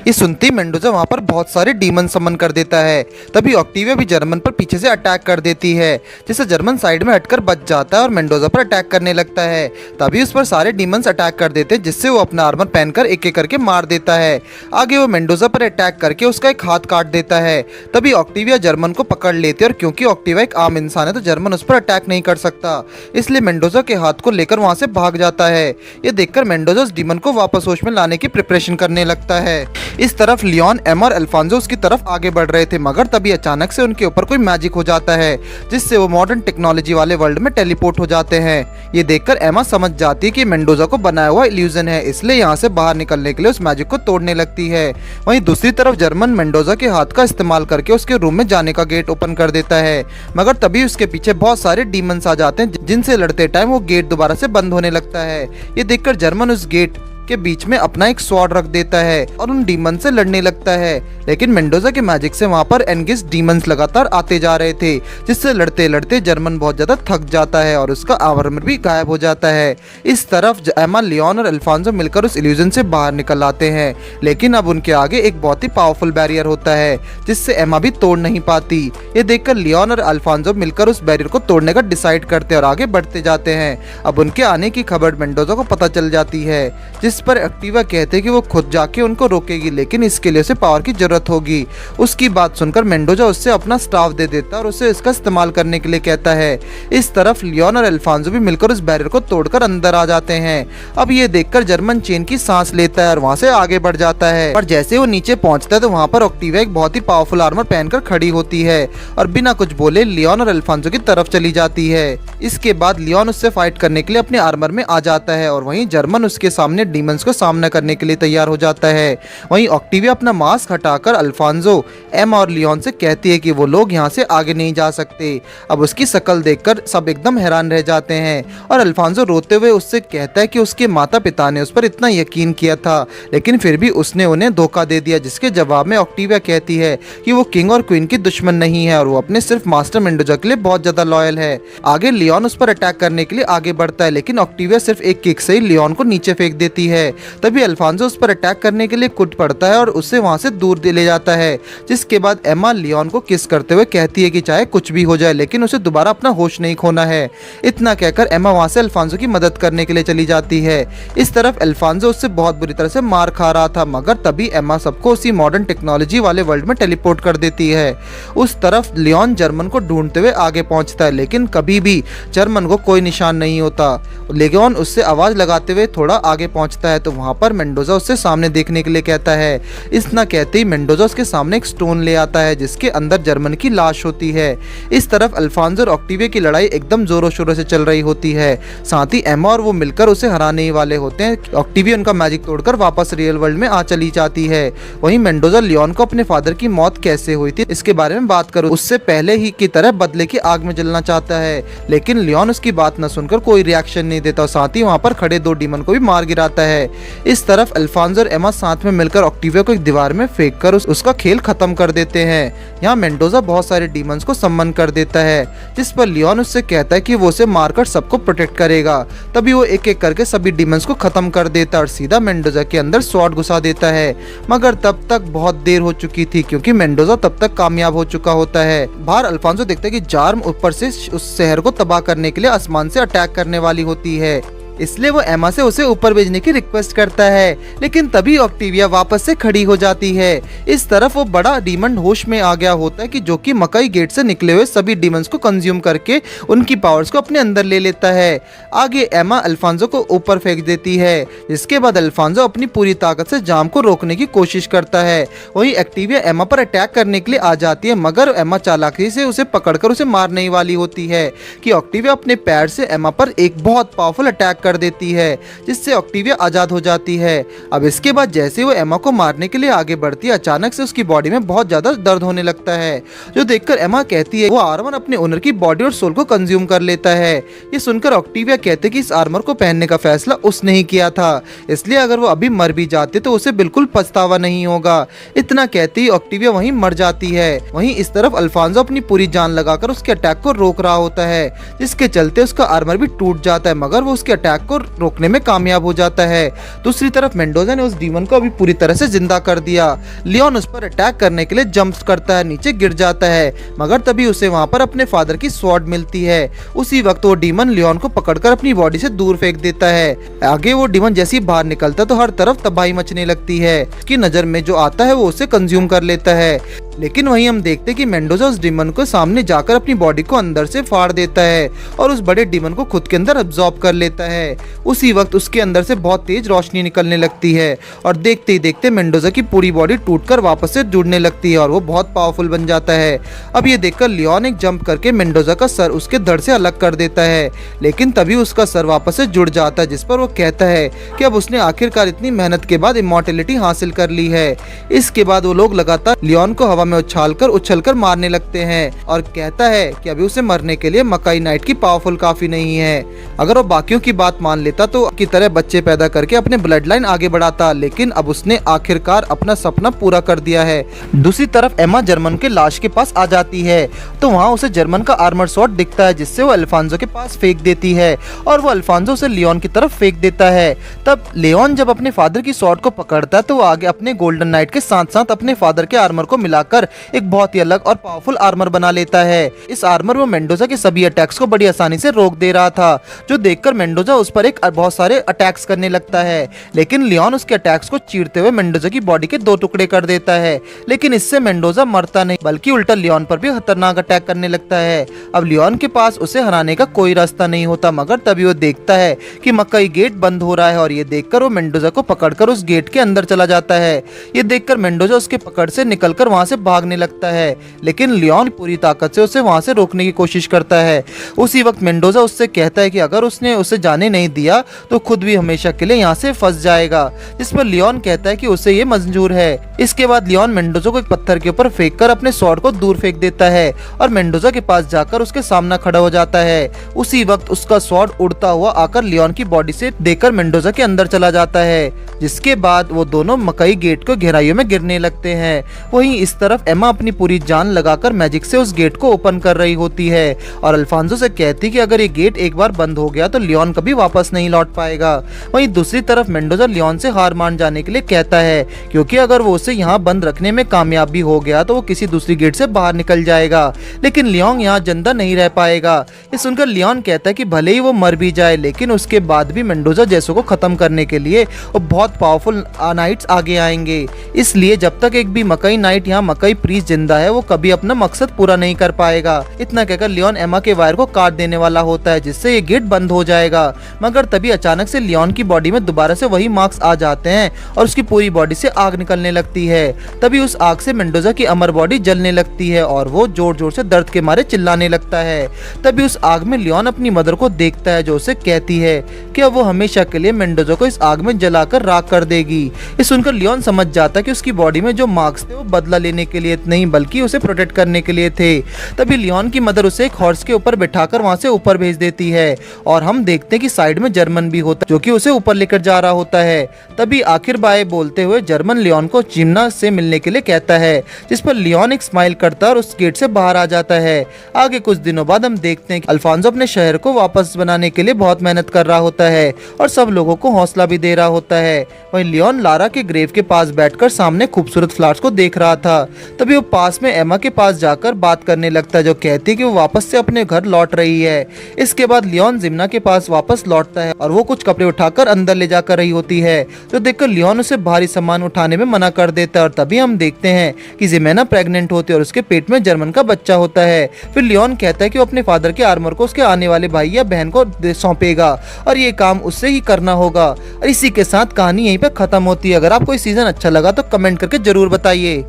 ये सुनती मेंडोजा वहाँ पर बहुत सारे डीमन समन कर देता है। तभी ऑक्टिविया भी जर्मन पर पीछे से अटैक कर देती है, जिससे जर्मन साइड में हटकर बच जाता है और मेंडोजा पर अटैक करने लगता है। तभी उस पर सारे डीमंस अटैक कर देते हैं, जिससे वो अपना आर्मर पहनकर एक एक करके मार देता है। आगे वो मेंडोजा पर अटैक करके उसका एक हाथ काट देता है। तभी ऑक्टिविया जर्मन को पकड़ लेती है और क्योंकि ऑक्टिविया एक आम इंसान है तो जर्मन उस पर अटैक नहीं कर सकता, इसलिए मेंडोजा के हाथ को लेकर वहाँ से भाग जाता है। ये देखकर मेंडोजा उस डीमन को वापस होश में लाने की प्रिपरेशन करने लगता है। इस तरफ लियोन, एमा और अल्फांसो उसकी तरफ आगे बढ़ रहे थे, मगर तभी अचानक से उनके ऊपर कोई मैजिक हो जाता है, जिससे वो मॉडर्न टेक्नोलॉजी वाले वर्ल्ड में टेलीपोर्ट हो जाते हैं। ये देखकर एमा समझ जाती है कि मेंडोजा को बनाया हुआ इल्यूजन है, इसलिए यहाँ से बाहर निकलने के लिए उस मैजिक को तोड़ने लगती है। वहीं दूसरी तरफ जर्मन मेंडोजा के हाथ का इस्तेमाल करके उसके रूम में जाने का गेट ओपन कर देता है, मगर तभी उसके पीछे बहुत सारे डीमंस आ जाते हैं, जिनसे लड़ते टाइम वो गेट दोबारा से बंद होने लगता है। ये देखकर जर्मन उस गेट के बीच में अपना एक स्वॉर्ड रख देता है और उन डीमन से लड़ने लगता है। लेकिन मेंडोजा के मैजिक से वहाँ पर एनगिस डीमंस लगातार आते जा रहे थे, जिससे लड़ते लड़ते जर्मन बहुत ज्यादा थक जाता है और उसका आर्मर भी गायब हो जाता है। इस तरफ एमा, लियोन और अल्फांसो मिलकर उस इल्यूजन से बाहर निकल आते हैं, लेकिन अब उनके आगे एक बहुत ही पावरफुल बैरियर होता है जिससे एमा भी तोड़ नहीं पाती। ये देखकर लियोन और अल्फांसो मिलकर उस बैरियर को तोड़ने का डिसाइड करते हैं और आगे बढ़ते जाते हैं। अब उनके आने की खबर मेंडोजा को पता चल जाती है, जिस पर एक्टिवा कहते हैं कि वो खुद जाके उनको रोकेगी, लेकिन इसके लिए उसे पावर की जरूरत होगी। उसकी बात सुनकर मेंडोजा उससे अपना स्टाफ दे देता है और उसे इसका इस्तेमाल करने के लिए कहता है। इस तरफ लियोन और अल्फांसो भी मिलकर उस बैरियर को तोड़कर अंदर आ जाते हैं। अब ये देखकर जर्मन चेन की सांस लेता है और वहां से आगे बढ़ जाता है। पर जैसे वो नीचे पहुंचता है तो वहां पर ऑक्टिविया एक बहुत ही पावरफुल आर्मर पहनकर खड़ी होती है और बिना कुछ बोले लियोन और अल्फांसो की तरफ चली जाती है। इसके बाद लियोन उससे फाइट करने के लिए अपने आर्मर में आ जाता है और वहीं जर्मन उसके सामने डीमंस को सामना करने के लिए तैयार हो जाता है। वहीं ऑक्टिविया अपना मास्क हटाकर अल्फांसो, एमा और लियोन से कहती है कि वो लोग यहाँ से आगे नहीं जा सकते। अब उसकी शक्ल देखकर सब एकदम हैरान रह जाते हैं और अल्फांसो रोते हुए उससे कहता है कि उसके माता पिता ने उस पर इतना यकीन किया था, लेकिन फिर भी उसने उन्हें धोखा दे दिया। जिसके जवाब में ऑक्टिविया कहती है कि वो किंग और क्वीन की दुश्मन नहीं है और वो अपने सिर्फ मास्टर मेंडोजा के लिए बहुत ज्यादा लॉयल है। आगे लियोन उस पर अटैक करने के लिए आगे बढ़ता है, लेकिन ऑक्टिविया सिर्फ एक किक से ही लियोन को नीचे फेंक देती है। तभी अल्फांसो उस पर अटैक करने के लिए कूद पड़ता है और उसे वहां से दूर ले जाता है। जिसके बाद एमा लियोन को किस करते हुए कहती है कि चाहे कुछ भी हो जाए लेकिन उसे दोबारा अपना होश नहीं खोना है। इतना कहकर एमा वहां से अल्फांसो की मदद करने के लिए चली जाती है। इस तरफ अल्फांसो उससे बहुत बुरी तरह से मार खा रहा था, मगर तभी एमा सबको उसी मॉडर्न टेक्नोलॉजी वाले वर्ल्ड में टेलीपोर्ट कर देती है। उस तरफ लियोन जर्मन को ढूंढते हुए आगे पहुंचता है, लेकिन कभी भी जर्मन को कोई निशान नहीं होता। लियोन उससे आवाज लगाते हुए थोड़ा आगे पहुंचता है तो वहां पर मेंडोजा उससे सामने देखने के लिए कहता है। इतना कहते ही मेंडोजा उसके सामने एक स्टोन ले आता है जिसके अंदर जर्मन की लाश होती है। इस तरफ अल्फांसो और ऑक्टिविया की लड़ाई एकदम जोरों शोरों से चल रही होती है। साथ ही एमा और वो मिलकर उसे हराने ही वाले होते हैं। ऑक्टिविया उनका मैजिक तोड़कर वापस रियल वर्ल्ड में आ चली जाती है। वहीं मेंडोजा लियोन को अपने फादर की मौत कैसे हुई थी इसके बारे में बात करूं, उससे पहले ही की तरह बदले की आग में जलना चाहता है, लेकिन लियोन उसकी बात न सुनकर कोई रिएक्शन नहीं देता और साथ ही वहां पर खड़े दो डीमन को भी मार गिराता है। इस तरफ अल्फांसो और एमा साथ में मिलकर ऑक्टिविया को एक दीवार में फेंक कर उसका खेल खत्म कर देते हैं। यहाँ मेंडोजा बहुत सारे डीमंस को सम्मन कर देता है, जिस पर लियोन उससे कहता है कि वो उसे मारकर सबको प्रोटेक्ट करेगा। तभी वो एक एक करके सभी डीमंस को खत्म कर देता और सीधा मेंडोजा के अंदर स्वॉर्ड घुसा देता है। मगर तब तक बहुत देर हो चुकी थी क्योंकि मेंडोजा तब तक कामयाब हो चुका होता है। बाहर अल्फांसो देखता है कि जार्म ऊपर से उस शहर को तबाह करने के लिए आसमान से अटैक करने वाली होती है, इसलिए वो एमा से उसे ऊपर भेजने की रिक्वेस्ट करता है, लेकिन तभी ऑक्टिविया वापस से खड़ी हो जाती है। इस तरफ वो बड़ा डीमन होश में आ गया होता है कि जो कि मकई गेट से निकले हुए सभी डीमंस को कंज्यूम करके उनकी पावर्स को अपने अंदर ले लेता है। आगे एमा अल्फांसो को ऊपर फेंक देती है, जिसके बाद अल्फांसो अपनी पूरी ताकत से जाम को रोकने की कोशिश करता है। वहीं एक्टिविया एमा पर अटैक करने के लिए आ जाती है, मगर एमा चालाकी से उसे पकड़कर उसे मारने ही वाली होती है कि ऑक्टिविया अपने पैर से एमा पर एक बहुत पावरफुल अटैक कर देती है, जिससे ऑक्टिविया आजाद हो जाती है। अब इसके बाद जैसे वो एमा को मारने के लिए आगे बढ़ती है, अचानक से उसकी बॉडी में बहुत ज्यादा दर्द होने लगता है, जो देखकर एमा कहती है वो आर्मर अपने ओनर की बॉडी और सोल को कंज्यूम कर लेता है। ये सुनकर ऑक्टिविया कहते कि इस आर्मर को पहनने का फैसला उसने ही किया था, इसलिए अगर वो अभी मर भी जाते तो उसे बिल्कुल पछतावा नहीं होगा। इतना कहते ही ऑक्टिविया वहीं मर जाती है। वहीं इस तरफ अल्फांसो अपनी पूरी जान लगाकर उसके अटैक को रोक रहा होता है, जिसके चलते उसका आर्मर भी टूट जाता है, मगर वो उसके अटैक को रोकने में कामयाब हो जाता है। दूसरी तरफ मेंडोजा ने उस डीमन को अभी पूरी तरह से जिंदा कर दिया। लियोन उस पर अटैक करने के लिए जंप करता है, नीचे गिर जाता है, मगर तभी उसे वहां पर अपने फादर की स्वॉर्ड मिलती है। उसी वक्त वो डीमन लियोन को पकड़कर अपनी बॉडी से दूर फेंक देता है। आगे वो डीमन जैसे ही बाहर निकलता तो हर तरफ तबाही मचने लगती है। उसकी नजर में जो आता है वो उसे कंज्यूम कर लेता है, लेकिन वहीं हम देखते कि मेंडोजा उस डीमन को सामने जाकर अपनी बॉडी को अंदर से फाड़ देता है और उस बड़े डीमन को खुद के अंदर अब्सॉर्ब कर लेता है। उसी वक्त उसके अंदर से बहुत तेज रोशनी निकलने लगती है और देखते ही देखते मेंडोजा की पूरी बॉडी टूटकर वापस से जुड़ने लगती है और वो बहुत पावरफुल बन जाता है। अब ये देखकर लियोन एक जंप करके मेंडोजा का सर उसके धड़ से अलग कर देता है, लेकिन तभी उसका सर वापस से जुड़ जाता है, जिस पर वो कहता है कि अब उसने आखिरकार इतनी मेहनत के बाद इमॉर्टैलिटी हासिल कर ली है। इसके बाद वो लोग लगातार लियोन को हवा में उछलकर मारने लगते हैं और कहता है कि अभी उसे मरने के लिए मकाई नाइट की पावरफुल काफी नहीं है। अगर वो बाकियों की बात मान लेता तो की तरह बच्चे पैदा करके अपने ब्लड लाइन आगे बढ़ाता, लेकिन अब उसने आखिरकार अपना सपना पूरा कर दिया है। दूसरी तरफ एमा जर्मन के लाश के पास आ जाती है तो वहाँ उसे जर्मन का आर्मर स्वॉर्ड दिखता है, जिससे वो अल्फांसो के पास फेंक देती है और वो अल्फांसो उसे लियोन की तरफ फेंक देता है। तब लियोन जब अपने फादर की स्वॉर्ड को पकड़ता है तो वो आगे अपने गोल्डन नाइट के साथ साथ अपने फादर के आर्मर को मिलाकर एक बहुत ही अलग और पावरफुल आर्मर बना लेता है। इस आर्मर में मेंडोजा के सभी अटैक्स को बड़ी आसानी से रोक दे रहा था, जो देखकर मेंडोजा उस पर एक बहुत सारे अटैक्स करने लगता है, लेकिन लियोन उसके अटैक्स को चीरते हुए मेंडोजा की बॉडी के 2 टुकड़े कर देता है। लेकिन इससे मेंडोजा मरता नहीं, बल्कि उल्टा लियोन पर भी खतरनाक अटैक करने लगता है। अब लियोन के पास उसे हराने का कोई रास्ता नहीं होता, मगर तभी वो देखता है कि मकई गेट बंद हो रहा है और ये देखकर वो मेंडोजा को पकड़कर उस गेट के अंदर चला जाता है। ये देखकर मेंडोजा उसके पकड़ से निकलकर वहां से भागने लगता है, लेकिन लियोन पूरी ताकत से उसे वहां से रोकने की कोशिश करता है। उसी वक्त मेंडोजा उससे कहता है कि अगर उसने उसे जाने नहीं दिया तो खुद भी हमेशा के लिए यहाँ से फंस जाएगा, जिस पर लियोन कहता है कि उसे ये मंजूर है। इसके बाद लियोन मेंडोजा को एक पत्थर के ऊपर फेंककर अपने स्वॉर्ड को दूर फेंक देता है और मेंडोजा के पास जाकर उसके सामने खड़ा हो जाता है। उसी वक्त उसका स्वॉर्ड उड़ता हुआ आकर लियोन की बॉडी से देकर मेंडोजा के अंदर चला जाता है, जिसके बाद वो दोनों मकई गेट को गहराइयों में गिरने लगते हैं। वहीं इस तरफ एमा अपनी पूरी जान लगाकर मैजिक से उस गेट को ओपन कर रही होती है और अल्फांसो से कहती कि अगर ये गेट एक बार बंद हो गया तो लियोन कभी वापस नहीं लौट पाएगा। वहीं दूसरी तरफ मेंडोजा लियोन से हार मान जाने के लिए कहता है, क्योंकि अगर वो उसे यहाँ बंद रखने में कामयाब भी हो गया तो वो किसी दूसरी गेट से बाहर निकल जाएगा, लेकिन लियोन यहाँ जिंदा नहीं रह पाएगा। ये सुनकर लियोन कहता है कि भले ही वो मर भी जाए, लेकिन उसके बाद भी मेंडोजा जैसों को खत्म करने के लिए वो बहुत पावरफुल नाइट्स आगे आएंगे, इसलिए जब तक एक भी मकई नाइट यहाँ मकई प्रीस जिंदा है वो कभी अपना मकसद पूरा नहीं कर पाएगा। इतना कहकर लियोन एमा के वायर को काट देने वाला होता है, जिससे ये गेट बंद हो जाएगा, मगर तभी अचानक से लियोन की बॉडी में दोबारा से वही मार्क्स आ जाते हैं और उसकी पूरी बॉडी से आग निकलने लगती है। तभी उस आग से मेंडोजा की अमर बॉडी जलने लगती है और वो जोर जोर से दर्द के मारे चिल्लाने लगता है। तभी उस आग में लियोन अपनी मदर को देखता है, जो उसे कहती है कि अब वो हमेशा के लिए मेंडोजा को इस आग में जलाकर राख कर देगी। ये सुनकर लियोन समझ जाता है कि उसकी बॉडी में जो मार्क्स थे वो बदला लेने के लिए नहीं बल्कि उसे प्रोटेक्ट करने के लिए थे। तभी लियोन की मदर उसे एक हॉर्स के ऊपर बिठाकर वहां से ऊपर भेज देती है और हम देखते हैं कि साइड में जर्मन भी होता है जो कि उसे ऊपर लेकर जा रहा होता है। तभी आखिर बाय बोलते हुए जर्मन लियोन को चिमना से मिलने के लिए कहता है, जिस पर लियोन एक स्माइल करता है और उस गेट से बाहर आ जाता है। आगे कुछ दिनों बाद हम देखते हैं कि अल्फांसो अपने शहर को वापस बनाने के लिए बहुत मेहनत कर रहा होता है और सब लोगों को हौसला भी दे रहा होता है। वहीं लियोन लारा के ग्रेव के पास बैठकर सामने खूबसूरत फ्लावर्स को देख रहा था। तभी वो पास में एमा के पास जाकर बात करने लगता है, जो कहती है कि वो वापस से अपने घर लौट रही है। इसके बाद लियोन जिम्ना के पास वापस लौटता है और वो कुछ कपड़े उठाकर अंदर ले जाकर रही होती है, जो देखकर लियोन उसे भारी सामान उठाने में मना कर देता है। और तभी हम देखते हैं कि जिमेना प्रेग्नेंट होती है और उसके पेट में जर्मन का बच्चा होता है। फिर लियोन कहता है कि वो अपने फादर के आर्मर को उसके आने वाले भाई या बहन को सौंपेगा और ये काम उससे ही करना होगा। और इसी के साथ कहानी यहीं पर खत्म होती है। अगर आपको ये सीजन अच्छा लगा तो कमेंट करके जरूर बताइए।